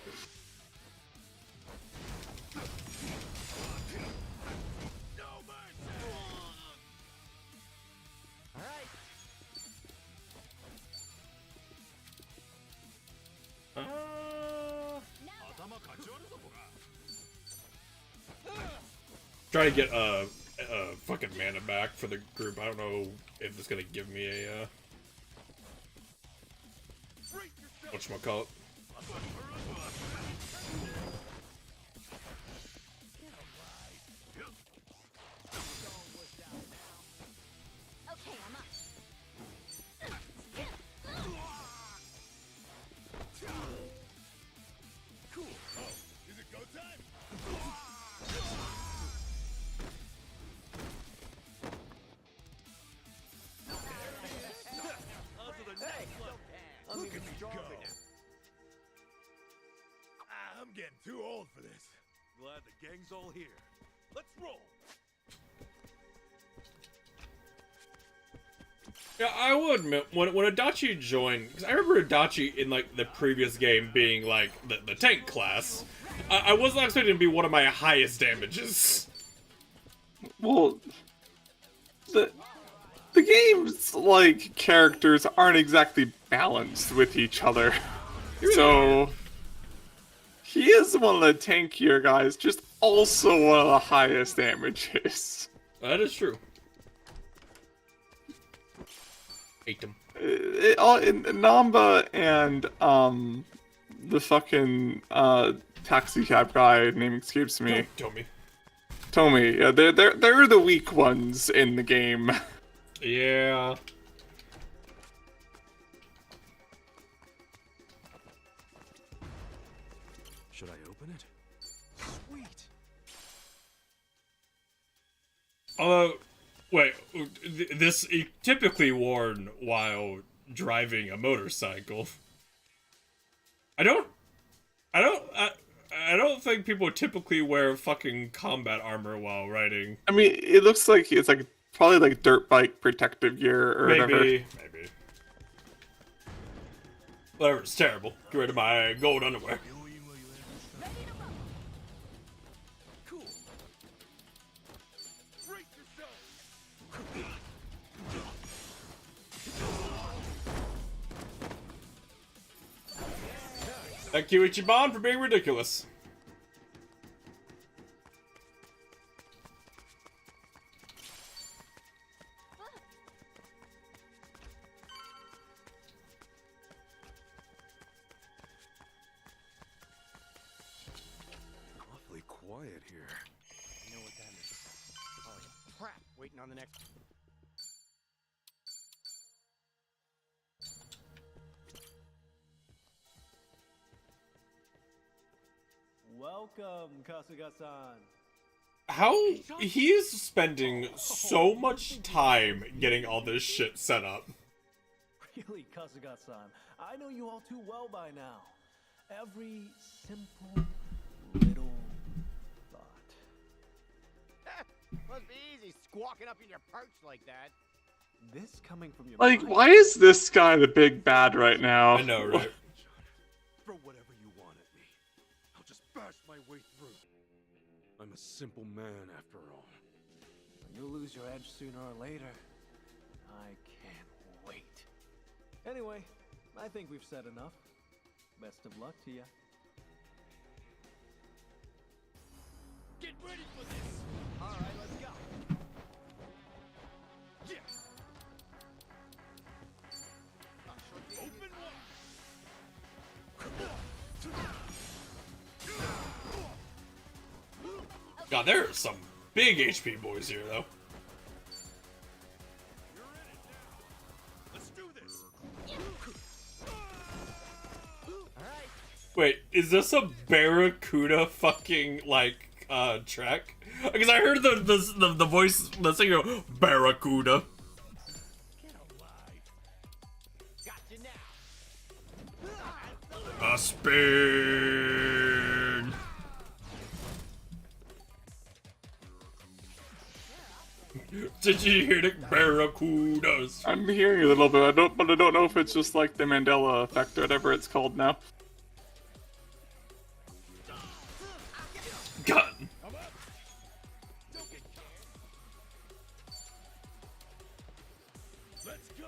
Try to get fucking mana back for the group. I don't know if it's gonna give me a whatchamacallit. Okay, I'm up. Cool. Oh, is it go time? I'm Look even at me stronger go. now. I'm getting too old for this. Glad the gang's all here. Let's roll. Yeah, I will admit, when Adachi joined, because I remember Adachi in, like, the previous game being, like, the tank class, I was not expecting him to be one of my highest damages. Well, the game's, like, characters aren't exactly balanced with each other. So, he is one of the tankier guys, just also one of the highest damages. That is true. Ate him. Namba and, the fucking, taxi cab guy, name escapes me. Tomy, yeah, they're the weak ones in the game. Yeah. Should I open it? Sweet. Although, wait, this is typically worn while driving a motorcycle. I don't think people typically wear fucking combat armor while riding. I mean, it looks like it's like probably like dirt bike protective gear or whatever. Maybe. Whatever, it's terrible. Get rid of my gold underwear. Cool. Brace yourself. Thank you, Ichiban, for being ridiculous. Awfully quiet here. You know what that means? waiting on the next. Welcome, Kasuga-san. How he's spending so much time getting all this shit set up. Really, Kasuga-san, I know you all too well by now. Every simple little thought. Must be easy squawking up in your perch like that. This coming from your Like, mind. why is this guy the big bad right now? I know, right? Throw whatever you want at me. I'll just bash my way through. I'm a simple man after all. You'll lose your edge sooner or later. I can't wait. Anyway, I think we've said enough. Best of luck to ya. Get ready for this! Alright, let's go. Yeah. Open God, there are some big HP boys here, though. Let's do this. Wait, is this a Barracuda fucking, like, track? Because I heard the voice, the singer, Barracuda. A spin. Did you hear the Barracudas? I'm hearing a little bit. But I don't know if it's just like the Mandela effect or whatever it's called now. Gun. Let's go.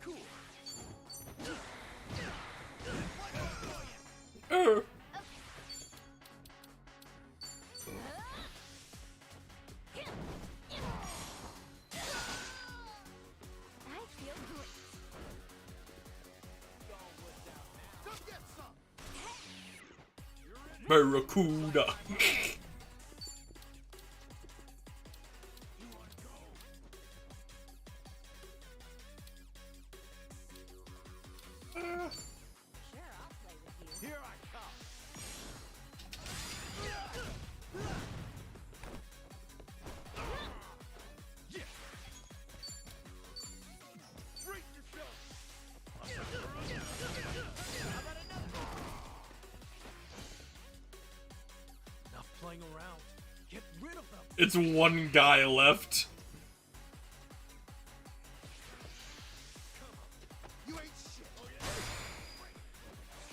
Cool. Barracuda. Here I come. Yeah. Brace yourself. Enough playing around. Get rid of them. It's one guy left. You ain't shit. Oh, yeah.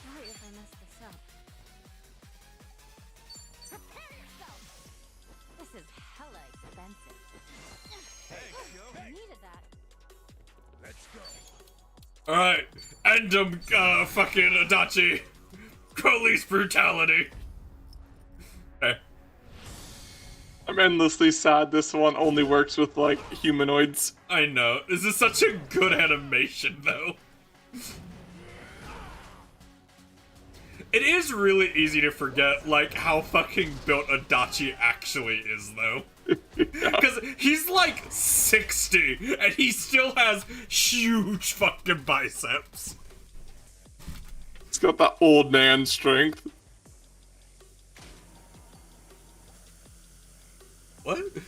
Sorry if I messed this up. Prepare yourself! This is hella expensive. Hey, yo. I needed that. Let's go. Alright, end him, fucking Adachi. Police brutality. Hey. I'm endlessly sad this one only works with, like, humanoids. I know. This is such a good animation, though. It is really easy to forget, like, how fucking built Adachi actually is, though. Because he's, like, 60, and he still has huge fucking biceps. It's got that old man strength. What? Poison?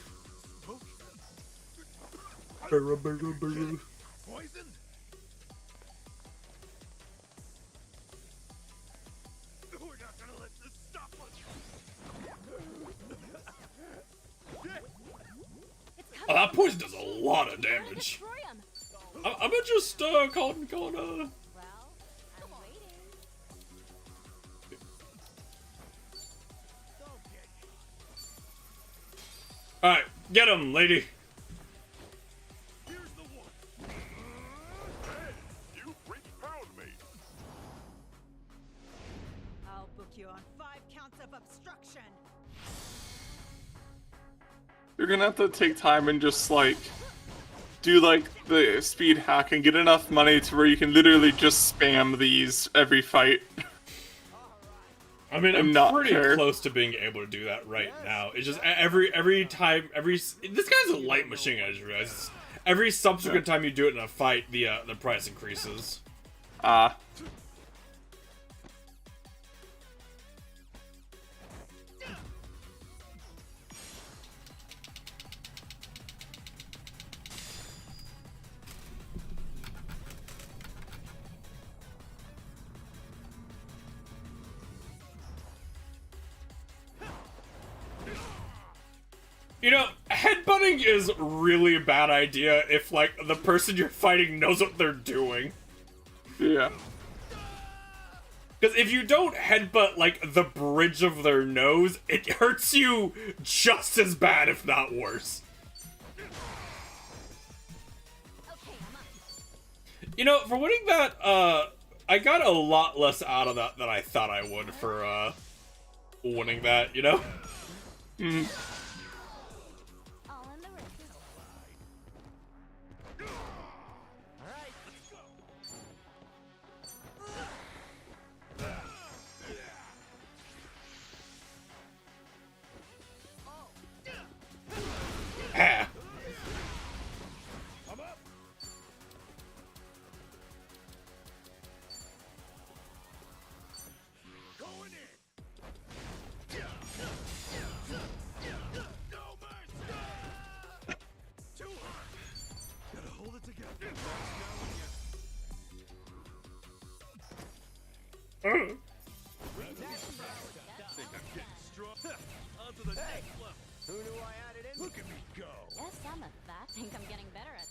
We're not gonna let this stop us. Oh, that poison does a lot of damage. I'm gonna just, call. Alright, get him, lady. Here's the one. Hey, you freak found me. I'll book you on 5 counts of obstruction. You're gonna have to take time and just, like, do like the speed hack and get enough money to where you can literally just spam these every fight. I mean, I'm not pretty care. close to being able to do that right now. It's just every time, this guy's a light machine gun, I just realized. Every subsequent time you do it in a fight, the price increases. You know, headbutting is really a bad idea if, like, the person you're fighting knows what they're doing. Yeah. Because if you don't headbutt, like, the bridge of their nose, it hurts you just as bad, if not worse. You know, for winning that, I got a lot less out of that than I thought I would for, winning that, you know? Ah. Who knew I had it in? Look at me go. Yes, some of that. Think I'm getting better at.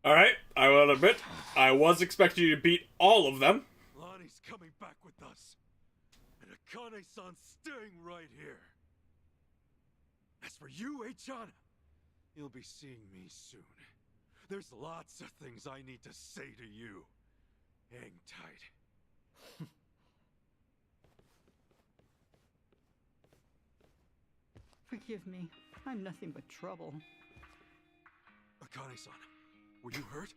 Alright, I will admit, I was expecting you to beat all of them. Lonnie's coming back with us. And Akane-san's staying right here. As for you, Achan, you'll be seeing me soon. There's lots of things I need to say to you. Hang tight. Forgive me. I'm nothing but trouble. Akane-san, were you hurt?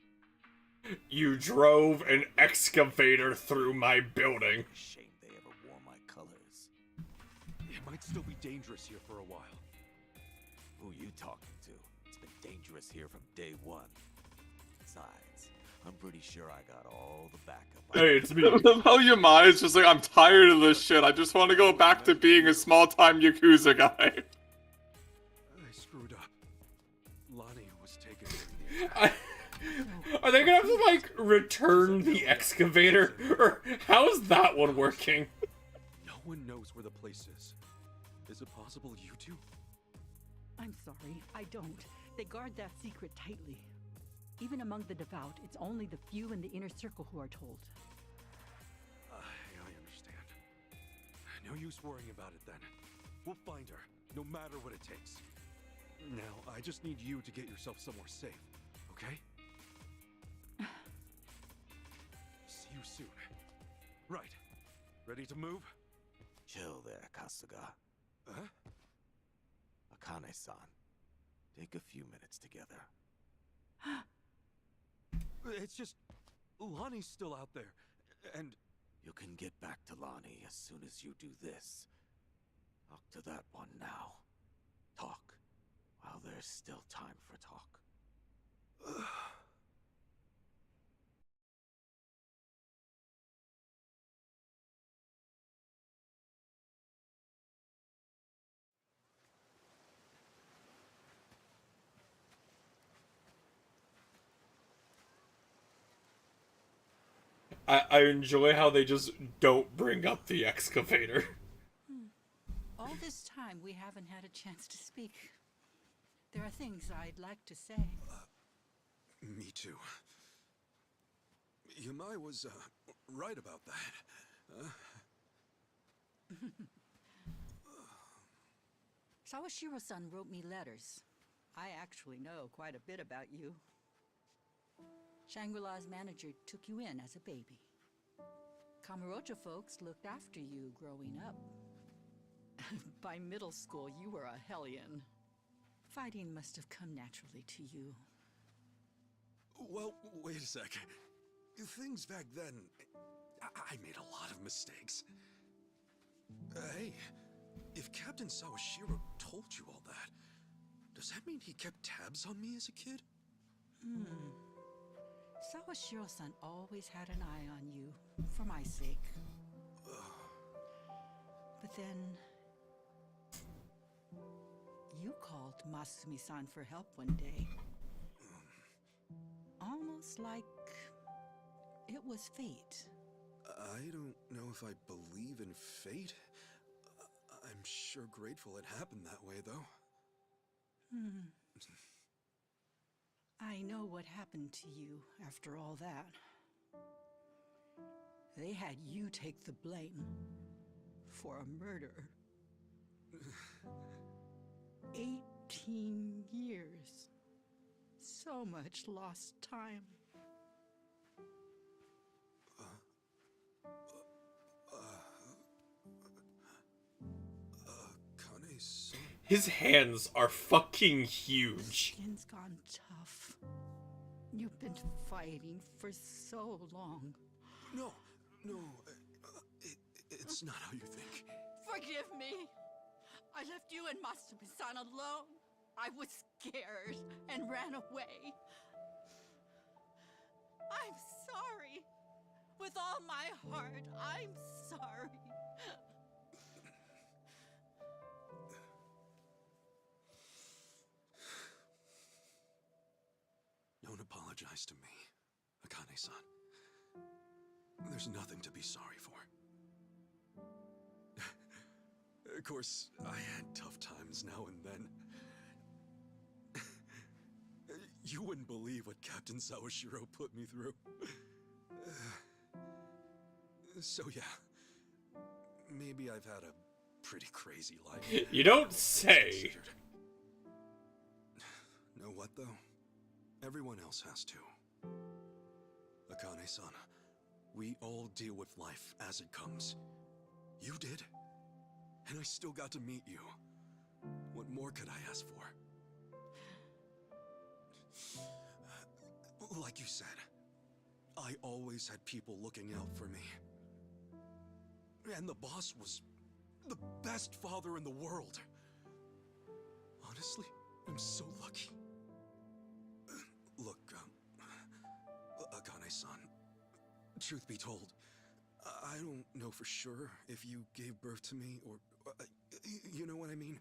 You drove an excavator through my building. Shame they ever wore my colors. It might still be dangerous here for a while. Who are you talking to? It's been dangerous here from day one. Besides, I'm pretty sure I got all the backup. Hey, it's me. How Yamai is just like, I'm tired of this shit. I just want to go back to being a small-time Yakuza guy. I screwed up. Lonnie was taken. Are they gonna have to, like, return the excavator? Or how is that one working? No one knows where the place is. Is it possible you two? I'm sorry, I don't. They guard that secret tightly. Even among the devout, it's only the few in the inner circle who are told. I understand. No use worrying about it then. We'll find her, no matter what it takes. Now, I just need you to get yourself somewhere safe, okay? See you soon. Right. Ready to move? Chill there, Kasuga. Huh? Akane-san, take a few minutes together. It's just... Lonnie's still out there, and... You can get back to Lonnie as soon as you do this. Talk to that one now. Talk, while there's still time for talk. I enjoy how they just don't bring up the excavator. All this time, we haven't had a chance to speak. There are things I'd like to say. Me too. Yamai was, right about that. Sawashiro-san wrote me letters. I actually know quite a bit about you. Shangri-La's manager took you in as a baby. Kamurocho folks looked after you growing up. By middle school, you were a hellion. Fighting must have come naturally to you. Well, wait a sec. Things back then, I made a lot of mistakes. Hey, if Captain Sawashiro told you all that, does that mean he kept tabs on me as a kid? Sawashiro-san always had an eye on you, for my sake. But then... you called Masumi-san for help one day. Almost like... it was fate. I don't know if I believe in fate. I'm sure grateful it happened that way, though. I know what happened to you after all that. They had you take the blame for a murder. 18 years. So much lost time. Kane-san. His hands are fucking huge. Skin's gone tough. You've been fighting for so long. No, it's not how you think. Forgive me. I left you and Masumi-san alone. I was scared and ran away. I'm sorry. With all my heart, I'm sorry. Don't apologize to me, Akane-san. There's nothing to be sorry for. Of course, I had tough times now and then. You wouldn't believe what Captain Sawashiro put me through. So yeah, maybe I've had a pretty crazy life. You don't say. Know what though? Everyone else has to. Akane-san, we all deal with life as it comes. You did, and I still got to meet you. What more could I ask for? Like you said, I always had people looking out for me. And the boss was the best father in the world. Honestly, I'm so lucky. Look, Akane-san, truth be told, I don't know for sure if you gave birth to me or you know what I mean?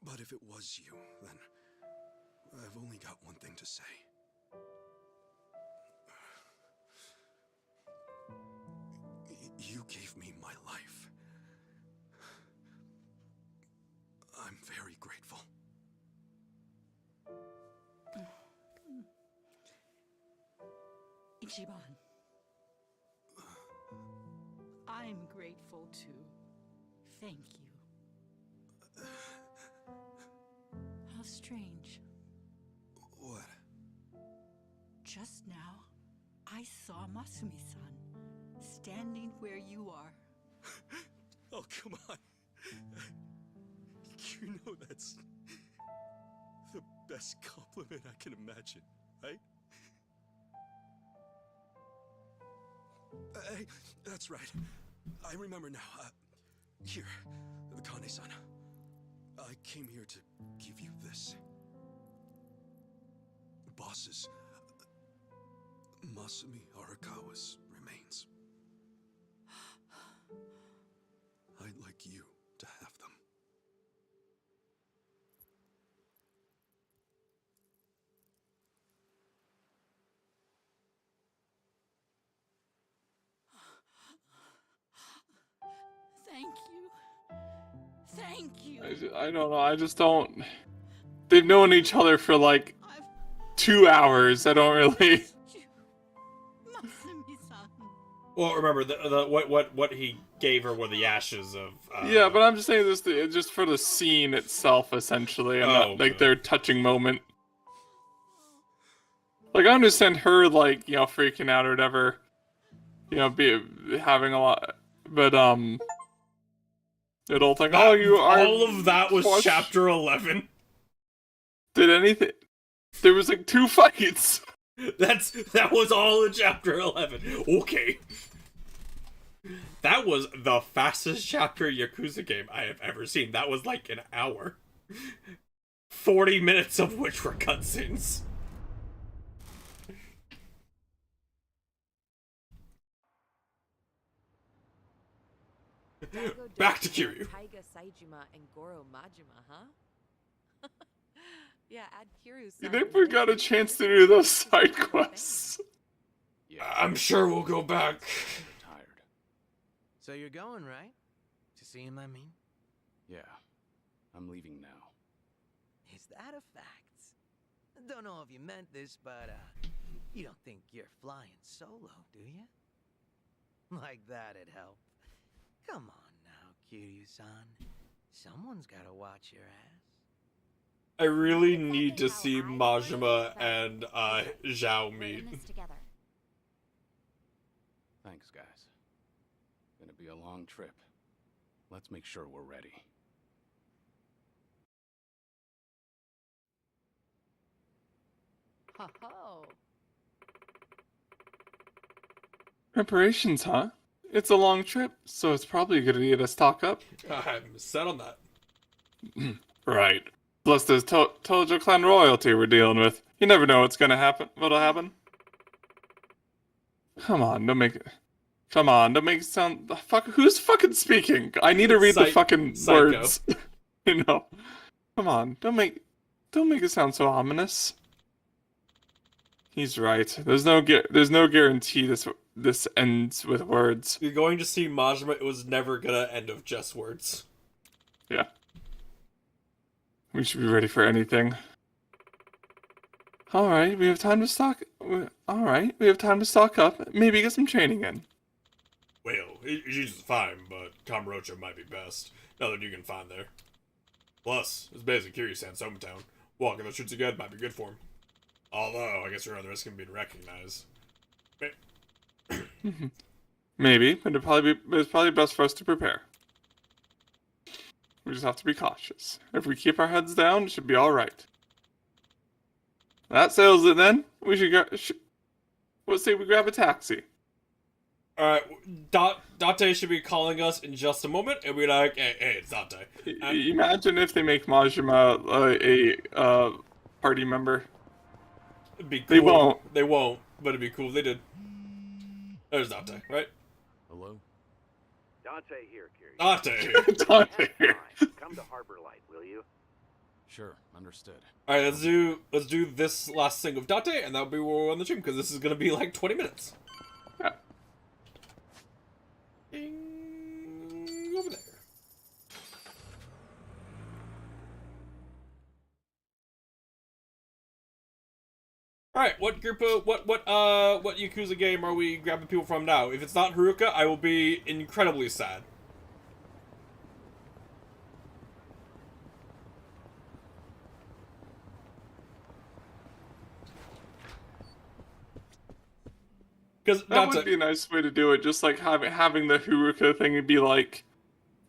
But if it was you, then I've only got one thing to say. You gave me my life. I'm very grateful. Ichiban. I'm grateful too. Thank you. How strange. What? Just now, I saw Masumi-san standing where you are. Oh, come on. You know that's the best compliment I can imagine, right? Hey, that's right. I remember now. Here, Kane-san. I came here to give you this. Boss's, Masumi Arakawa's remains. I'd like you to have them. Thank you. Thank you. I don't know. I just don't. They've known each other for like 2 hours. I don't really. Masumi-san. Well, remember the what he gave her were the ashes of. Yeah, but I'm just saying this just for the scene itself, essentially, and not like their touching moment. Like I understand her like freaking out or whatever, be having a lot, but It'll think, oh, you are. All of that was flush. chapter 11. Did anything? There was like 2 fights. That was all in chapter 11. Okay. That was the fastest chapter Yakuza game I have ever seen. That was like an hour. 40 minutes of which were cutscenes. Back to Kiryu. Taiga Saijima and Goro Majima, huh? Yeah, add Kiryu. You never got a chance to do those side quests. I'm sure we'll go back. Tired. So you're going, right? To see him, I mean? Yeah. I'm leaving now. Is that a fact? Don't know if you meant this, but, you don't think you're flying solo, do you? Like that'd help. Come on now, Kiryu-san. Someone's gotta watch your ass. I really need to see Majima and Zhao meet. Thanks, guys. Gonna be a long trip. Let's make sure we're ready. Ho-ho. Preparations, huh? It's a long trip, so it's probably gonna need us stock up. I'm set on that. Right. Plus, there's Tojo Clan royalty we're dealing with. You never know what's gonna happen. What'll happen? Come on, don't make it. Come on, don't make it sound. Fuck, who's fucking speaking? I need to read the fucking words. You know. Come on, don't make it sound so ominous. He's right. There's no guarantee this ends with words. You're going to see Majima. It was never gonna end of just words. Yeah. We should be ready for anything. Alright, we have time to stock. Alright, we have time to stock up. Maybe get some training in. Well, Ichi's fine, but Kamurocho might be best. Nothing you can find there. Plus, it's basically Kiryu-san's hometown. Walking those streets again might be good for him. Although, I guess you're on the risk of being recognized. Maybe, but it's probably best for us to prepare. We just have to be cautious. If we keep our heads down, it should be alright. That settles it then. We let's say we grab a taxi. Alright, Date should be calling us in just a moment, and we're like, hey, it's Date. Imagine if they make Majima a party member. It'd be cool. They won't. They won't, but it'd be cool if they did. There's Date, right? Hello? Dante here, Kiryu. Dante here. Come to Harbor Light, will you? Sure, understood. Alright, let's do this last thing with Date, and that'll be where we're on the stream, because this is gonna be like 20 minutes. Yeah. Over there. Alright, what group of what Yakuza game are we grabbing people from now? If it's not Haruka, I will be incredibly sad. Because that would be a nice way to do it, just like having the Haruka thing be like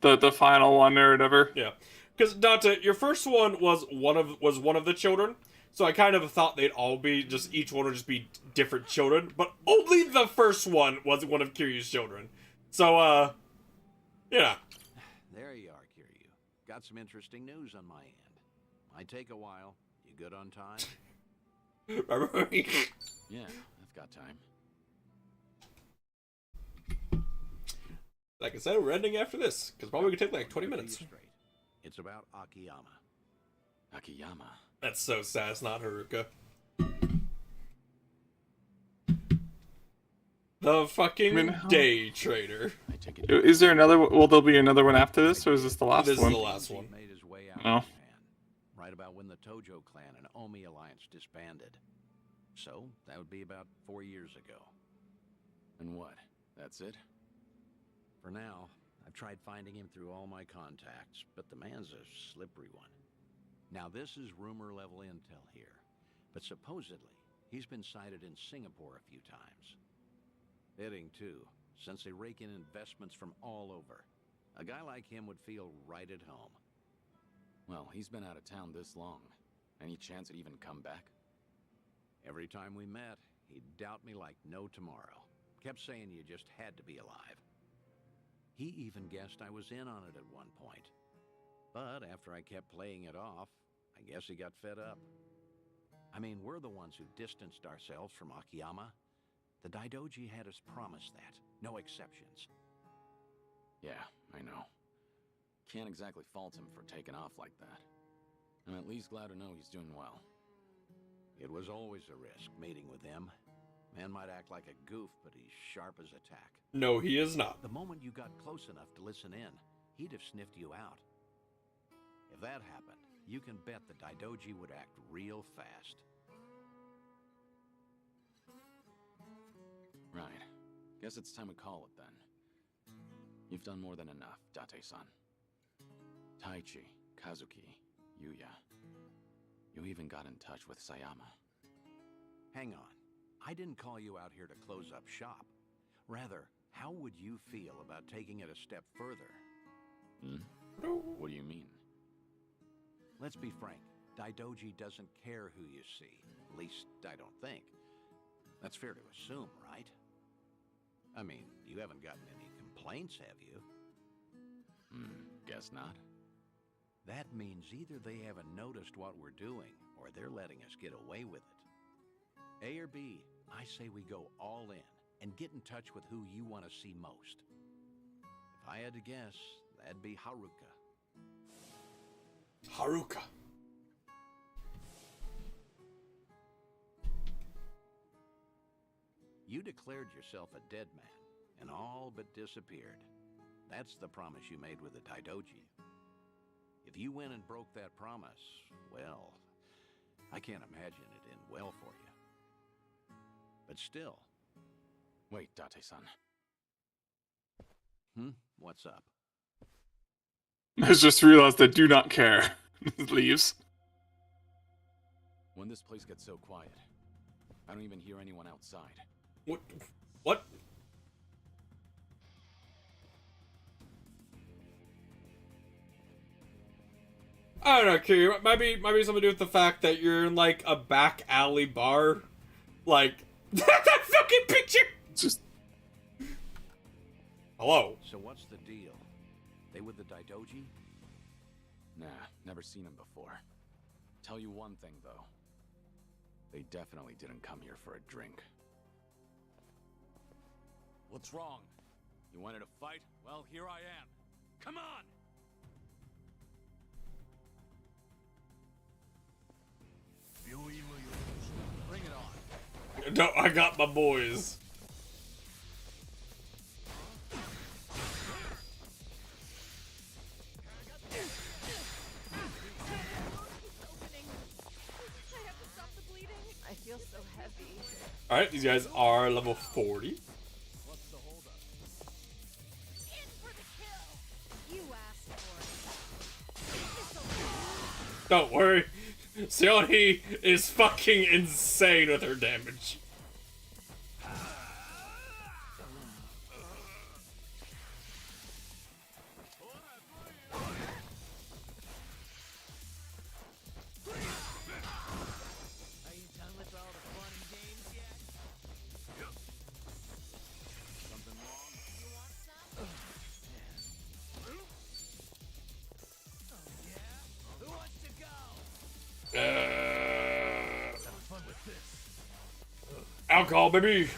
the final one or whatever. Yeah, because Dante, your first one was one of the children, so I kind of thought they'd all be each one would just be different children, but only the first one was one of Kiryu's children. So yeah. There you are, Kiryu. Got some interesting news on my end. Might take a while. You good on time? Yeah, I've got time. Like I said, we're ending after this, because probably gonna take like 20 minutes. It's about Akiyama. Akiyama? That's so sad, it's not Haruka. The fucking day trader. Is there another? Will there be another one after this, or is this the last one? This is the last one. Made his way out Oh. of Japan, right about when the Tojo clan and Omi alliance disbanded. So that would be about 4 years ago. And what? That's it? For now, I've tried finding him through all my contacts, but the man's a slippery one. Now this is rumor-level intel here, but supposedly he's been sighted in Singapore a few times. Fitting too, since they rake in investments from all over. A guy like him would feel right at home. Well, he's been out of town this long. Any chance he'd even come back? Every time we met, he'd doubt me like no tomorrow. Kept saying you just had to be alive. He even guessed I was in on it at one point. But after I kept playing it off, I guess he got fed up. I mean, we're the ones who distanced ourselves from Akiyama. The Daidoji had us promise that. No exceptions. Yeah, I know. Can't exactly fault him for taking off like that. I'm at least glad to know he's doing well. It was always a risk meeting with him. Man might act like a goof, but he's sharp as a tack. No, he is not. The moment you got close enough to listen in, he'd have sniffed you out. If that happened, you can bet the Daidoji would act real fast. Right. Guess it's time to call it then. You've done more than enough, Date-san. Taichi, Kazuki, Yuya. You even got in touch with Sayama. Hang on. I didn't call you out here to close up shop. Rather, how would you feel about taking it a step further? What do you mean? Let's be frank. Daidoji doesn't care who you see. At least, I don't think. That's fair to assume, right? I mean, you haven't gotten any complaints, have you? Guess not. That means either they haven't noticed what we're doing, or they're letting us get away with it. A or B, I say we go all in and get in touch with who you want to see most. If I had to guess, that'd be Haruka. Haruka. You declared yourself a dead man, and all but disappeared. That's the promise you made with the Daidoji. If you went and broke that promise, well, I can't imagine it end well for you. But still. Wait, Date-san. What's up? I just realized I do not care. Leaves. When this place gets so quiet, I don't even hear anyone outside. What? I don't know, Kiryu. Maybe something to do with the fact that you're in like a back alley bar. Like that fucking picture. Just. Hello. So what's the deal? They with the Daidoji? Nah, never seen him before. Tell you one thing though. They definitely didn't come here for a drink. What's wrong? You wanted to fight? Well, here I am. Come on! Bring it on. No, I got my boys. I feel so heavy. Alright, these guys are level 40. What's the holdup? In for the kill. You asked for it. Don't worry. Seoni is fucking insane with her damage. Alcohol, baby.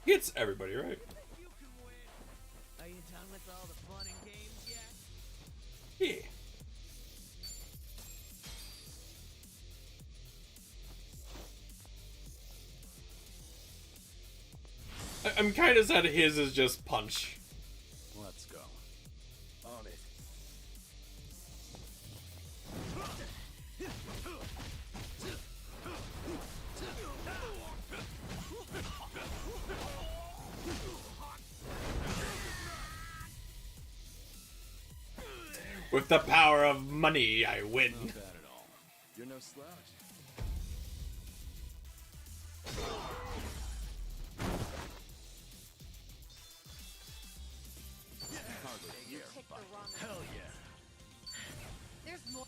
Gets everybody, right? Are you done with all the fun and games yet? Yeah. I'm kind of sad his is just punch. Let's go. On it. With the power of money, I win. Not bad at all. You're no slouch. You picked the wrong Hell yeah. There's more.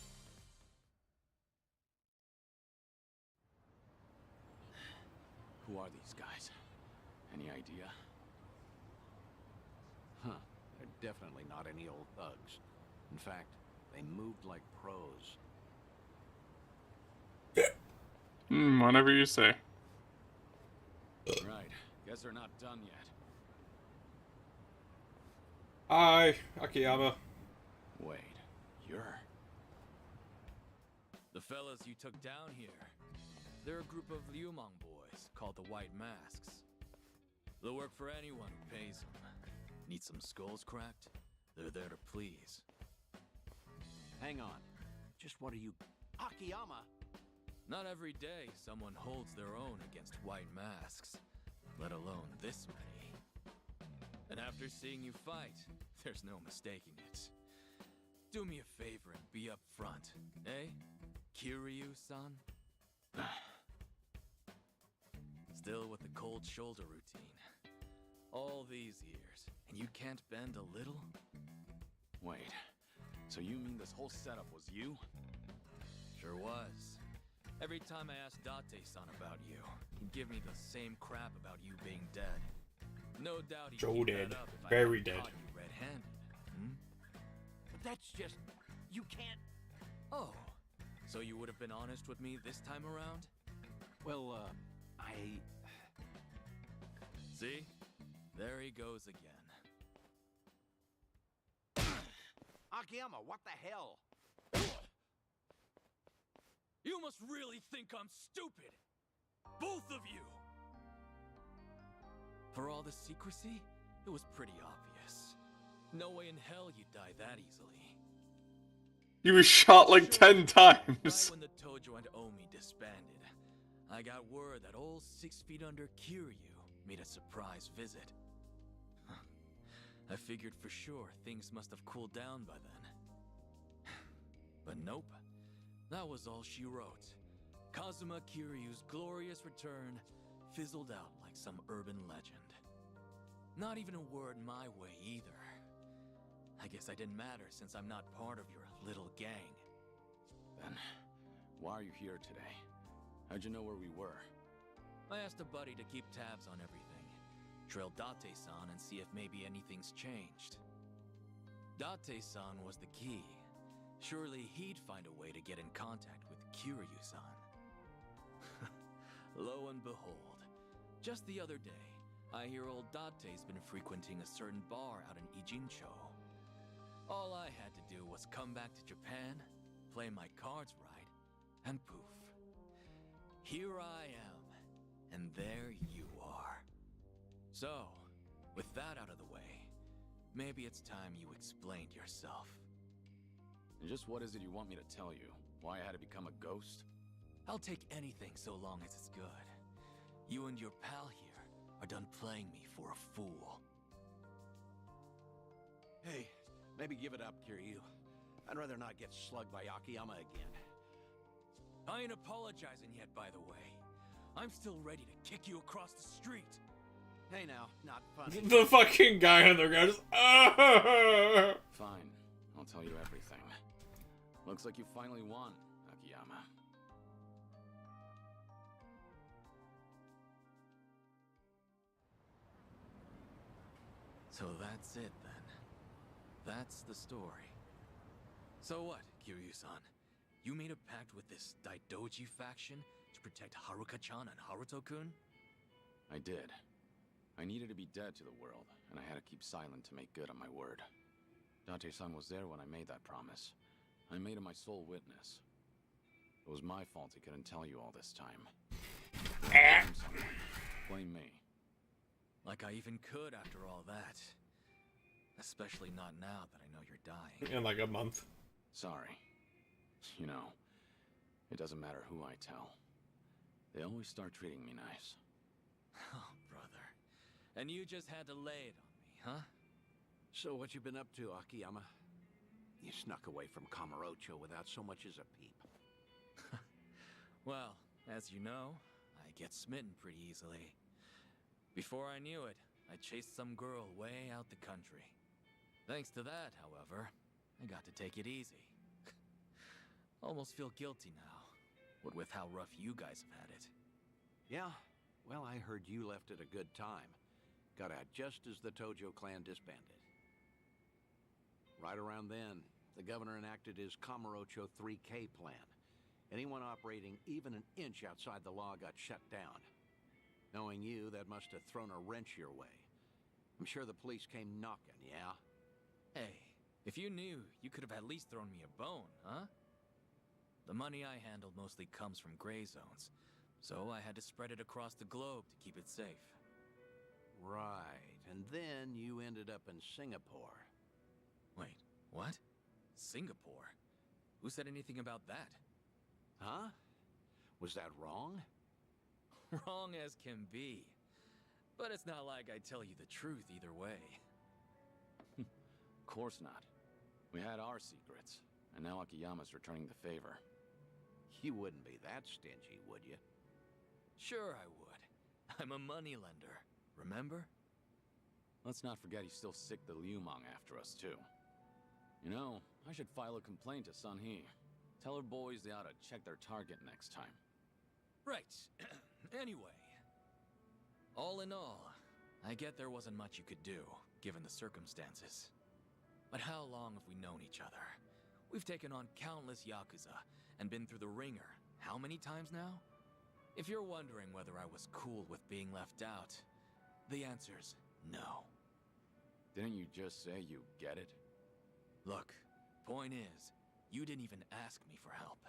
Who are these guys? Any idea? Huh. They're definitely not any old thugs. In fact, they moved like pros. Whatever you say. Right. Guess they're not done yet. Hi, Akiyama. Wait, you're... The fellas you took down here. They're a group of Liumang boys called the White Masks. They'll work for anyone who pays them. Need some skulls cracked? They're there to please. Hang on. Just what are you... Akiyama! Not every day someone holds their own against White Masks, let alone this many. And after seeing you fight, there's no mistaking it. Do me a favor and be up front, eh? Kiryu-san? Still with the cold shoulder routine. All these years, and you can't bend a little? Wait, so you mean this whole setup was you? Sure was. Every time I asked Date-san about you, he'd give me the same crap about you being dead. No doubt he'd Joe keep dead. that up if Very I hadn't dead. caught you red-handed. But that's just... You can't... Oh, so you would have been honest with me this time around? Well, I... See? There he goes again. Akiyama, what the hell? You must really think I'm stupid! Both of you! For all the secrecy, it was pretty obvious. No way in hell you'd die that easily. You were shot like 10 times. Right when the Tojo and Omi disbanded, I got word that old 6 feet under Kiryu made a surprise visit. I figured for sure things must have cooled down by then. But nope. That was all she wrote. Kazuma Kiryu's glorious return fizzled out like some urban legend. Not even a word my way either. I guess I didn't matter since I'm not part of your little gang. Then, why are you here today? How'd you know where we were? I asked a buddy to keep tabs on everything. Trail Date-san and see if maybe anything's changed. Date-san was the key. Surely he'd find a way to get in contact with Kiryu-san. Lo and behold, just the other day, I hear old Date's been frequenting a certain bar out in Ijincho. All I had to do was come back to Japan, play my cards right, and poof. Here I am, and there you are. So, with that out of the way, maybe it's time you explained yourself. And just what is it you want me to tell you? Why I had to become a ghost? I'll take anything so long as it's good. You and your pal here are done playing me for a fool. Hey, maybe give it up, Kiryu. I'd rather not get slugged by Akiyama again. I ain't apologizing yet, by the way. I'm still ready to kick you across the street. Hey now, not funny. The fucking guy on the ground is... Fine, I'll tell you everything. Looks like you finally won, Akiyama. So that's it then. That's the story. So what, Kiryu-san? You made a pact with this Daidoji faction to protect Haruka-chan and Haruto-kun? I did. I needed to be dead to the world, and I had to keep silent to make good on my word. Date-san was there when I made that promise. I made him my sole witness. It was my fault he couldn't tell you all this time. Blame me. Like I even could after all that. Especially not now that I know you're dying. In like a month. Sorry. You know, it doesn't matter who I tell. They always start treating me nice. Oh, brother. And you just had to lay it on me, huh? So what you been up to, Akiyama? you snuck away from Kamurocho without so much as a peep. Well, as you know, I get smitten pretty easily. Before I knew it, I chased some girl way out the country. Thanks to that, however, I got to take it easy. Almost feel guilty now, what with how rough you guys have had it. Yeah, well, I heard you left at a good time. Got out just as the Tojo clan disbanded. Right around then, the governor enacted his Kamurocho 3K plan. Anyone operating even an inch outside the law got shut down. Knowing you, that must have thrown a wrench your way. I'm sure the police came knocking, yeah? Hey, if you knew, you could have at least thrown me a bone, huh? The money I handled mostly comes from gray zones, so I had to spread it across the globe to keep it safe. Right, and then you ended up in Singapore. Wait, what? Singapore? Who said anything about that? Huh? Was that wrong? Wrong as can be. But it's not like I tell you the truth either way. Of course not. We had our secrets, and now Akiyama's returning the favor. You wouldn't be that stingy, would you? Sure I would. I'm a moneylender, remember? Let's not forget he's still sick the Liumang after us, too. You know, I should file a complaint to Sun He. Tell her boys they ought to check their target next time. Right. Anyway. All in all, I get there wasn't much you could do, given the circumstances. But how long have we known each other? We've taken on countless Yakuza, and been through the ringer. How many times now? If you're wondering whether I was cool with being left out, the answer's no. Didn't you just say you get it? Look, point is, you didn't even ask me for help.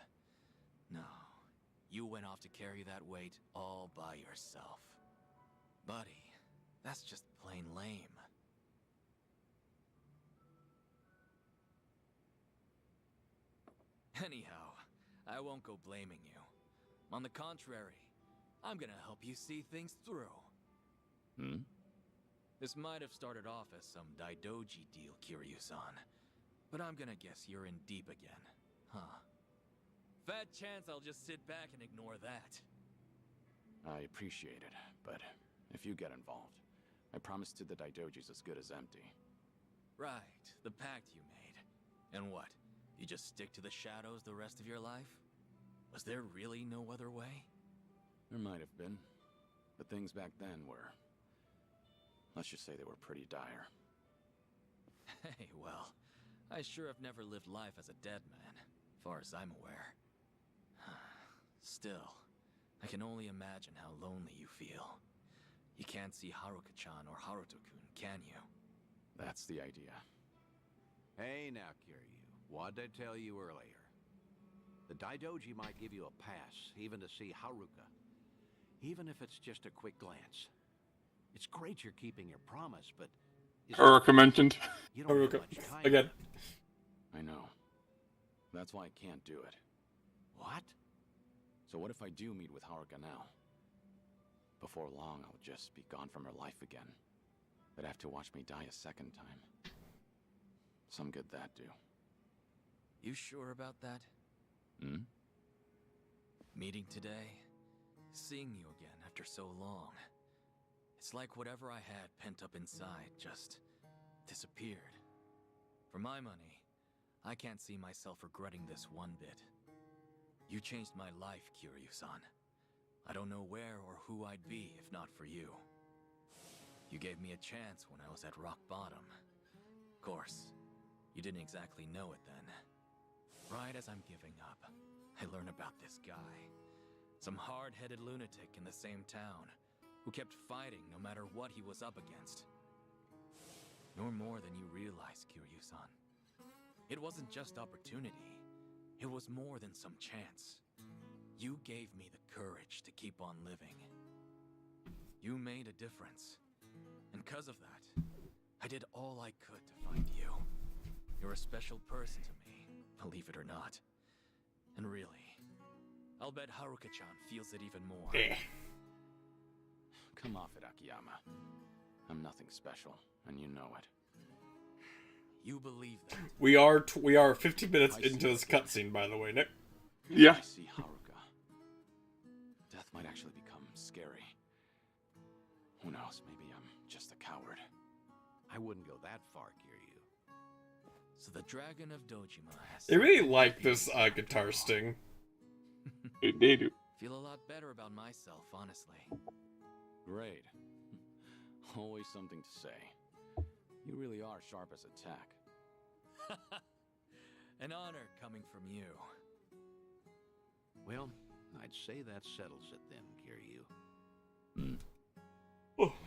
No, you went off to carry that weight all by yourself. Buddy, that's just plain lame. Anyhow, I won't go blaming you. On the contrary, I'm gonna help you see things through. Hmm? This might have started off as some Daidoji deal, Kiryu-san. But I'm gonna guess you're in deep again, huh? Fat chance I'll just sit back and ignore that. I appreciate it, but if you get involved, I promise to the Daidoji's as good as empty. Right, the pact you made. And what? You just stick to the shadows the rest of your life? Was there really no other way? There might have been, but things back then were... let's just say they were pretty dire. Hey, well, I sure have never lived life as a dead man, far as I'm aware. Still, I can only imagine how lonely you feel. You can't see Haruka-chan or Haruto-kun, can you? That's the idea. Hey now, Kiryu. What'd I tell you earlier? The Daidoji might give you a pass, even to see Haruka. Even if it's just a quick glance. It's great you're keeping your promise, but... Haruka mentioned. You don't have Haruka, much time again. left. I know. That's why I can't do it. What? So what if I do meet with Haruka now? Before long, I'll just be gone from her life again. They'd have to watch me die a second time. Some good that do. You sure about that? Hmm? Meeting today, seeing you again after so long. It's like whatever I had pent up inside just disappeared. For my money, I can't see myself regretting this one bit. You changed my life, Kiryu-san. I don't know where or who I'd be if not for you. You gave me a chance when I was at rock bottom. Of course, you didn't exactly know it then. Right as I'm giving up, I learn about this guy. Some hard-headed lunatic in the same town, who kept fighting no matter what he was up against. You're more than you realize, Kiryu-san. It wasn't just opportunity. It was more than some chance. You gave me the courage to keep on living. You made a difference. And because of that, I did all I could to find you. You're a special person to me, believe it or not. And really, I'll bet Haruka-chan feels it even more. Come off it, Akiyama. I'm nothing special, and you know it. You believe that? We are 15 minutes into this cutscene, by the way, Nick. Yeah. I see Haruka. Death might actually become scary. Who knows? Maybe I'm just a coward. I wouldn't go that far, Kiryu. So the Dragon of Dojima has... They really like this guitar sting. They do. Feel a lot better about myself, honestly. Great. Always something to say. You really are sharp as a tack. An honor coming from you. Well, I'd say that settles it then, Kiryu.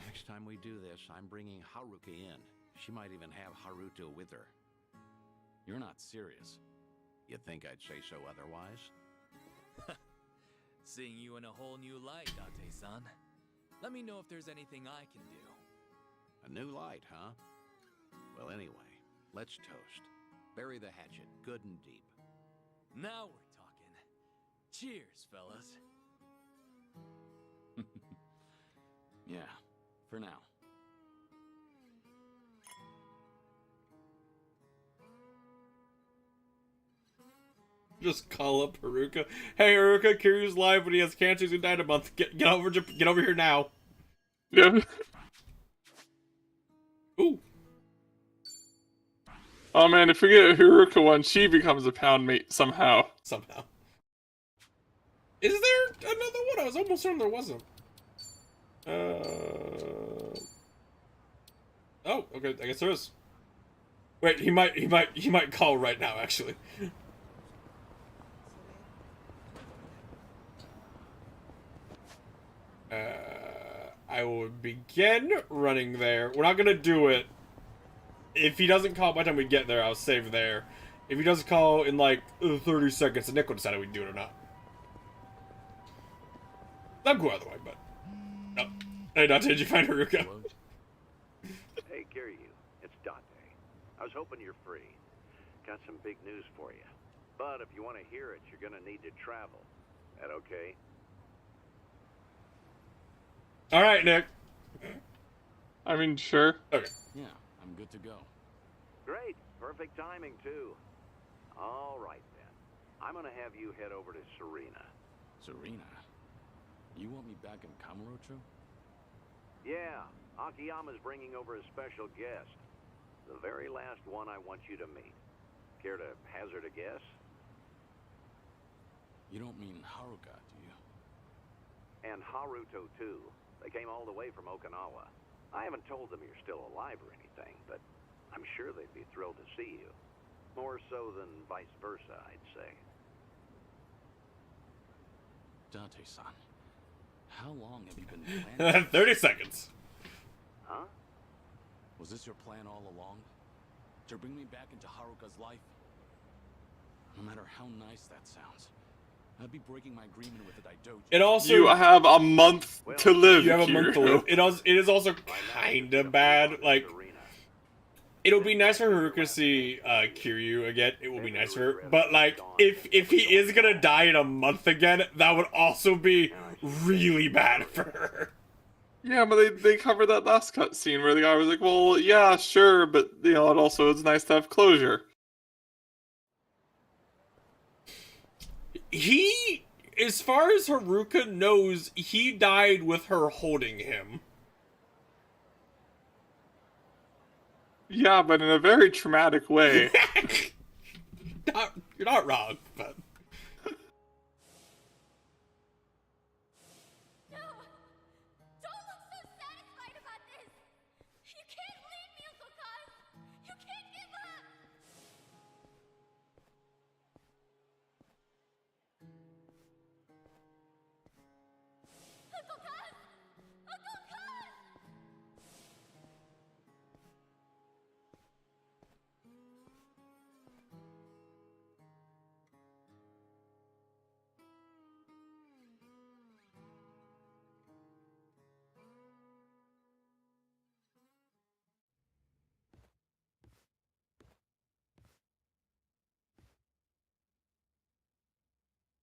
Next time we do this, I'm bringing Haruka in. She might even have Haruto with her. You're not serious. You think I'd say so otherwise? Seeing you in a whole new light, Date-san. Let me know if there's anything I can do. A new light, huh? Well, anyway, let's toast. Bury the hatchet good and deep. Now we're talking. Cheers, fellas. Yeah, for now. Just call up Haruka. Hey, Haruka, Kiryu's live, but he has cancer. He's gonna die in a month. Get over here now. Yeah. Ooh. Oh man, if we get Haruka one, she becomes a pound mate somehow. Somehow. Is there another one? I was almost certain there wasn't. Oh, okay. I guess there is. Wait, he might call right now. Actually. I will begin running there. We're not gonna do it. If he doesn't call by the time we get there, I'll save there. If he doesn't call in like 30 seconds, then Nick will decide if we do it or not. I'm cool either way, but... Oh. Hey, Dante, did you find Haruka? Hey, Kiryu. It's Dante. I was hoping you're free. Got some big news for you. But if you want to hear it, you're gonna need to travel. That okay? Alright, Nick. I mean, sure. Okay. Yeah, I'm good to go. Great. Perfect timing, too. All right, then. I'm gonna have you head over to Serena. Serena? You want me back in Kamurocho? Yeah, Akiyama's bringing over a special guest. The very last one I want you to meet. Care to hazard a guess? You don't mean Haruka, do you? And Haruto, too. They came all the way from Okinawa. I haven't told them you're still alive or anything, but I'm sure they'd be thrilled to see you. More so than vice versa, I'd say. Date-san, how long have you been planning? 30 seconds. Huh? Was this your plan all along? To bring me back into Haruka's life? No matter how nice that sounds, I'd be breaking my agreement with the Daidoji. It also... You have a month to live. You have a month to live. It is also kind of bad. Like, it'll be nice for Haruka to see Kiryu again. It will be nice for her. But, like, if he is gonna die in a month again, that would also be really bad for her. Yeah, but they covered that last cutscene where the guy was like, well, yeah, sure, but, you know, it also is nice to have closure. He, as far as Haruka knows, he died with her holding him. Yeah, but in a very traumatic way. You're not wrong, but...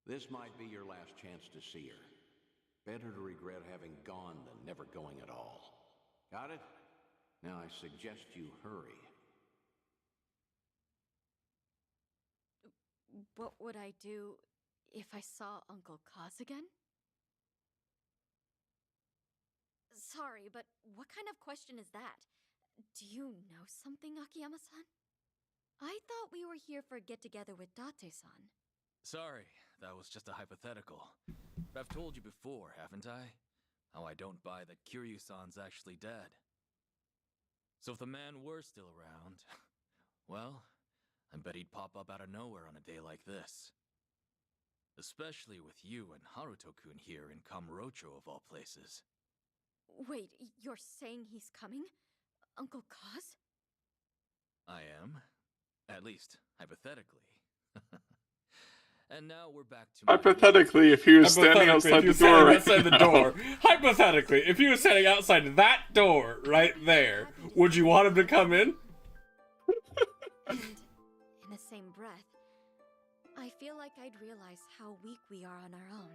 This might be your last chance to see her. Better to regret having gone than never going at all. Got it? Now I suggest you hurry. What would I do if I saw Uncle Kaz again? Sorry, but what kind of question is that? Do you know something, Akiyama-san? I thought we were here for a get-together with Date-san. Sorry, that was just a hypothetical. But I've told you before, haven't I? How I don't buy that Kiryu-san's actually dead. So if the man were still around, well, I bet he'd pop up out of nowhere on a day like this. Especially with you and Haruto-kun here in Kamurocho of all places. Wait, you're saying he's coming? Uncle Kaz? I am. At least, hypothetically. And now we're back to Hypothetically, if he was standing outside the door right outside the door. Hypothetically, if he was standing outside that door right there, would you want him to come in? And in the same breath, I feel like I'd realize how weak we are on our own.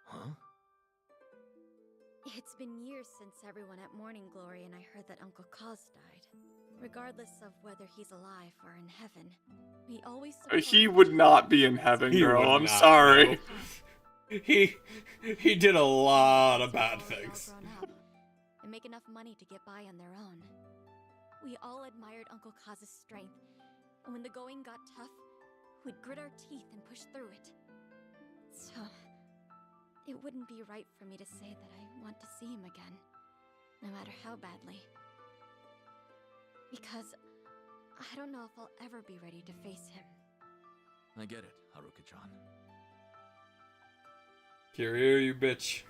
Huh? It's been years since everyone at Morning Glory and I heard that Uncle Kaz died. Regardless of whether he's alive or in heaven, we always He would not be in heaven, He girl. would I'm not, sorry. no. He did a lot of bad things. And make enough money to get by on their own. We all admired Uncle Kaz's strength, and when the going got tough, we'd grit our teeth and push through it. So, it wouldn't be right for me to say that I want to see him again, no matter how badly. Because I don't know if I'll ever be ready to face him. I get it, Haruka-chan. Kiryu, you bitch.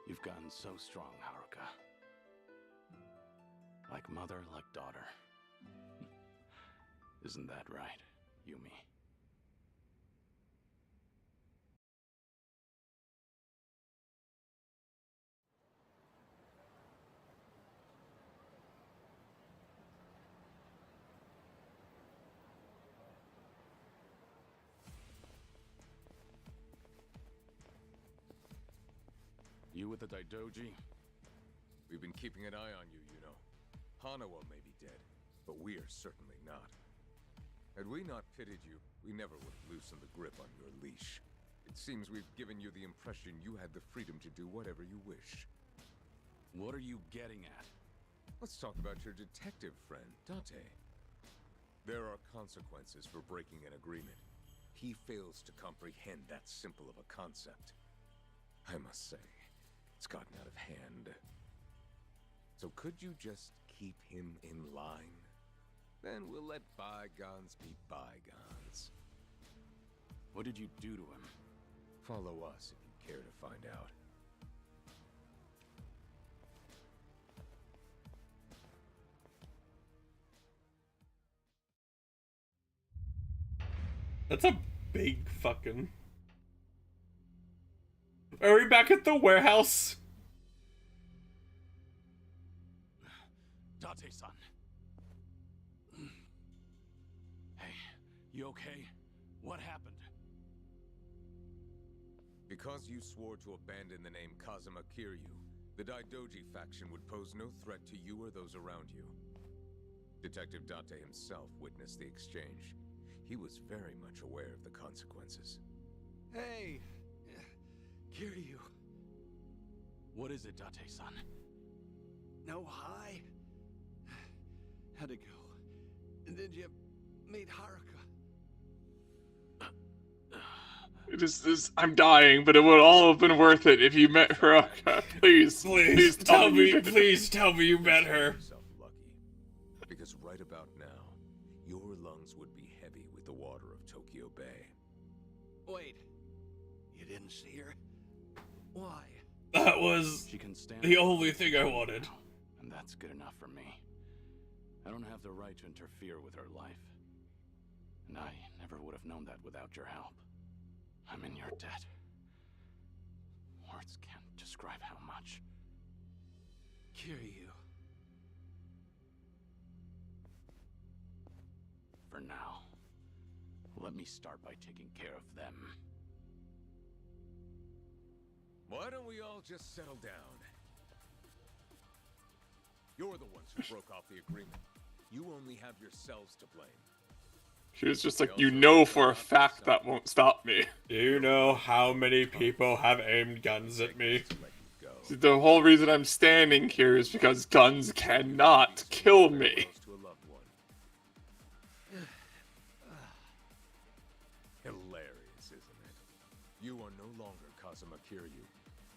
You've gotten so strong, Haruka. Like mother, like daughter. Isn't that right, Yumi? You with the Daidoji? We've been keeping an eye on you, you know. Hanawa may be dead, but we're certainly not. Had we not pitied you, we never would have loosened the grip on your leash. It seems we've given you the impression you had the freedom to do whatever you wish. What are you getting at? Let's talk about your detective friend, Date. There are consequences for breaking an agreement. He fails to comprehend that simple of a concept. I must say, it's gotten out of hand. So could you just keep him in line? Then we'll let bygones be bygones. What did you do to him? Follow us if you care to find out. That's a big fucking... Are we back at the warehouse? Date-san. Hey, you okay? What happened? Because you swore to abandon the name Kazuma Kiryu, the Daidoji faction would pose no threat to you or those around you. Detective Date himself witnessed the exchange. He was very much aware of the consequences. Hey! Kiryu. What is it, Date-san? No hi? How'd it go? Did you meet Haruka? I'm dying, but it would all have been worth it if you met Haruka. Please tell me you met her. Because right about now, your lungs would be heavy with the water of Tokyo Bay. Wait, you didn't see her? Why? That was the only thing I wanted. And that's good enough for me. I don't have the right to interfere with her life. And I never would have known that without your help. I'm in your debt. Words can't describe how much. Kiryu. For now, let me start by taking care of them. Why don't we all just settle down? You're the ones who broke off the agreement. You only have yourselves to blame. She was just like, you know for a fact that won't stop me. Do you know how many people have aimed guns at me? The whole reason I'm standing here is because guns cannot kill me. Hilarious, isn't it? You are no longer Kazuma Kiryu.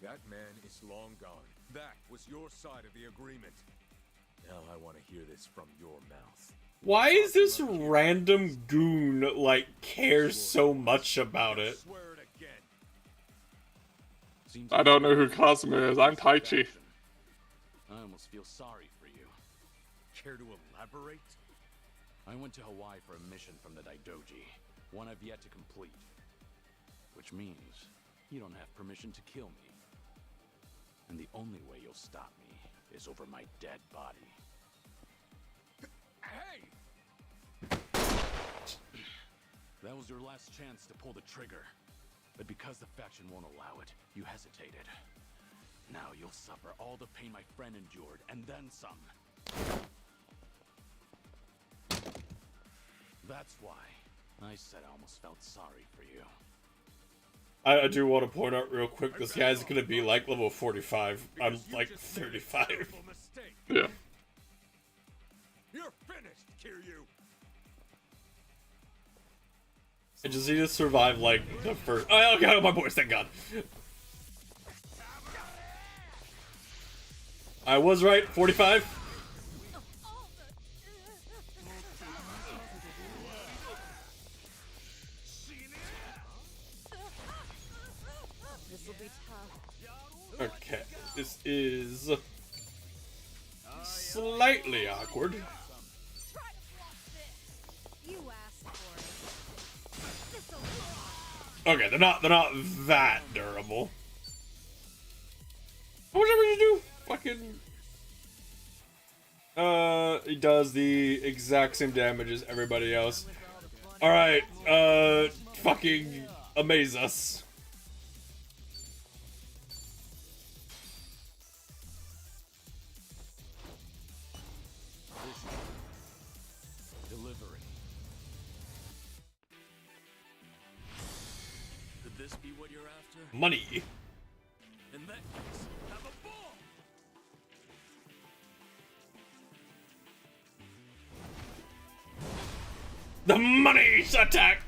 That man is long gone. That was your side of the agreement. Now I want to hear this from your mouth. Why is this random goon, like, care so much about it? I don't know who Kazuma is. I'm Taichi. I almost feel sorry for you. Care to elaborate? I went to Hawaii for a mission from the Daidoji, one I've yet to complete. Which means you don't have permission to kill me. And the only way you'll stop me is over my dead body. Hey! That was your last chance to pull the trigger. But because the faction won't allow it, you hesitated. Now you'll suffer all the pain my friend endured, and then some. That's why I said I almost felt sorry for you. I do want to point out real quick, this guy's gonna be like level 45. I'm like 35. Yeah. You're finished, Kiryu. I just need to survive like the first. Oh, okay, my boys, thank God. I was right, 45. This will be tough. Okay, this is slightly awkward. Okay, they're not that durable. Whatever you do, fucking. It does the exact same damage as everybody else. All right, fucking amaze us. Delivery. Could this be what you're after? Money. In that case, have a ball! The money attack.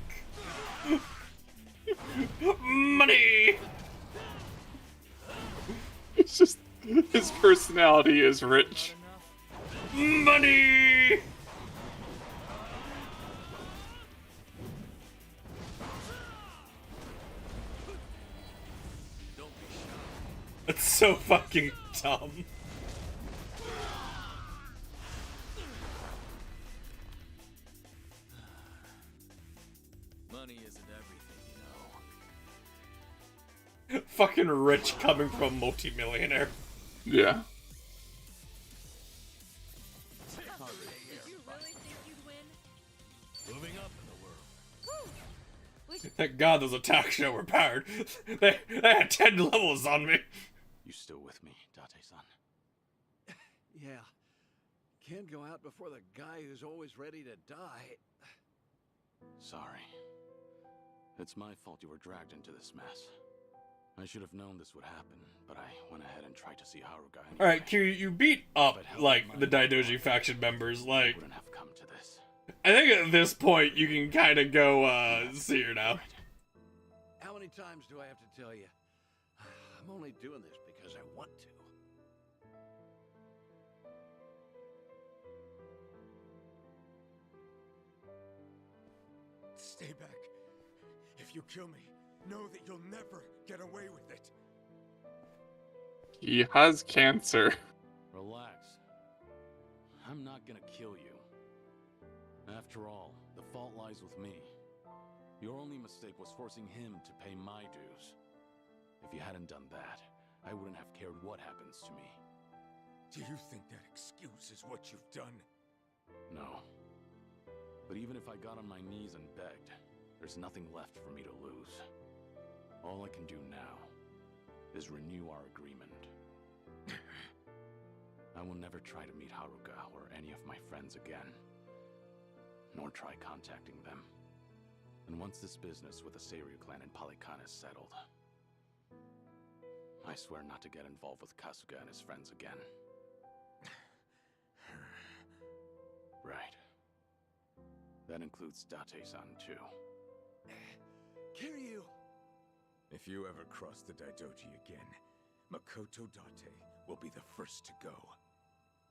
Money. It's just his personality is rich. Money. It's so fucking dumb. Money isn't everything, you know. Fucking rich coming from multimillionaire. Yeah. Moving up in the world. Thank God those attacks were powered. They had 10 levels on me. You still with me, Date-san? Yeah. Can't go out before the guy who's always ready to die. Sorry. It's my fault you were dragged into this mess. I should have known this would happen, but I went ahead and tried to see Haruka anyway. Alright, Kiryu, you beat up, like, the Daidoji faction members, like... Wouldn't have come to this. I think at this point, you can kind of go, see her now. How many times do I have to tell you? I'm only doing this because I want to. Stay back. If you kill me, know that you'll never get away with it. He has cancer. Relax. I'm not gonna kill you. After all, the fault lies with me. Your only mistake was forcing him to pay my dues. If you hadn't done that, I wouldn't have cared what happens to me. Do you think that excuses what you've done? No. But even if I got on my knees and begged, there's nothing left for me to lose. All I can do now is renew our agreement. I will never try to meet Haruka or any of my friends again. nor try contacting them. And once this business with the Seiryu clan in Polycon is settled, I swear not to get involved with Kasuga and his friends again. Right. That includes Date-san too. Kiryu! If you ever cross the Daidoji again, Makoto Date will be the first to go.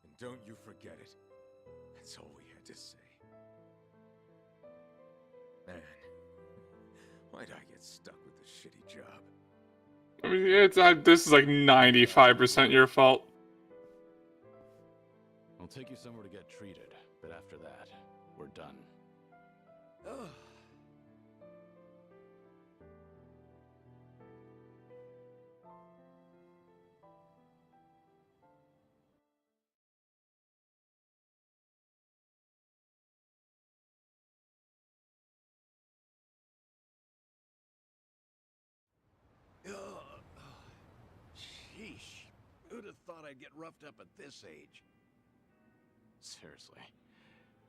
And don't you forget it. That's all we had to say. Man, why'd I get stuck with this shitty job? I mean, this is like 95% your fault. I'll take you somewhere to get treated, but after that, we're done. Ugh. Sheesh. Who'd have thought I'd get roughed up at this age? Seriously.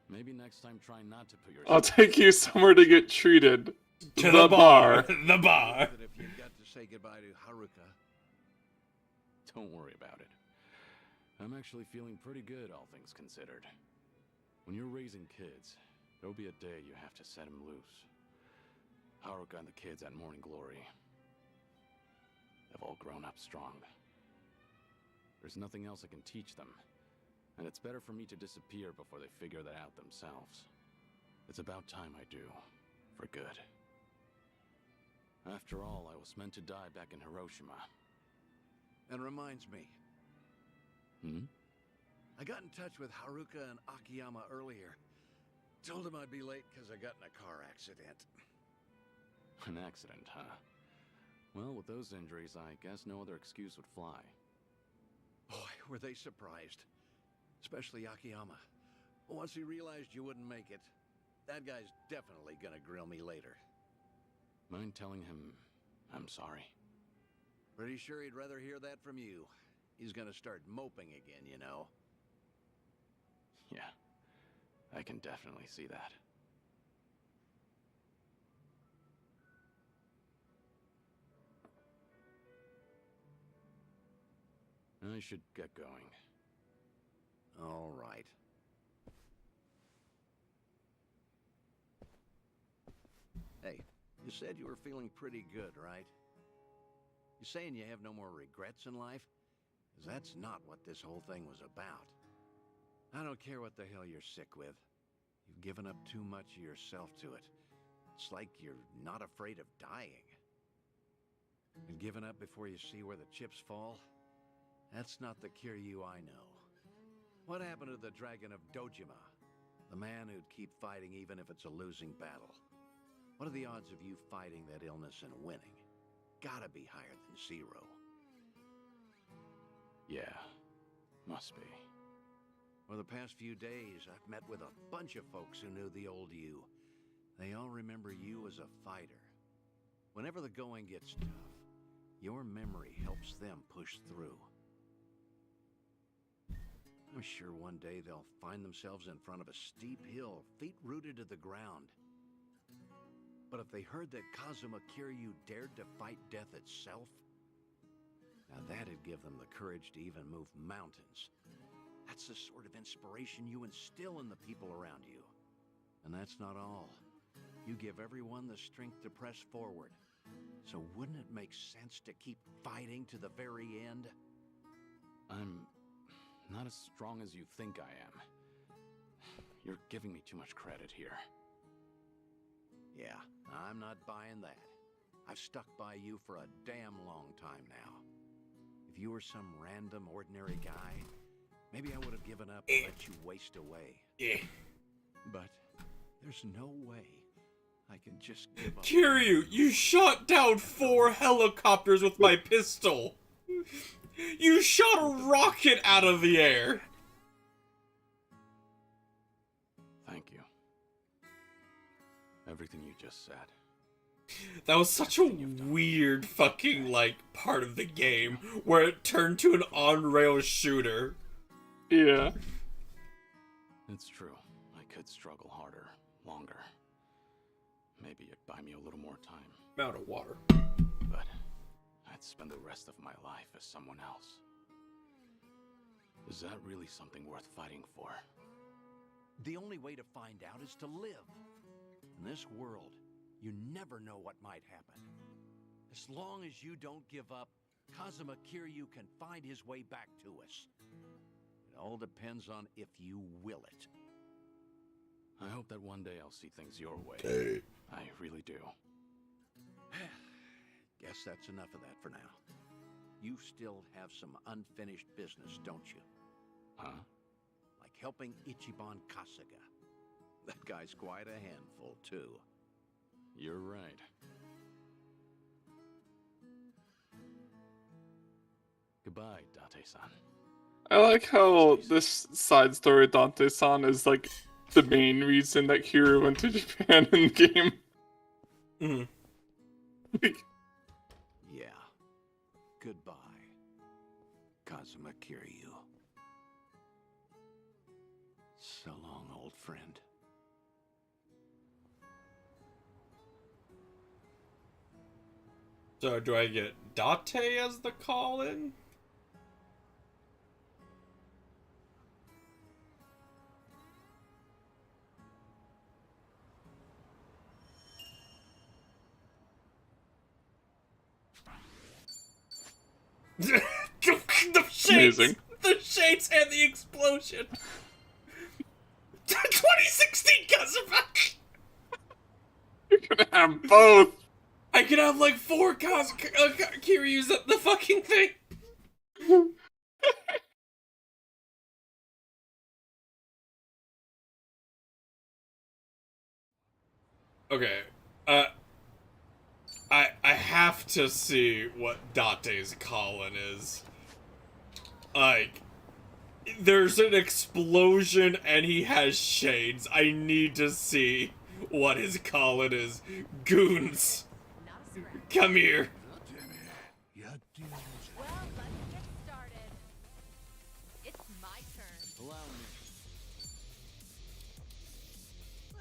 Maybe next time try not to put yourself... I'll take you somewhere to get treated. To the bar. The bar. That if you got to say goodbye to Haruka. Don't worry about it. I'm actually feeling pretty good, all things considered. When you're raising kids, there'll be a day you have to set them loose. Haruka and the kids at Morning Glory, they've all grown up strong. There's nothing else I can teach them, and it's better for me to disappear before they figure that out themselves. It's about time I do, for good. After all, I was meant to die back in Hiroshima. And reminds me, I got in touch with Haruka and Akiyama earlier. Told them I'd be late because I got in a car accident. An accident, huh? Well, with those injuries, I guess no other excuse would fly. Boy, were they surprised. Especially Akiyama. Once he realized you wouldn't make it, that guy's definitely gonna grill me later. Mind telling him I'm sorry? Pretty sure he'd rather hear that from you. He's gonna start moping again, you know. Yeah, I can definitely see that. I should get going. All right. Hey, you said you were feeling pretty good, right? You saying you have no more regrets in life? 'Cause that's not what this whole thing was about. I don't care what the hell you're sick with. You've given up too much of yourself to it. It's like you're not afraid of dying. And giving up before you see where the chips fall? That's not the Kiryu I know. What happened to the Dragon of Dojima? The man who'd keep fighting even if it's a losing battle. What are the odds of you fighting that illness and winning? Gotta be higher than 0. Yeah, must be. For the past few days, I've met with a bunch of folks who knew the old you. They all remember you as a fighter. Whenever the going gets tough, your memory helps them push through. I'm sure one day they'll find themselves in front of a steep hill, feet rooted to the ground. But if they heard that Kazuma Kiryu dared to fight death itself, now that'd give them the courage to even move mountains. That's the sort of inspiration you instill in the people around you. And that's not all. You give everyone the strength to press forward. So wouldn't it make sense to keep fighting to the very end? I'm not as strong as you think I am. You're giving me too much credit here. Yeah, I'm not buying that. I've stuck by you for a damn long time now. If you were some random, ordinary guy, maybe I would have given up and let you waste away. Yeah. But there's no way I can just give up. Kiryu, you shot down 4 helicopters with my pistol. You shot a rocket out of the air. Thank you. Everything you just said. That was such a weird fucking, like, part of the game where it turned to an on-rail shooter. Yeah. It's true. I could struggle harder, longer. Maybe it'd buy me a little more time. I'm out of water. But I'd spend the rest of my life as someone else. Is that really something worth fighting for? The only way to find out is to live. In this world, you never know what might happen. As long as you don't give up, Kazuma Kiryu can find his way back to us. It all depends on if you will it. I hope that one day I'll see things your way. Hey. I really do. Guess that's enough of that for now. You still have some unfinished business, don't you? Huh? Like helping Ichiban Kasuga. That guy's quite a handful, too. You're right. Goodbye, Date-san. I like how this side story of Dante-san is like the main reason that Kiryu went to Japan in the game. Yeah. Goodbye, Kazuma Kiryu. So long, old friend. So do I get Date as the call-in? The shades! Amazing. The shades and the explosion! 2016 Kazuma! You're gonna have both! I could have like 4 Kiryus at the fucking thing! Okay, I have to see what Date's calling is. Like, there's an explosion and he has shades. I need to see what his calling is. Goons, come here. Well, let's get started. It's my turn. Allow me.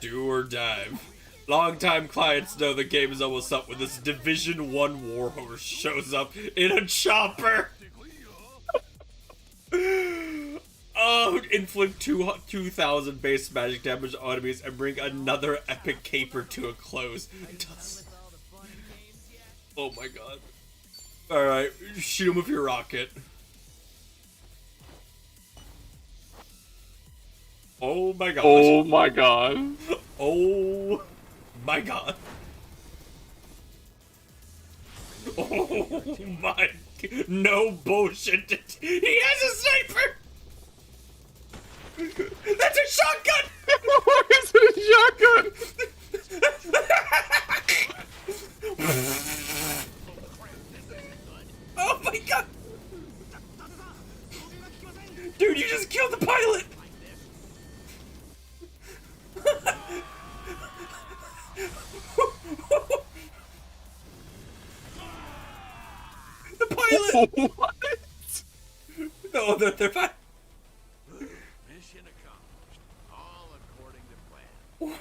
Do or dive. Longtime clients know the game is almost up when this Division 1 warhorse shows up in a chopper. Oh, inflict 2,000 base magic damage on enemies and bring another epic caper to a close. Oh my god. Alright, shoot him with your rocket. Oh my god. Oh my god. Oh my god. Oh my. No bullshit. He has a sniper! That's a shotgun! Why is it a shotgun? Oh my god! Dude, you just killed the pilot! The pilot! What? No, they're fine. Mission accomplished. All according to plan.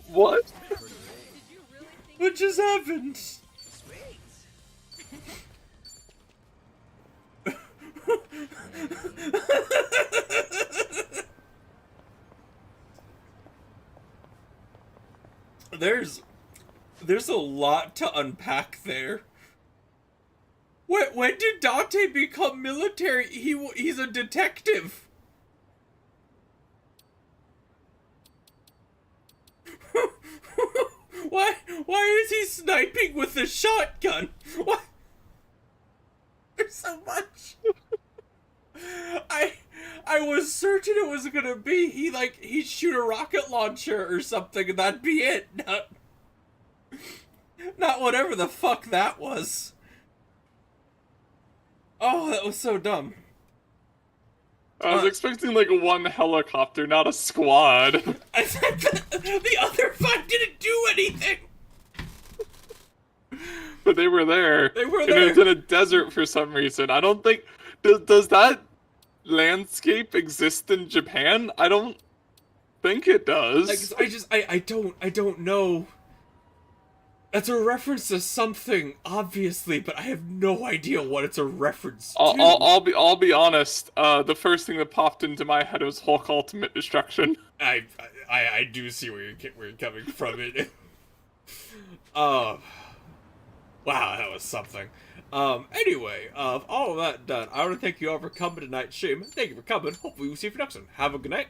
What? What just happened? There's a lot to unpack there. When did Date become military? He's a detective. Why is he sniping with a shotgun? Why? There's so much. I was certain it was gonna be he'd shoot a rocket launcher or something and that'd be it. Not whatever the fuck that was. Oh, that was so dumb. I was expecting like one helicopter, not a squad. I said the other 5 didn't do anything. But they were there. They were And there. it was in a desert for some reason. I don't think... Does that landscape exist in Japan? I don't think it does. Like, I don't know. It's a reference to something, obviously, but I have no idea what it's a reference to. I'll be honest. The first thing that popped into my head was Hulk Ultimate Destruction. I do see where you're coming from. It. Wow, that was something. Anyway, all of that done, I want to thank you all for coming to tonight's stream. Thank you for coming. Hopefully we'll see you for next one. Have a good night.